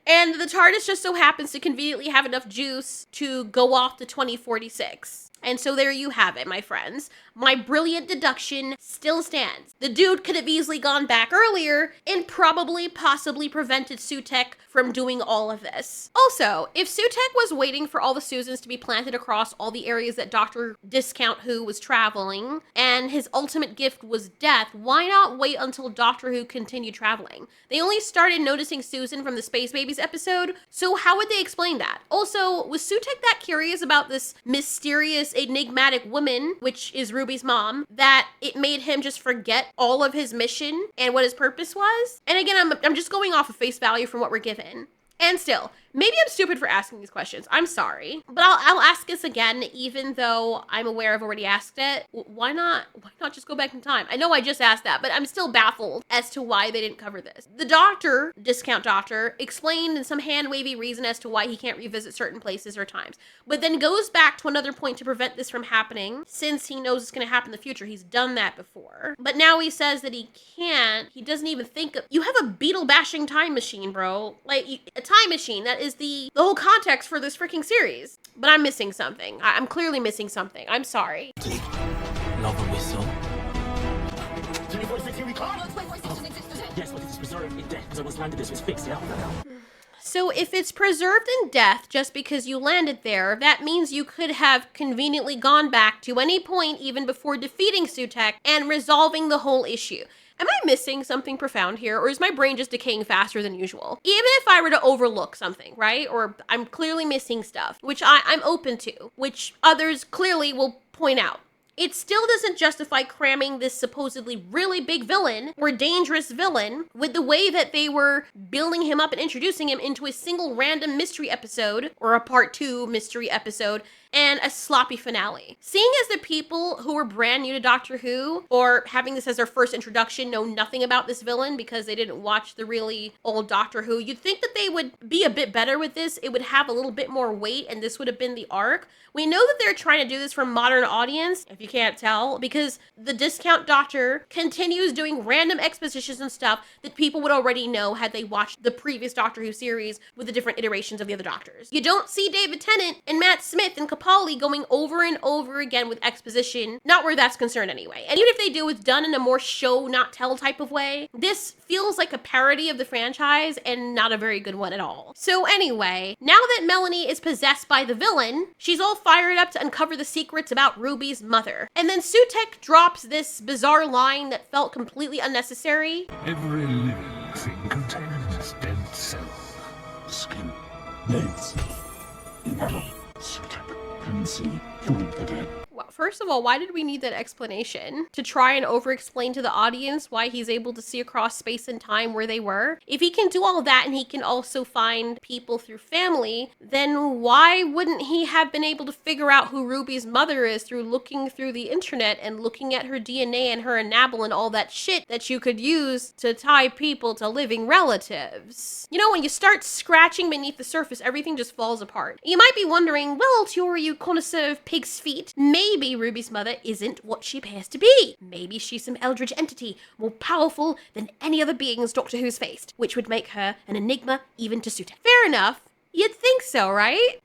And the TARDIS just so happens to conveniently have enough juice to go off to 2046. And so there you have it, my friends. My brilliant deduction still stands. The dude could have easily gone back earlier and possibly prevented Sutek from doing all of this. Also, if Sutek was waiting for all the Susans to be planted across all the areas that Dr. Discount Who was traveling, and his ultimate gift was death, why not wait until Doctor Who continued traveling? They only started noticing Susan from the Space Babies episode, so how would they explain that? Also, was Sutek that curious about this mysterious, enigmatic woman, which is Ruby's mom, that it made him just forget all of his mission and what his purpose was? And again, I'm just going off of face value from what we're given. And still, maybe I'm stupid for asking these questions. I'm sorry. But I'll ask this again, even though I'm aware I've already asked it. Why not just go back in time? I know I just asked that, but I'm still baffled as to why they didn't cover this. The doctor, Discount Doctor, explained in some hand-wavy reason as to why he can't revisit certain places or times, but then goes back to another point to prevent this from happening, since he knows it's going to happen in the future. He's done that before. But now he says that he can't. He doesn't even think of... You have a beetle-bashing time machine, bro. Like, a time machine. That is the whole context for this freaking series. But I'm missing something. I'm clearly missing something. I'm sorry. Love a whistle. 2046, here we come! Yes, but it is preserved in death because I was landed this. It's fixed, yeah? So if it's preserved in death just because you landed there, that means you could have conveniently gone back to any point even before defeating Sutek and resolving the whole issue. Am I missing something profound here, or is my brain just decaying faster than usual? Even if I were to overlook something, right? Or I'm clearly missing stuff, which I'm open to, which others clearly will point out. It still doesn't justify cramming this supposedly really big villain or dangerous villain with the way that they were building him up and introducing him into a single random mystery episode or a part 2 mystery episode and a sloppy finale. Seeing as the people who were brand new to Doctor Who, or having this as their first introduction, know nothing about this villain because they didn't watch the really old Doctor Who, you'd think that they would be a bit better with this. It would have a little bit more weight, and this would have been the arc. We know that they're trying to do this for a modern audience, if you can't tell, because the discount doctor continues doing random expositions and stuff that people would already know had they watched the previous Doctor Who series with the different iterations of the other doctors. You don't see David Tennant and Matt Smith and Capaldi going over and over again with exposition, not where that's concerned anyway. And even if they do, it's done in a more show not tell type of way. This feels like a parody of the franchise and not a very good one at all. So anyway, now that Melanie is possessed by the villain, she's all fired up to uncover the secrets about Ruby's mother. And then Sutekh drops this bizarre line that felt completely unnecessary. Every living thing contains dead cells, skin, veins. Sutekh can see through the dead. Well, first of all, why did we need that explanation? To try and over-explain to the audience why he's able to see across space and time where they were? If he can do all that and he can also find people through family, then why wouldn't he have been able to figure out who Ruby's mother is through looking through the internet and looking at her DNA and her enamel and all that shit that you could use to tie people to living relatives? You know, when you start scratching beneath the surface, everything just falls apart. You might be wondering, well, Alteori, you connoisseur of pig's feet, maybe Ruby's mother isn't what she appears to be. Maybe she's some eldritch entity more powerful than any other beings Doctor Who's faced, which would make her an enigma even to Sutekh. Fair enough. You'd think so, right?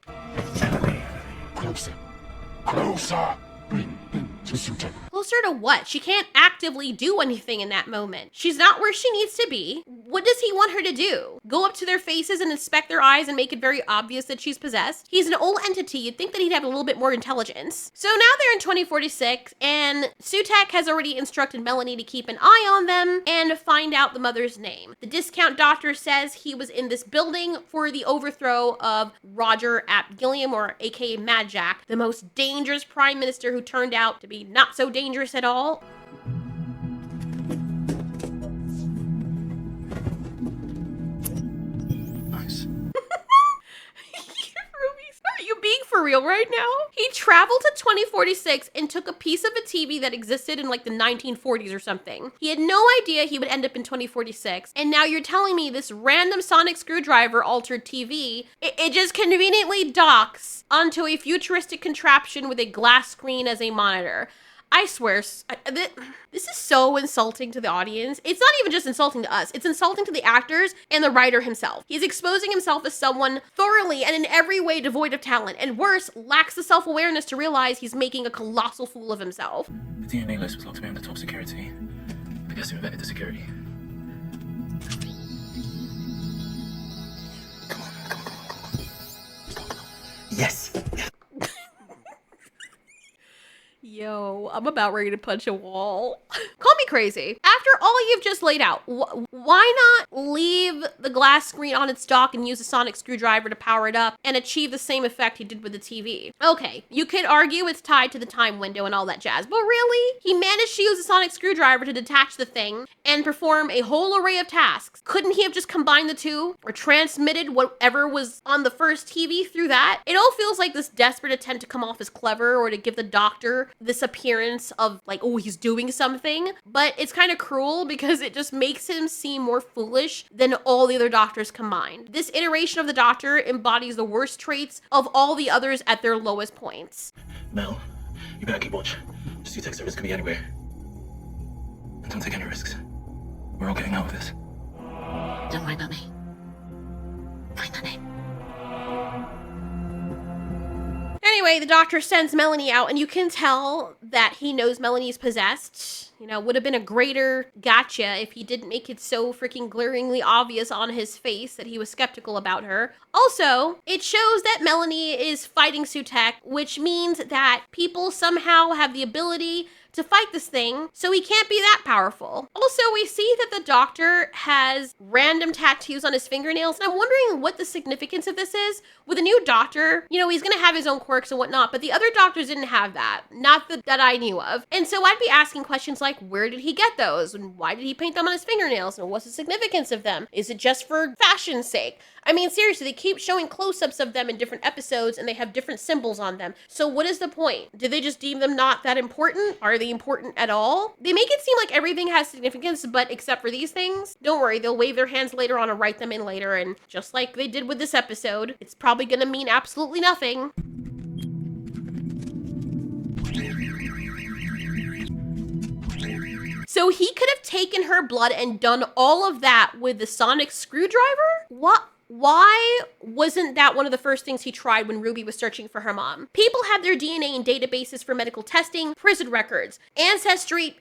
Closer. Closer. Bring to Sutekh. Closer to what? She can't actively do anything in that moment. She's not where she needs to be. What does he want her to do? Go up to their faces and inspect their eyes and make it very obvious that she's possessed? He's an old entity. You'd think that he'd have a little bit more intelligence. So now they're in 2046, and Sutekh has already instructed Melanie to keep an eye on them and find out the mother's name. The discount doctor says he was in this building for the overthrow of Roger ap Gilliam, or aka Mad Jack, the most dangerous prime minister who turned out to be not so dangerous at all. Nice. Are you being for real right now? He traveled to 2046 and took a piece of a TV that existed in like the 1940s or something. He had no idea he would end up in 2046, and now you're telling me this random sonic screwdriver altered TV, it just conveniently docks onto a futuristic contraption with a glass screen as a monitor. I swear, this is so insulting to the audience. It's not even just insulting to us. It's insulting to the actors and the writer himself. He's exposing himself as someone thoroughly and in every way devoid of talent, and worse, lacks the self-awareness to realize he's making a colossal fool of himself. The DNA list was locked away under top security. I guess who invented the security? Come on. Yes. Yo, I'm about ready to punch a wall. Call me crazy. After all you've just laid out, why not leave the glass screen on its dock and use a sonic screwdriver to power it up and achieve the same effect he did with the TV? Okay, you could argue it's tied to the time window and all that jazz, but really? He managed to use a sonic screwdriver to detach the thing and perform a whole array of tasks. Couldn't he have just combined the two or transmitted whatever was on the first TV through that? It all feels like this desperate attempt to come off as clever or to give the doctor this appearance of like, oh, he's doing something, but it's kind of cruel because it just makes him seem more foolish than all the other doctors combined. This iteration of the doctor embodies the worst traits of all the others at their lowest points. Mel, you better keep watch. Sutekh service could be anywhere. And don't take any risks. We're all getting out of this. Don't worry about me. Find the name. Anyway, the doctor sends Melanie out, and you can tell that he knows Melanie's possessed. You know, would have been a greater gotcha if he didn't make it so freaking glaringly obvious on his face that he was skeptical about her. Also, it shows that Melanie is fighting Sutekh, which means that people somehow have the ability to fight this thing, so he can't be that powerful. Also, we see that the doctor has random tattoos on his fingernails, and I'm wondering what the significance of this is. With a new doctor, you know, he's gonna have his own quirks and whatnot, but the other doctors didn't have that. Not that I knew of. And so I'd be asking questions like, like, where did he get those? And why did he paint them on his fingernails? And what's the significance of them? Is it just for fashion's sake? I mean, seriously, they keep showing close-ups of them in different episodes and they have different symbols on them. So what is the point? Did they just deem them not that important? Are they important at all? They make it seem like everything has significance, but except for these things, don't worry, they'll wave their hands later on and write them in later. And just like they did with this episode, it's probably gonna mean absolutely nothing. So he could have taken her blood and done all of that with the sonic screwdriver? What? Why wasn't that one of the first things he tried when Ruby was searching for her mom? People have their DNA in databases for medical testing, prison records, Ancestry,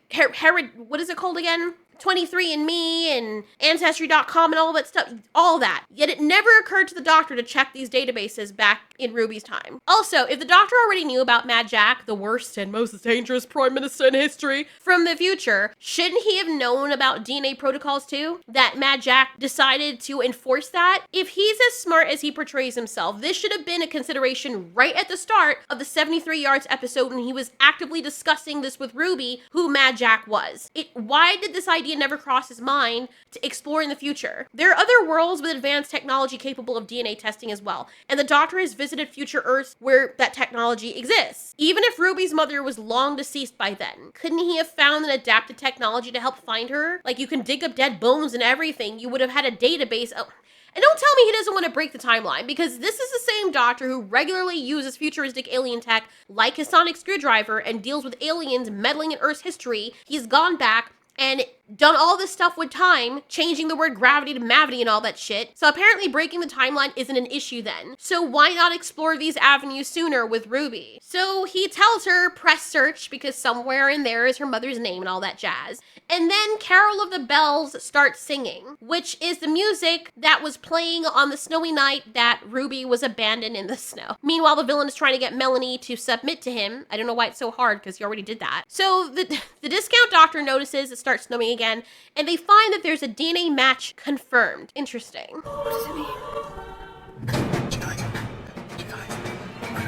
what is it called again? 23andMe and Ancestry.com and all that stuff, all that. Yet it never occurred to the doctor to check these databases back in Ruby's time. Also, if the doctor already knew about Mad Jack, the worst and most dangerous prime minister in history, from the future, shouldn't he have known about DNA protocols too? That Mad Jack decided to enforce that? If he's as smart as he portrays himself, this should have been a consideration right at the start of the 73 Yards episode when he was actively discussing this with Ruby, who Mad Jack was. Why did this idea never cross his mind to explore in the future? There are other worlds with advanced technology capable of DNA testing as well, and the Doctor has visited future Earths where that technology exists. Even if Ruby's mother was long deceased by then, couldn't he have found an adapted technology to help find her? Like, you can dig up dead bones and everything. You would have had a database of... And don't tell me he doesn't want to break the timeline, because this is the same Doctor who regularly uses futuristic alien tech like his sonic screwdriver and deals with aliens meddling in Earth's history. He's gone back and done all this stuff with time, changing the word gravity to mavity and all that shit. So apparently breaking the timeline isn't an issue then. So why not explore these avenues sooner with Ruby? So he tells her, press search, because somewhere in there is her mother's name and all that jazz. And then Carol of the Bells starts singing, which is the music that was playing on the snowy night that Ruby was abandoned in the snow. Meanwhile, the villain is trying to get Melanie to submit to him. I don't know why it's so hard, because he already did that. So the discount doctor notices it starts snowing again, and they find that there's a DNA match confirmed. Interesting. What does it mean?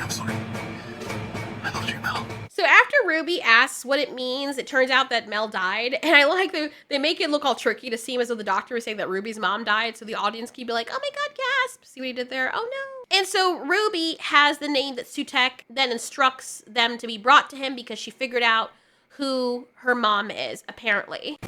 I'm sorry. I love you, Mel. So after Ruby asks what it means, it turns out that Mel died. And I like they make it look all tricky to seem as though the doctor was saying that Ruby's mom died. So the audience can be like, oh my God, gasp. See what he did there? Oh no. And so Ruby has the name that Sutek then instructs them to be brought to him because she figured out who her mom is, apparently.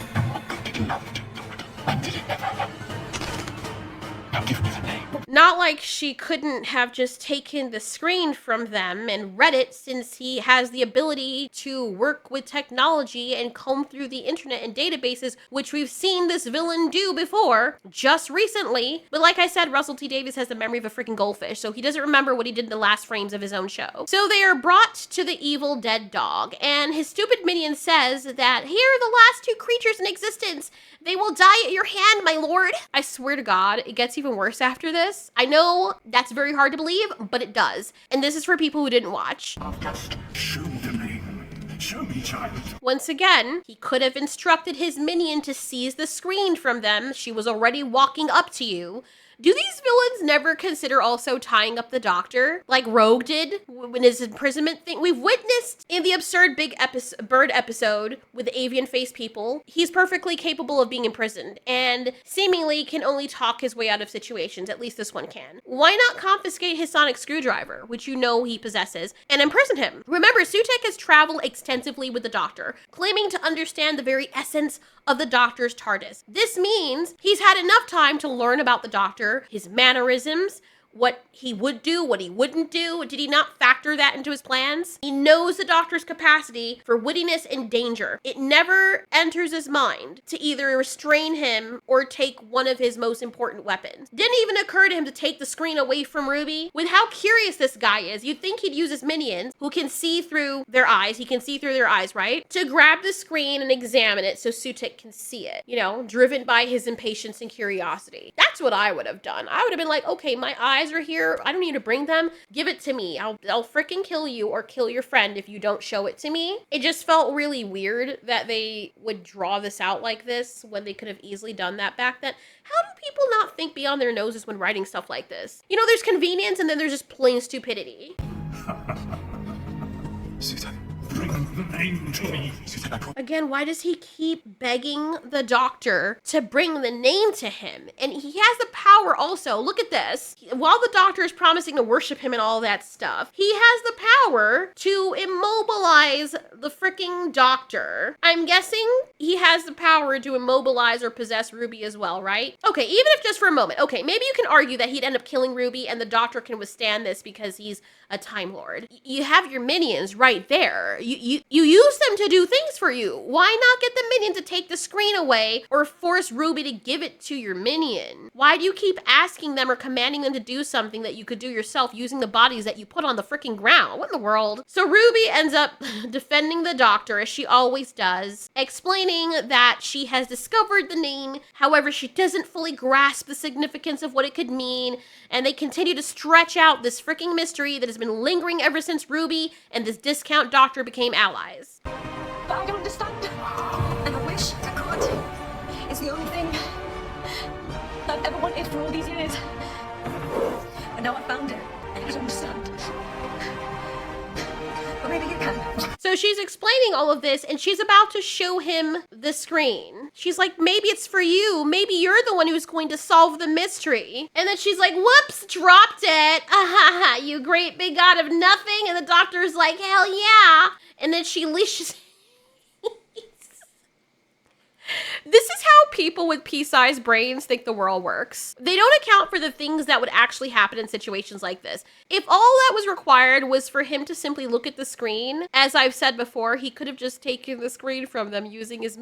Now give me the name. Not like she couldn't have just taken the screen from them and read it, since he has the ability to work with technology and comb through the internet and databases, which we've seen this villain do before, just recently. But like I said, Russell T Davies has the memory of a freaking goldfish, so he doesn't remember what he did in the last frames of his own show. So they are brought to the evil dead dog, and his stupid minion says that here are the last two creatures in existence. They will die at your hand, my lord. I swear to God, it gets even worse after this. I know that's very hard to believe, but it does. And this is for people who didn't watch. Just show me the name. Show me, child. Once again, he could have instructed his minion to seize the screen from them. She was already walking up to you. Do these villains never consider also tying up the doctor, like Rogue did in his imprisonment thing? We've witnessed in the absurd bird episode with the avian face people, he's perfectly capable of being imprisoned and seemingly can only talk his way out of situations. At least this one can. Why not confiscate his sonic screwdriver, which you know he possesses, and imprison him? Remember, Sutek has traveled extensively with the doctor, claiming to understand the very essence of the doctor's TARDIS. This means he's had enough time to learn about the doctor, his mannerisms, what he would do, what he wouldn't do. Did he not factor that into his plans? He knows the doctor's capacity for wittiness and danger. It never enters his mind to either restrain him or take one of his most important weapons. Didn't even occur to him to take the screen away from Ruby. With how curious this guy is, you'd think he'd use his minions, who can see through their eyes. He can see through their eyes, right? To grab the screen and examine it so Sutek can see it. You know, driven by his impatience and curiosity. That's what I would have done. I would have been like, okay, my eyes are here. I don't need to bring them. Give it to me. I'll freaking kill you or kill your friend if you don't show it to me. It just felt really weird that they would draw this out like this when they could have easily done that back then. How do people not think beyond their noses when writing stuff like this? You know, there's convenience and then there's just plain stupidity. Susan, bring the name to me. Again, why does he keep begging the doctor to bring the name to him? And he has the power also. Look at this. While the doctor is promising to worship him and all that stuff, he has the power to immobilize the freaking doctor. I'm guessing he has the power to immobilize or possess Ruby as well, right? Okay, even if just for a moment. Okay, maybe you can argue that he'd end up killing Ruby and the doctor can withstand this because he's a Time Lord. You have your minions right there. You use them to do things for you. Why not get the minion to take the screen away or force Ruby to give it to your minion? Why do you keep asking them or commanding them to do something that you could do yourself using the bodies that you put on the freaking ground? What in the world? So Ruby ends up defending the doctor as she always does, explaining that she has discovered the name. However, she doesn't fully grasp the significance of what it could mean, and they continue to stretch out this freaking mystery that has been lingering ever since Ruby and this discount doctor became allies. But I don't understand. And I wish I could. It's the only thing I've ever wanted for all these years. And now I found it. I don't understand. But maybe you can. So she's explaining all of this and she's about to show him the screen. She's like, maybe it's for you. Maybe you're the one who's going to solve the mystery. And then she's like, whoops, dropped it. You great big god of nothing. And the doctor's like, hell yeah. And then she leashes. This is how people with pea-sized brains think the world works. They don't account for the things that would actually happen in situations like this. If all that was required was for him to simply look at the screen, as I've said before, he could have just taken the screen from them using his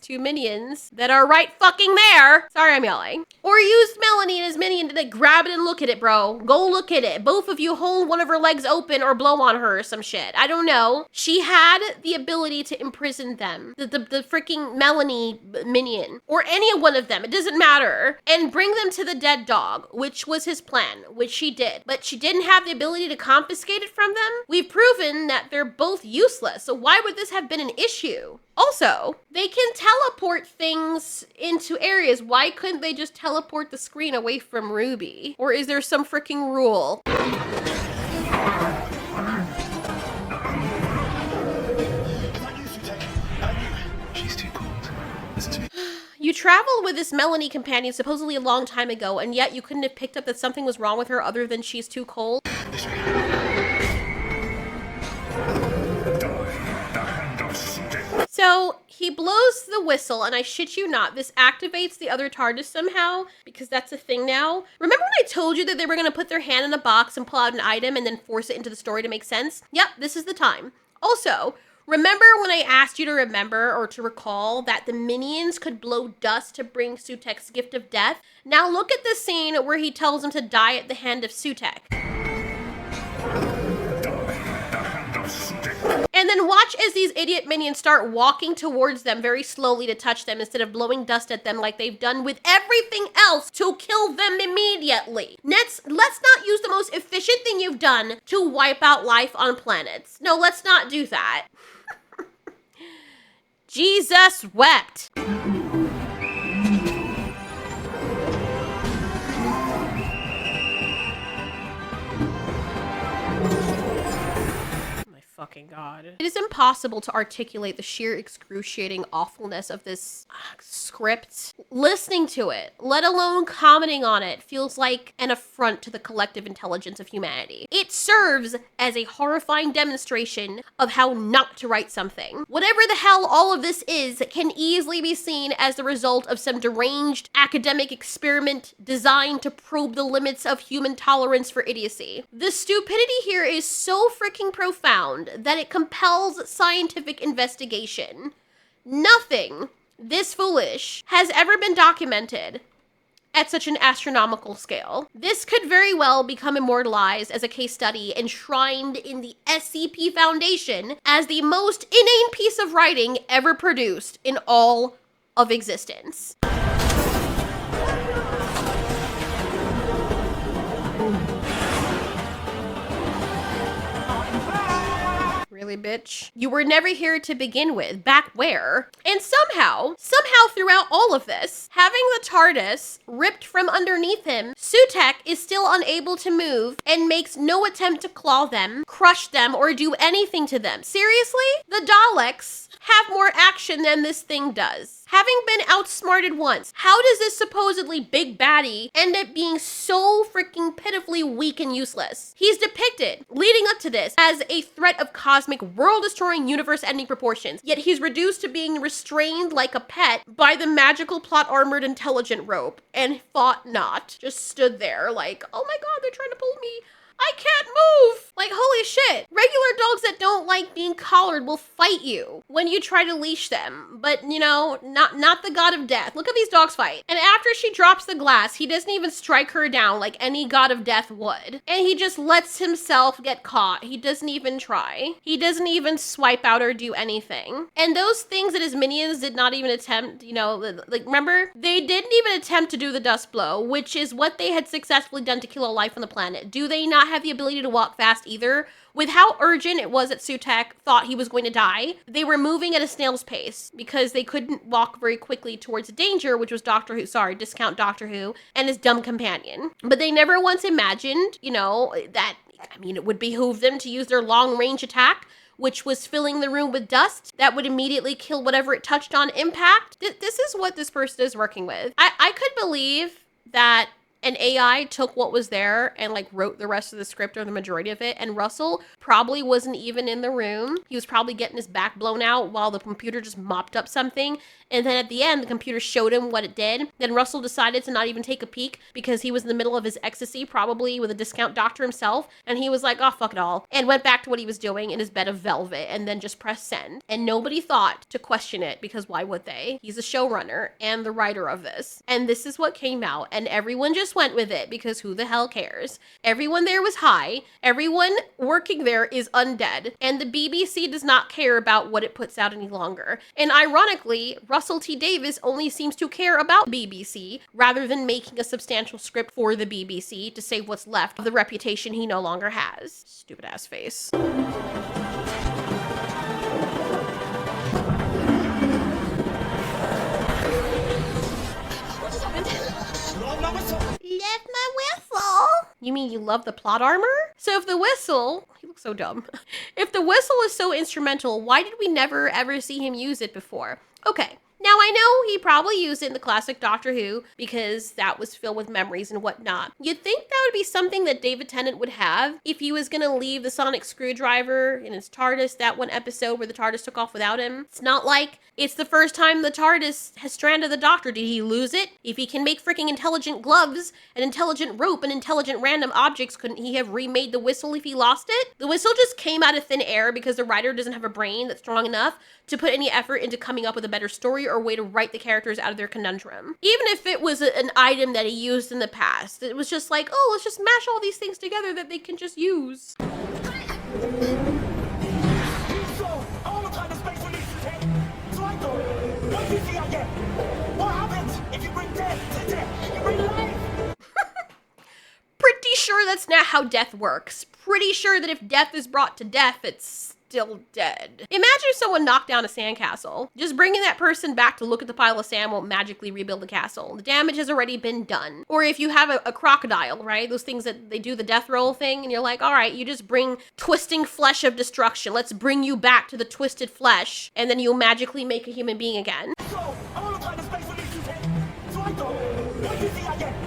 two minions that are right fucking there. Sorry, I'm yelling. Or used Melanie and his minion to like, grab it and look at it, bro. Go look at it. Both of you hold one of her legs open or blow on her or some shit. I don't know. She had the ability to imprison them. The freaking Melanie minion, or any one of them, it doesn't matter, and bring them to the dead dog, which was his plan, which she did. But she didn't have the ability to confiscate it from them. We've proven that they're both useless, so why would this have been an issue? Also, they can teleport things into areas. Why couldn't they just teleport the screen away from Ruby? Or is there some freaking rule? You traveled with this Melanie companion supposedly a long time ago, and yet you couldn't have picked up that something was wrong with her other than she's too cold? So he blows the whistle, and I shit you not, this activates the other TARDIS somehow, because that's a thing now. Remember when I told you that they were going to put their hand in a box and pull out an item and then force it into the story to make sense? Yep, this is the time. Also, remember when I asked you to remember or to recall that the minions could blow dust to bring Sutek's gift of death? Now look at the scene where he tells them to die at the hand of Sutek. And then watch as these idiot minions start walking towards them very slowly to touch them instead of blowing dust at them like they've done with everything else to kill them immediately. Let's not use the most efficient thing you've done to wipe out life on planets. No, let's not do that. Jesus wept. Fucking God. It is impossible to articulate the sheer excruciating awfulness of this script. Listening to it, let alone commenting on it, feels like an affront to the collective intelligence of humanity. It serves as a horrifying demonstration of how not to write something. Whatever the hell all of this is can easily be seen as the result of some deranged academic experiment designed to probe the limits of human tolerance for idiocy. The stupidity here is so freaking profound that it compels scientific investigation. Nothing this foolish has ever been documented at such an astronomical scale. This could very well become immortalized as a case study enshrined in the SCP Foundation as the most inane piece of writing ever produced in all of existence. Really, Exactly, bitch. You were never here to begin with. Back where? And somehow throughout all of this, having the TARDIS ripped from underneath him, Sutekh is still unable to move and makes no attempt to claw them, crush them, or do anything to them. Seriously? The Daleks have more action than this thing does. Having been outsmarted once, how does this supposedly big baddie end up being so freaking pitifully weak and useless? He's depicted, leading up to this, as a threat of cosmic, world-destroying, universe-ending proportions, yet he's reduced to being restrained like a pet by the magical plot-armored intelligent rope, and fought not. Just stood there like, oh my god, they're trying to pull me. I can't move! Like, holy shit. Regular dogs that don't like being collared will fight you when you try to leash them. But, you know, not the god of death. Look at these dogs fight. And after she drops the glass, he doesn't even strike her down like any god of death would. And he just lets himself get caught. He doesn't even try. He doesn't even swipe out or do anything. And those things that his minions did not even attempt, you know, like, remember? They didn't even attempt to do the dust blow, which is what they had successfully done to kill a life on the planet. Do they not have the ability to walk fast either? With how urgent it was that Sutekh thought he was going to die, they were moving at a snail's pace because they couldn't walk very quickly towards danger, which was discount Doctor Who and his dumb companion. But they never once imagined, you know, that, I mean, it would behoove them to use their long-range attack, which was filling the room with dust that would immediately kill whatever it touched on impact. This is what this person is working with. I could believe that an AI took what was there and like wrote the rest of the script or the majority of it, and Russell probably wasn't even in the room. He was probably getting his back blown out while the computer just mopped up something, and then at the end the computer showed him what it did. Then Russell decided to not even take a peek because he was in the middle of his ecstasy, probably with a discount doctor himself, and he was like, oh, fuck it all, and went back to what he was doing in his bed of velvet, and then just pressed send. And nobody thought to question it, because why would they? He's a showrunner and the writer of this, and this is what came out, and everyone just went with it because who the hell cares? Everyone there was high, everyone working there is undead, and the BBC does not care about what it puts out any longer. And ironically, Russell T Davies only seems to care about BBC rather than making a substantial script for the BBC to save what's left of the reputation he no longer has. Stupid ass face. Left my whistle. You mean you love the plot armor? So if the whistle, he looks so dumb. If the whistle is so instrumental, why did we never ever see him use it before? Okay. Now, I know he probably used it in the classic Doctor Who because that was filled with memories and whatnot. You'd think that would be something that David Tennant would have if he was going to leave the sonic screwdriver in his TARDIS, that one episode where the TARDIS took off without him. It's not like it's the first time the TARDIS has stranded the Doctor. Did he lose it? If he can make freaking intelligent gloves, an intelligent rope, and intelligent random objects, couldn't he have remade the whistle if he lost it? The whistle just came out of thin air because the writer doesn't have a brain that's strong enough to put any effort into coming up with a better story or way to write the characters out of their conundrum. Even if it was an item that he used in the past, it was just like, oh, let's just mash all these things together that they can just use. Pretty sure that's not how death works. Pretty sure that if death is brought to death, it's still dead. Imagine if someone knocked down a sandcastle. Just bringing that person back to look at the pile of sand won't magically rebuild the castle. The damage has already been done. Or if you have a crocodile, right? Those things that they do the death roll thing, and you're like, all right, you just bring twisting flesh of destruction. Let's bring you back to the twisted flesh, and then you'll magically make a human being again.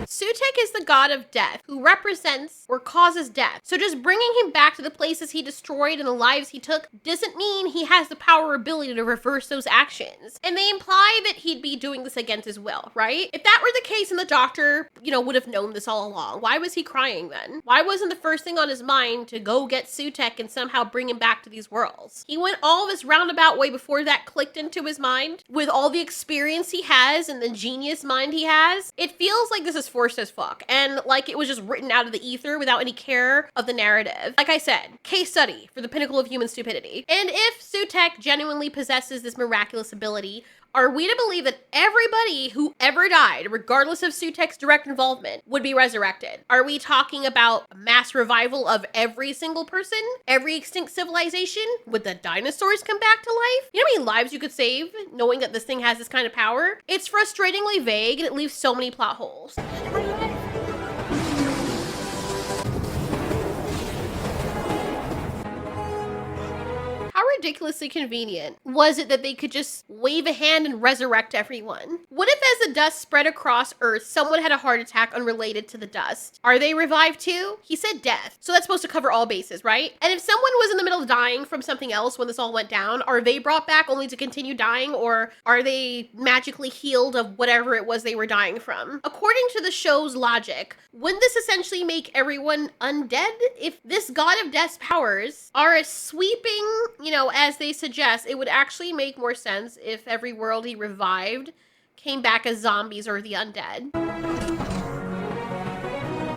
Sutekh is the god of death, who represents or causes death. So just bringing him back to the places he destroyed and the lives he took doesn't mean he has the power or ability to reverse those actions. And they imply that he'd be doing this against his will, right? If that were the case, and the Doctor, you know, would have known this all along, why was he crying then? Why wasn't the first thing on his mind to go get Sutekh and somehow bring him back to these worlds? He went all of his roundabout way before that clicked into his mind. With all the experience he has and the genius mind he has, it feels like this is forced as fuck, and like it was just written out of the ether without any care of the narrative. Like I said, case study for the pinnacle of human stupidity. And if Sutekh genuinely possesses this miraculous ability, Are we to believe that everybody who ever died, regardless of Sutek's direct involvement, would be resurrected? Are we talking about a mass revival of every single person? Every extinct civilization? Would the dinosaurs come back to life? You know how many lives you could save knowing that this thing has this kind of power? It's frustratingly vague and it leaves so many plot holes. How ridiculously convenient was it that they could just wave a hand and resurrect everyone? What if as the dust spread across Earth, someone had a heart attack unrelated to the dust? Are they revived too? He said death, so that's supposed to cover all bases, right? And if someone was in the middle of dying from something else when this all went down, are they brought back only to continue dying, or are they magically healed of whatever it was they were dying from? According to the show's logic, wouldn't this essentially make everyone undead? If this god of death's powers are as sweeping, as they suggest, it would actually make more sense if every world he revived came back as zombies or the undead.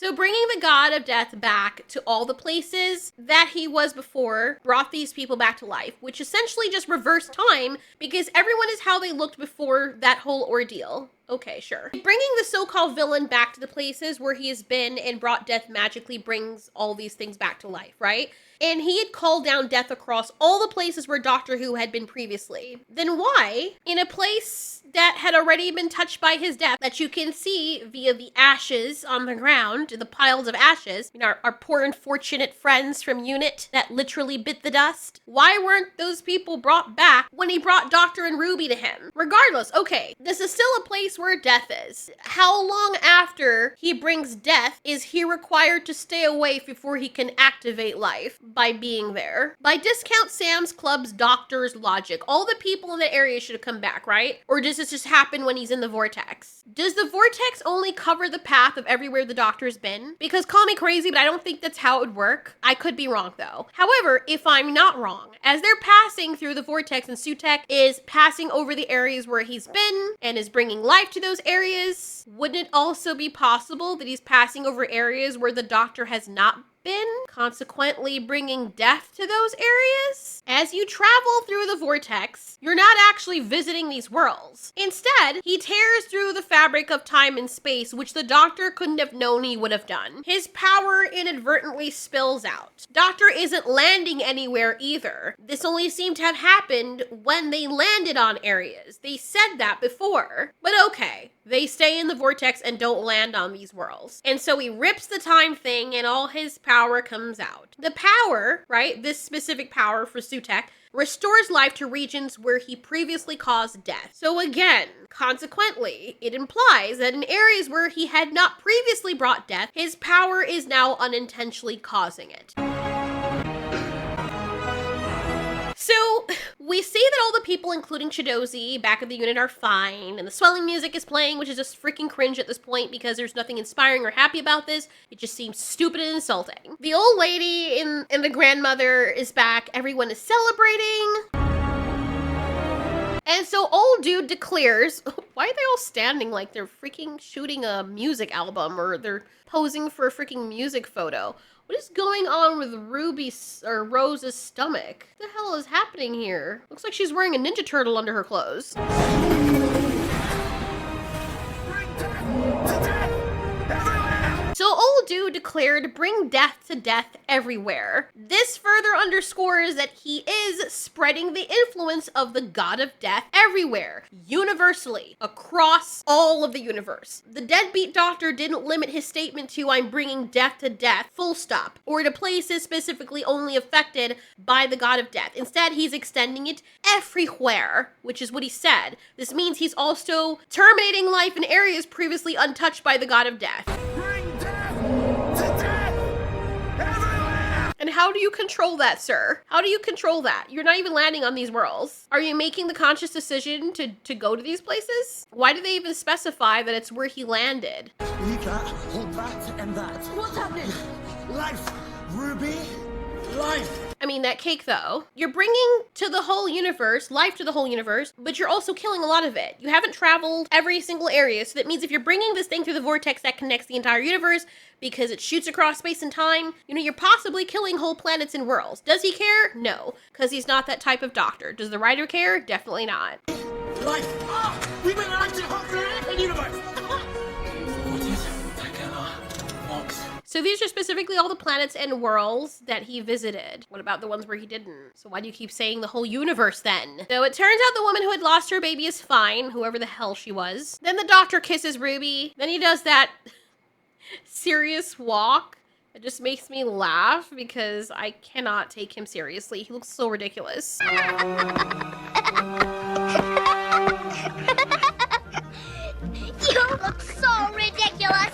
So bringing the god of death back to all the places that he was before brought these people back to life, which essentially just reversed time because everyone is how they looked before that whole ordeal. Okay, sure. Bringing the so-called villain back to the places where he has been and brought death magically brings all these things back to life, right? And he had called down death across all the places where Doctor Who had been previously. Then why, in a place that had already been touched by his death, that you can see via the ashes on the ground, the piles of ashes, our poor unfortunate friends from UNIT that literally bit the dust, why weren't those people brought back when he brought Doctor and Ruby to him? Regardless, okay, this is still a place where death is. How long after he brings death is he required to stay away before he can activate life? By being there. By Discount Sam's Club's doctor's logic, all the people in the area should have come back, right? Or does this just happen when he's in the vortex? Does the vortex only cover the path of everywhere the doctor's been? Because call me crazy, but I don't think that's how it would work. I could be wrong though. However, if I'm not wrong, as they're passing through the vortex and Sutek is passing over the areas where he's been and is bringing life to those areas, wouldn't it also be possible that he's passing over areas where the doctor has not been, consequently bringing death to those areas? As you travel through the vortex, you're not actually visiting these worlds. Instead, he tears through the fabric of time and space, which the Doctor couldn't have known he would have done. His power inadvertently spills out. Doctor isn't landing anywhere either. This only seemed to have happened when they landed on areas. They said that before. But okay, they stay in the vortex and don't land on these worlds. And so he rips the time thing and all his power comes out. The power, right, this specific power for Sutek, restores life to regions where he previously caused death. So again, consequently, it implies that in areas where he had not previously brought death, his power is now unintentionally causing it. So, we see that all the people, including Chidozi, back at the unit are fine, and the swelling music is playing, which is just freaking cringe at this point because there's nothing inspiring or happy about this. It just seems stupid and insulting. The old lady and the grandmother is back. Everyone is celebrating. And so old dude declares, why are they all standing like they're freaking shooting a music album or they're posing for a freaking music photo? What is going on with Rose's stomach? What the hell is happening here? Looks like she's wearing a Ninja Turtle under her clothes. So old dude declared, bring death to death everywhere. This further underscores that he is spreading the influence of the god of death everywhere, universally, across all of the universe. The deadbeat doctor didn't limit his statement to I'm bringing death to death, full stop, or to places specifically only affected by the god of death. Instead, he's extending it everywhere, which is what he said. This means he's also terminating life in areas previously untouched by the god of death. And how do you control that, sir? How do you control that? You're not even landing on these worlds. Are you making the conscious decision to go to these places? Why do they even specify that it's where he landed? Leave that, hold that, and that. What's happening? Life, Ruby, life. I mean, that cake though. You're bringing to the whole universe, life to the whole universe, but you're also killing a lot of it. You haven't traveled every single area, so that means if you're bringing this thing through the vortex that connects the entire universe, because it shoots across space and time, you're possibly killing whole planets and worlds. Does he care? No, because he's not that type of doctor. Does the writer care? Definitely not. Life! We bring life to the whole created universe! What is Takela Fox? So these are specifically all the planets and worlds that he visited. What about the ones where he didn't? So why do you keep saying the whole universe then? So it turns out the woman who had lost her baby is fine, whoever the hell she was. Then the doctor kisses Ruby. Then he does that serious walk. It just makes me laugh because I cannot take him seriously. He looks so ridiculous. You look so ridiculous.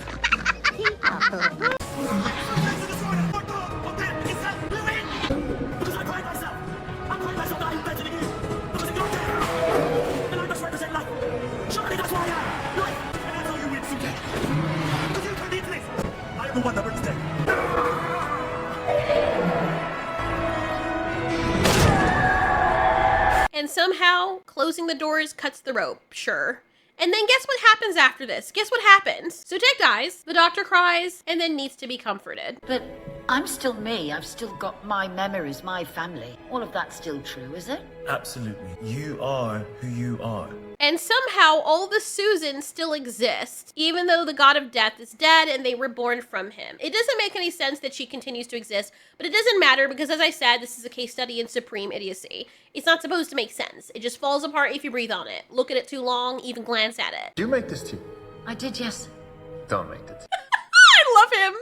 I'm the one that brings death. And somehow closing the doors cuts the rope, sure. And then guess what happens after this? Guess what happens? So Ted dies, the doctor cries, and then needs to be comforted. But I'm still me. I've still got my memories, my family. All of that's still true, is it? Absolutely. You are who you are. And somehow all the Susans still exist, even though the god of death is dead and they were born from him. It doesn't make any sense that she continues to exist, but it doesn't matter because, as I said, this is a case study in supreme idiocy. It's not supposed to make sense. It just falls apart if you breathe on it. Look at it too long, even glance at it. Do you make this tea? I did, yes. Don't make it. I love him.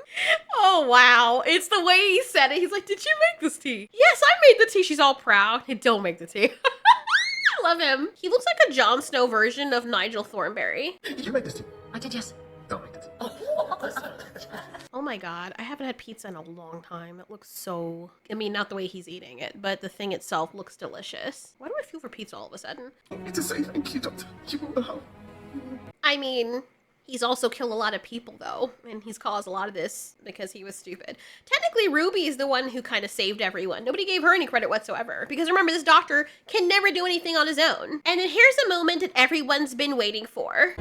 Oh, wow. It's the way he said it. He's like, did you make this tea? Yes, I made the tea. She's all proud. Don't make the tea. I love him. He looks like a Jon Snow version of Nigel Thornberry. Did you make this tea? I did, yes. Don't make it. Oh my god, I haven't had pizza in a long time. It looks so... I mean, not the way he's eating it, but the thing itself looks delicious. Why do I feel for pizza all of a sudden? To say thank you, Doctor. You will know. I mean... He's also killed a lot of people, though, and he's caused a lot of this because he was stupid. Technically, Ruby is the one who kind of saved everyone. Nobody gave her any credit whatsoever, because remember, this doctor can never do anything on his own. And then here's a moment that everyone's been waiting for.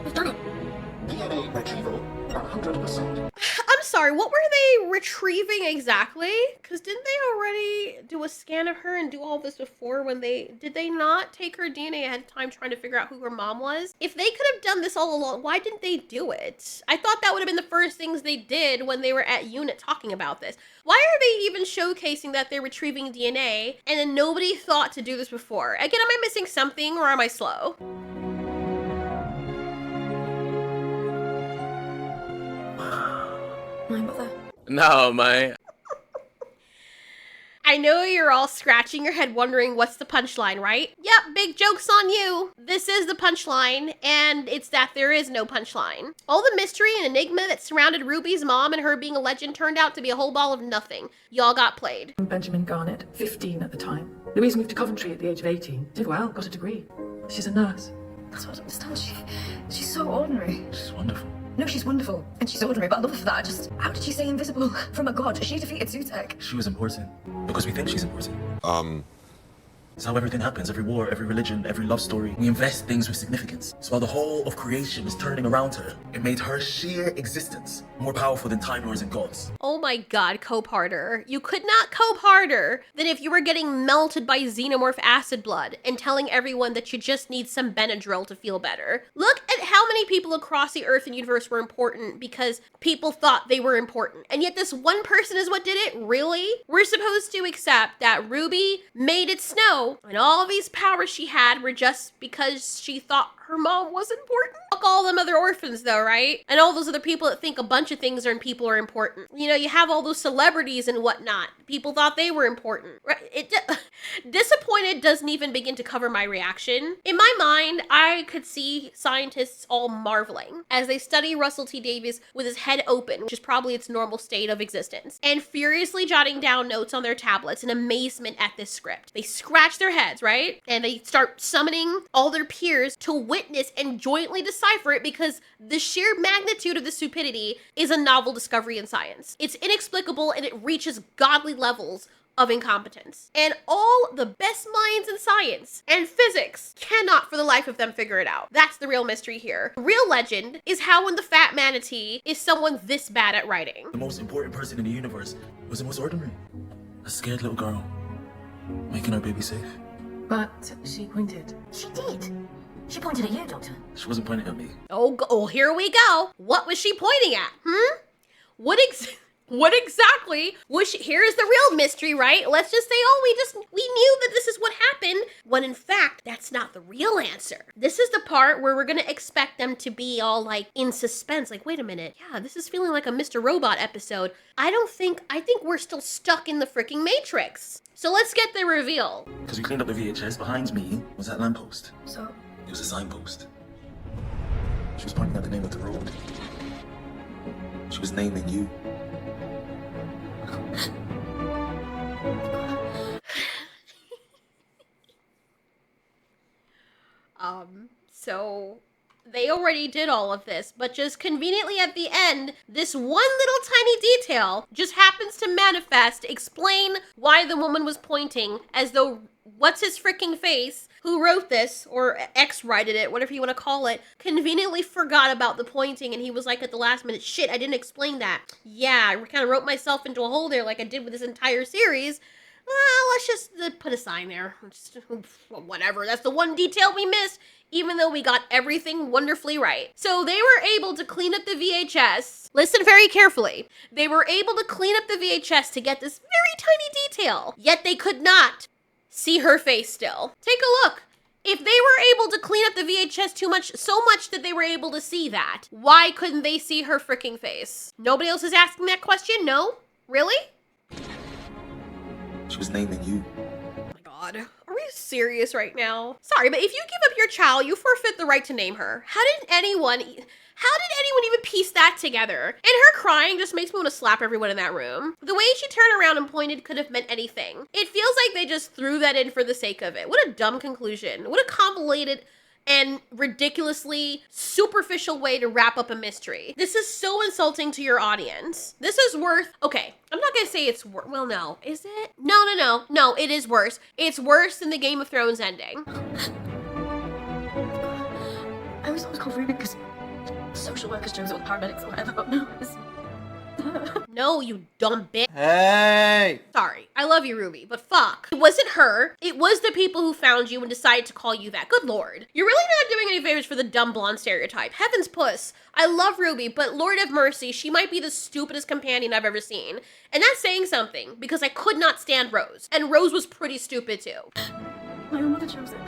DNA retrieval, 100%. I'm sorry, what were they retrieving exactly? Because didn't they already do a scan of her and do all this before when did they not take her DNA ahead of time trying to figure out who her mom was? If they could have done this all along, why didn't they do it? I thought that would have been the first things they did when they were at unit talking about this. Why are they even showcasing that they're retrieving DNA and then nobody thought to do this before? Again, am I missing something or am I slow? My mother. No, mate. I know you're all scratching your head wondering what's the punchline, right? Yep, big joke's on you. This is the punchline, and it's that there is no punchline. All the mystery and enigma that surrounded Ruby's mom and her being a legend turned out to be a whole ball of nothing. Y'all got played. Benjamin Garnett, 15 at the time. Louise moved to Coventry at the age of 18. Did well, got a degree. She's a nurse. That's what I don't understand. She's so ordinary. She's wonderful. No, she's wonderful. And she's ordinary, but I love her for that. How did she stay invisible from a god? She defeated Sutek. She was important. Because we think she's important. It's how everything happens. Every war, every religion, every love story. We invest things with significance. So while the whole of creation was turning around her, it made her sheer existence more powerful than Time Lords and gods. Oh my god, cope harder. You could not cope harder than if you were getting melted by xenomorph acid blood and telling everyone that you just need some Benadryl to feel better. Look at how many people across the Earth and universe were important because people thought they were important. And yet this one person is what did it? Really? We're supposed to accept that Ruby made it snow and all these powers she had were just because she thought her mom was important? Fuck all them other orphans though, right? And all those other people that think a bunch of things and people are important. You know, you have all those celebrities and whatnot. People thought they were important. Right? Disappointed doesn't even begin to cover my reaction. In my mind, I could see scientists all marveling as they study Russell T Davies with his head open, which is probably its normal state of existence, and furiously jotting down notes on their tablets in amazement at this script. They scratch their heads, right? And they start summoning all their peers to witness and jointly decipher it because the sheer magnitude of the stupidity is a novel discovery in science. It's inexplicable and it reaches godly levels of incompetence. And all the best minds in science and physics cannot for the life of them figure it out. That's the real mystery here. The real legend is how when the fat manatee is someone this bad at writing. The most important person in the universe was the most ordinary. A scared little girl, making our baby safe. But she pointed. She did. She pointed at you, Doctor. She wasn't pointing at me. Oh, here we go. What was she pointing at? What exactly was she? Here's the real mystery, right? Let's just say, we knew that this is what happened, when in fact, that's not the real answer. This is the part where we're gonna expect them to be all like in suspense, like, wait a minute, yeah, this is feeling like a Mr. Robot episode. I think we're still stuck in the freaking Matrix. So let's get the reveal. Because we cleaned up the VHS, behind me was that lamppost. So? It was a signpost. She was pointing out the name of the road. She was naming you. So they already did all of this, but just conveniently at the end, this one little tiny detail just happens to manifest, explain why the woman was pointing, as though what's his freaking face, who wrote this, or X-righted it, whatever you want to call it, conveniently forgot about the pointing, and he was like at the last minute, shit, I didn't explain that. Yeah, I kind of wrote myself into a hole there like I did with this entire series. Let's just put a sign there. Just, whatever, that's the one detail we missed, even though we got everything wonderfully right. So they were able to clean up the VHS. Listen very carefully. They were able to clean up the VHS to get this very tiny detail, yet they could not see her face still. Take a look. If they were able to clean up the VHS so much that they were able to see that, why couldn't they see her freaking face? Nobody else is asking that question? No? Really? She was naming you. Oh my god. Are we serious right now? Sorry, but if you give up your child, you forfeit the right to name her. How did anyone even piece that together? And her crying just makes me want to slap everyone in that room. The way she turned around and pointed could have meant anything. It feels like they just threw that in for the sake of it. What a dumb conclusion. What a convoluted and ridiculously superficial way to wrap up a mystery. This is so insulting to your audience. This is worth, okay, I'm not gonna say it's worth, well, no, is it? No, it is worse. It's worse than the Game of Thrones ending. I was always called Ruby because social workers chose it with paramedics or whatever, but no, it's... No, you dumb bitch. Hey! Sorry, I love you, Ruby, but fuck. It wasn't her. It was the people who found you and decided to call you that. Good lord. You're really not doing any favors for the dumb blonde stereotype. Heaven's puss. I love Ruby, but Lord have mercy, she might be the stupidest companion I've ever seen. And that's saying something, because I could not stand Rose. And Rose was pretty stupid too. My own mother chose it.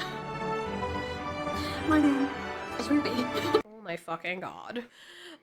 My name is Ruby. Oh my fucking god.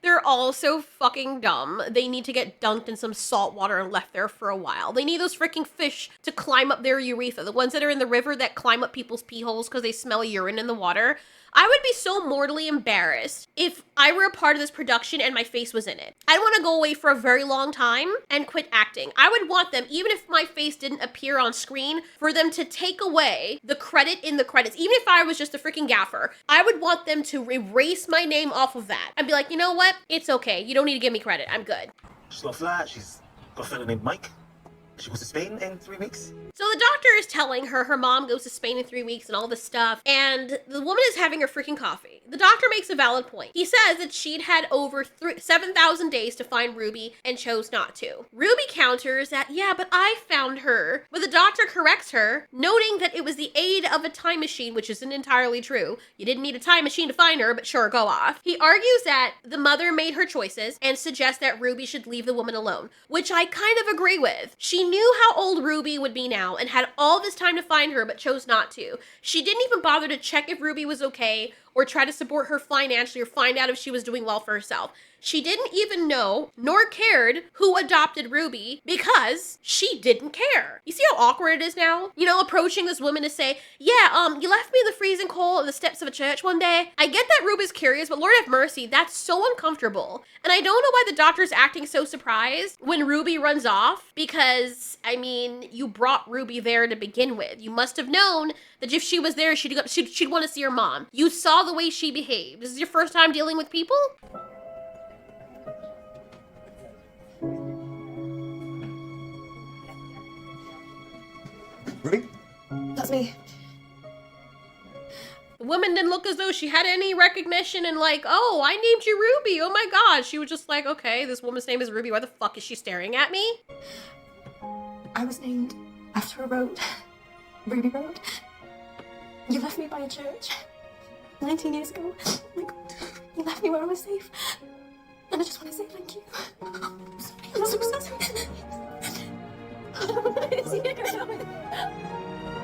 They're all so fucking dumb. They need to get dunked in some salt water and left there for a while. They need those freaking fish to climb up their urethra. The ones that are in the river that climb up people's pee holes because they smell urine in the water. I would be so mortally embarrassed if I were a part of this production and my face was in it. I'd want to go away for a very long time and quit acting. I would want them, even if my face didn't appear on screen, for them to take away the credit in the credits. Even if I was just a freaking gaffer, I would want them to erase my name off of that. I'd be like, you know what? It's okay. You don't need to give me credit. I'm good. She's got a flat, she's got a fellow named Mike. She goes to Spain in 3 weeks. So the doctor is telling her mom goes to Spain in 3 weeks and all this stuff, and the woman is having her freaking coffee. The doctor makes a valid point. He says that she'd had over 7,000 days to find Ruby and chose not to. Ruby counters that, yeah, but I found her. But the doctor corrects her, noting that it was the aid of a time machine, which isn't entirely true. You didn't need a time machine to find her, but sure, go off. He argues that the mother made her choices and suggests that Ruby should leave the woman alone, which I kind of agree with. She knew how old Ruby would be now and had all this time to find her but chose not to. She didn't even bother to check if Ruby was okay or try to support her financially or find out if she was doing well for herself. She didn't even know nor cared who adopted Ruby because she didn't care. You see how awkward it is now? You know, approaching this woman to say, yeah, you left me in the freezing cold on the steps of a church one day. I get that Ruby's curious, but Lord have mercy, that's so uncomfortable. And I don't know why the doctor's acting so surprised when Ruby runs off because, I mean, you brought Ruby there to begin with. You must have known that if she was there, she'd want to see her mom. You saw the way she behaved. This is your first time dealing with people? Ruby? That's me. The woman didn't look as though she had any recognition and like, oh, I named you Ruby. Oh my god. She was just like, okay, this woman's name is Ruby. Why the fuck is she staring at me? I was named after a road. Ruby Road. You left me by a church. 19 years ago. Oh my God. You left me where I was safe. And I just want to say thank you. I'm sorry. I'm so sorry.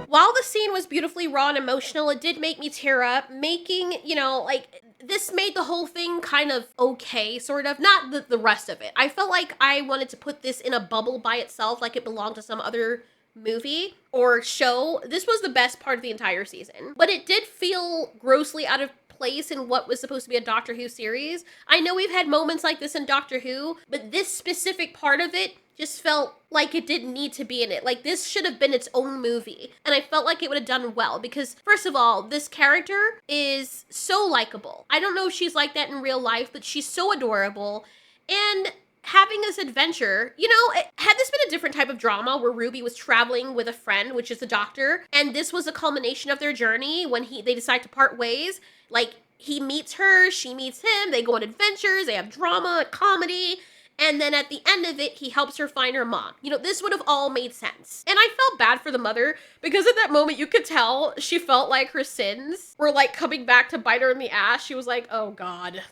While the scene was beautifully raw and emotional, it did make me tear up, making, you know, like, this made the whole thing kind of okay, sort of. Not the rest of it. I felt like I wanted to put this in a bubble by itself, like it belonged to some other movie or show. This was the best part of the entire season. But it did feel grossly out of place in what was supposed to be a Doctor Who series. I know we've had moments like this in Doctor Who, but this specific part of it just felt like it didn't need to be in it. Like, this should have been its own movie. And I felt like it would have done well because, first of all, this character is so likable. I don't know if she's like that in real life, but she's so adorable. And having this adventure, you know, had this been a different type of drama where Ruby was traveling with a friend, which is the Doctor, and this was a culmination of their journey when they decide to part ways, like, he meets her, she meets him, they go on adventures, they have drama, comedy, and then at the end of it, he helps her find her mom. You know, this would have all made sense. And I felt bad for the mother because at that moment you could tell she felt like her sins were like coming back to bite her in the ass. She was like, oh God.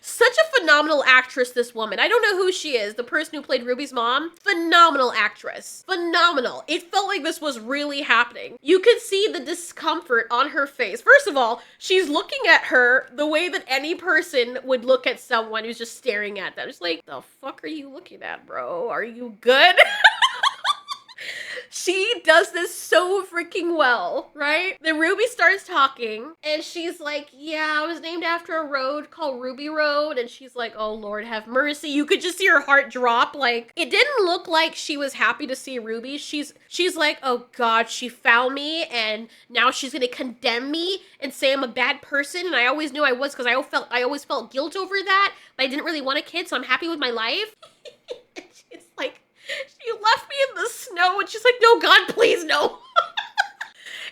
Such a phenomenal actress, this woman. I don't know who she is. The person who played Ruby's mom. Phenomenal actress. Phenomenal. It felt like this was really happening. You could see the discomfort on her face. First of all, she's looking at her the way that any person would look at someone who's just staring at them. It's like, the fuck are you looking at, bro? Are you good? She does this so freaking well, right? Then Ruby starts talking and she's like, yeah, I was named after a road called Ruby Road. And she's like, oh Lord, have mercy. You could just see her heart drop. Like, it didn't look like she was happy to see Ruby. She's like, oh God, she found me and now she's gonna condemn me and say I'm a bad person. And I always knew I was because I always felt guilt over that, but I didn't really want a kid, so I'm happy with my life. And she's like, she left me in the snow and she's like, no, God, please, no.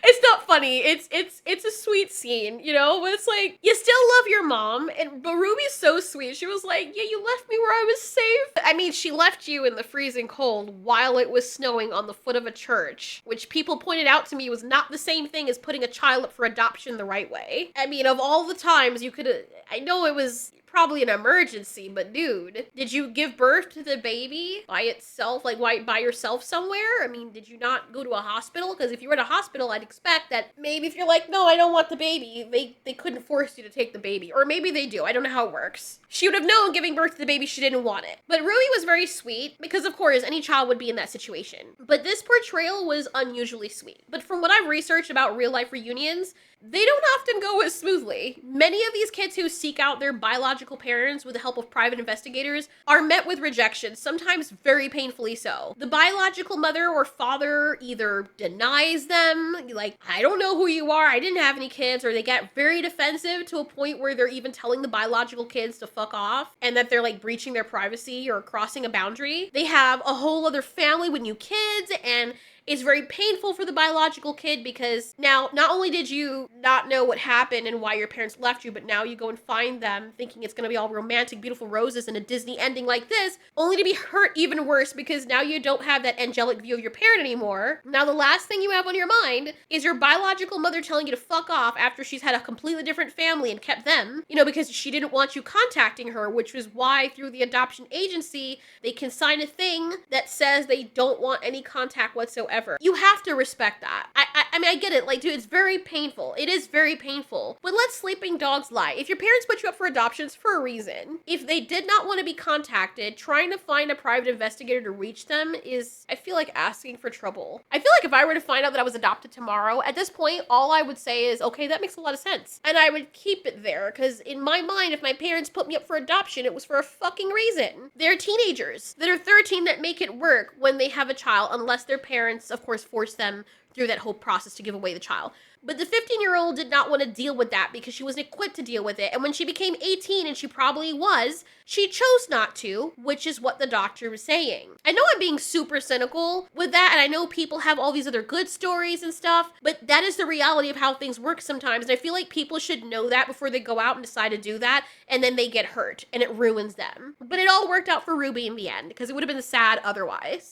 It's not funny. It's a sweet scene, you know, but it's like, you still love your mom. But Ruby's so sweet. She was like, yeah, you left me where I was safe. I mean, she left you in the freezing cold while it was snowing on the foot of a church, which people pointed out to me was not the same thing as putting a child up for adoption the right way. I mean, of all the times you could, I know it was probably an emergency, but dude, did you give birth to the baby by itself, like by yourself somewhere? I mean, did you not go to a hospital? Because if you were at a hospital, I'd expect that maybe if you're like, no, I don't want the baby, they couldn't force you to take the baby. Or maybe they do. I don't know how it works. She would have known giving birth to the baby she didn't want it. But Ruby was very sweet because, of course, any child would be in that situation. But this portrayal was unusually sweet. But from what I've researched about real life reunions, they don't often go as smoothly. Many of these kids who seek out their biological parents with the help of private investigators are met with rejection, sometimes very painfully so. The biological mother or father either denies them, like, I don't know who you are, I didn't have any kids, or they get very defensive to a point where they're even telling the biological kids to fuck off and that they're like breaching their privacy or crossing a boundary. They have a whole other family with new kids, and it's very painful for the biological kid because now not only did you not know what happened and why your parents left you, but now you go and find them thinking it's going to be all romantic, beautiful roses and a Disney ending like this, only to be hurt even worse because now you don't have that angelic view of your parent anymore. Now the last thing you have on your mind is your biological mother telling you to fuck off after she's had a completely different family and kept them, you know, because she didn't want you contacting her, which is why through the adoption agency, they can sign a thing that says they don't want any contact whatsoever. You have to respect that. I mean, I get it. Like, dude, it's very painful. It is very painful. But let sleeping dogs lie. If your parents put you up for adoptions for a reason, if they did not want to be contacted, trying to find a private investigator to reach them is, I feel like, asking for trouble. I feel like if I were to find out that I was adopted tomorrow, at this point, all I would say is, okay, that makes a lot of sense. And I would keep it there, because in my mind, if my parents put me up for adoption, it was for a fucking reason. They're teenagers that are 13 that make it work when they have a child, unless their parents, of course, force them through that whole process to give away the child. But the 15-year-old did not want to deal with that because she wasn't equipped to deal with it. And when she became 18, and she probably was, she chose not to, which is what the doctor was saying. I know I'm being super cynical with that, and I know people have all these other good stories and stuff, but that is the reality of how things work sometimes. And I feel like people should know that before they go out and decide to do that, and then they get hurt, and it ruins them. But it all worked out for Ruby in the end, because it would have been sad otherwise.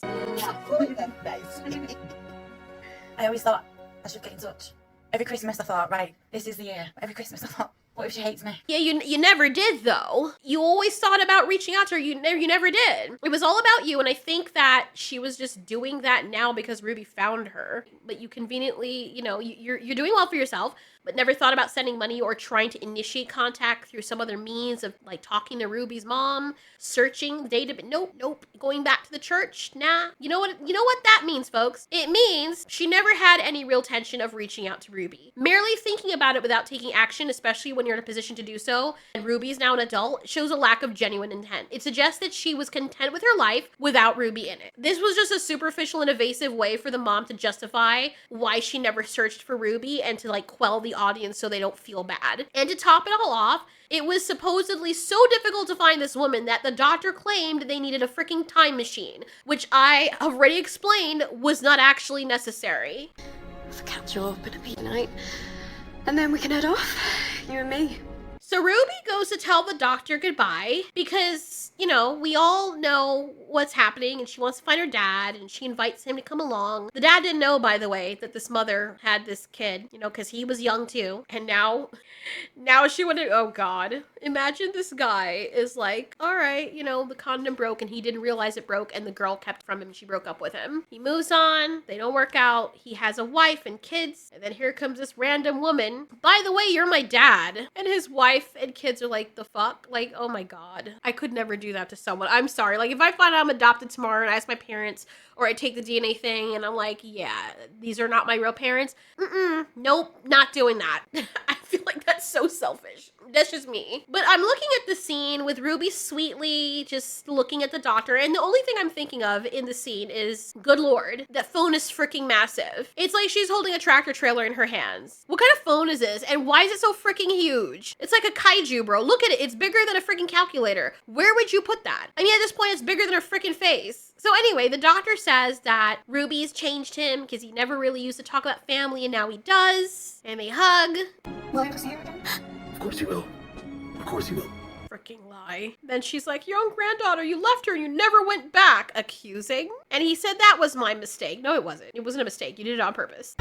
I always thought I should get in touch. Every Christmas I thought, right, this is the year. Every Christmas I thought, what if she hates me? Yeah, you never did, though. You always thought about reaching out to her. You never did. It was all about you, and I think that she was just doing that now because Ruby found her. But you conveniently, you know, you're doing well for yourself, but never thought about sending money or trying to initiate contact through some other means of, like, talking to Ruby's mom, searching the database. Nope. Going back to the church? Nah. You know what that means, folks? It means she never had any real intention of reaching out to Ruby. Merely thinking about it without taking action, especially when you're in a position to do so, and Ruby's now an adult, shows a lack of genuine intent. It suggests that she was content with her life without Ruby in it. This was just a superficial and evasive way for the mom to justify why she never searched for Ruby and to, like, quell the audience so they don't feel bad. And to top it all off, it was supposedly so difficult to find this woman that the doctor claimed they needed a freaking time machine, which I already explained was not actually necessary. I'll catch you up in a midnight, and then we can head off, you and me. So Ruby goes to tell the doctor goodbye because, you know, we all know what's happening and she wants to find her dad and she invites him to come along. The dad didn't know, by the way, that this mother had this kid, you know, because he was young too. And now she would, oh God, imagine this guy is like, all right, you know, the condom broke and he didn't realize it broke and the girl kept from him and she broke up with him. He moves on, they don't work out, he has a wife and kids, and then here comes this random woman. By the way, you're my dad. And his wife and kids are like, the fuck? Like, oh my God. I could never do that to someone. I'm sorry. Like, if I find out I'm adopted tomorrow and I ask my parents, or I take the DNA thing and I'm like, yeah, these are not my real parents. Nope, not doing that. I feel like that's so selfish. That's just me. But I'm looking at the scene with Ruby sweetly just looking at the doctor, and the only thing I'm thinking of in the scene is, good Lord, that phone is freaking massive. It's like she's holding a tractor trailer in her hands. What kind of phone is this? And why is it so freaking huge? It's like a kaiju, bro. Look at it. It's bigger than a freaking calculator. Where would you put that? I mean, at this point, it's bigger than her freaking face. So anyway, the doctor says that Ruby's changed him because he never really used to talk about family and now he does. And they hug. Will I ever see her again? Of course you will. Of course you will. Freaking lie. Then she's like, your own granddaughter, you left her and you never went back. Accusing. And he said that was my mistake. No, it wasn't. It wasn't a mistake. You did it on purpose.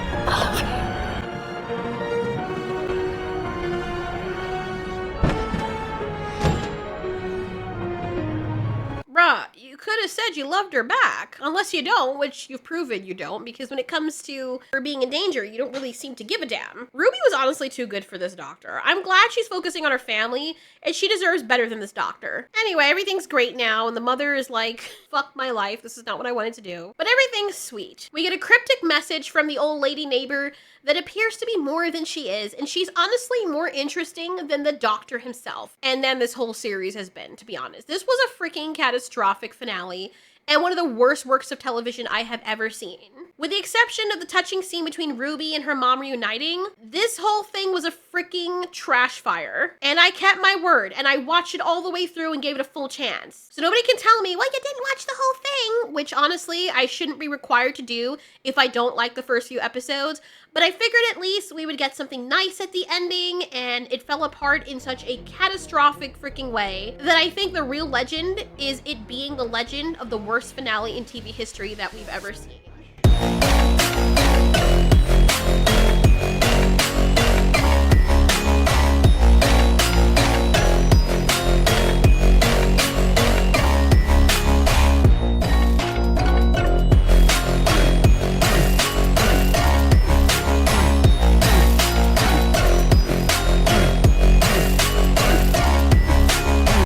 Bruh, you could have said you loved her back. Unless you don't, which you've proven you don't, because when it comes to her being in danger, you don't really seem to give a damn. Ruby was honestly too good for this doctor. I'm glad she's focusing on her family, and she deserves better than this doctor. Anyway, everything's great now, and the mother is like, fuck my life, this is not what I wanted to do. But everything's sweet. We get a cryptic message from the old lady neighbor that appears to be more than she is, and she's honestly more interesting than the doctor himself. And then this whole series has been, to be honest. This was a freaking catastrophic finale, and one of the worst works of television I have ever seen. With the exception of the touching scene between Ruby and her mom reuniting, this whole thing was a freaking trash fire. And I kept my word, and I watched it all the way through and gave it a full chance. So nobody can tell me, well, you didn't watch the whole thing, which honestly, I shouldn't be required to do if I don't like the first few episodes. But I figured at least we would get something nice at the ending, and it fell apart in such a catastrophic freaking way that I think the real legend is it being the legend of the worst finale in TV history that we've ever seen.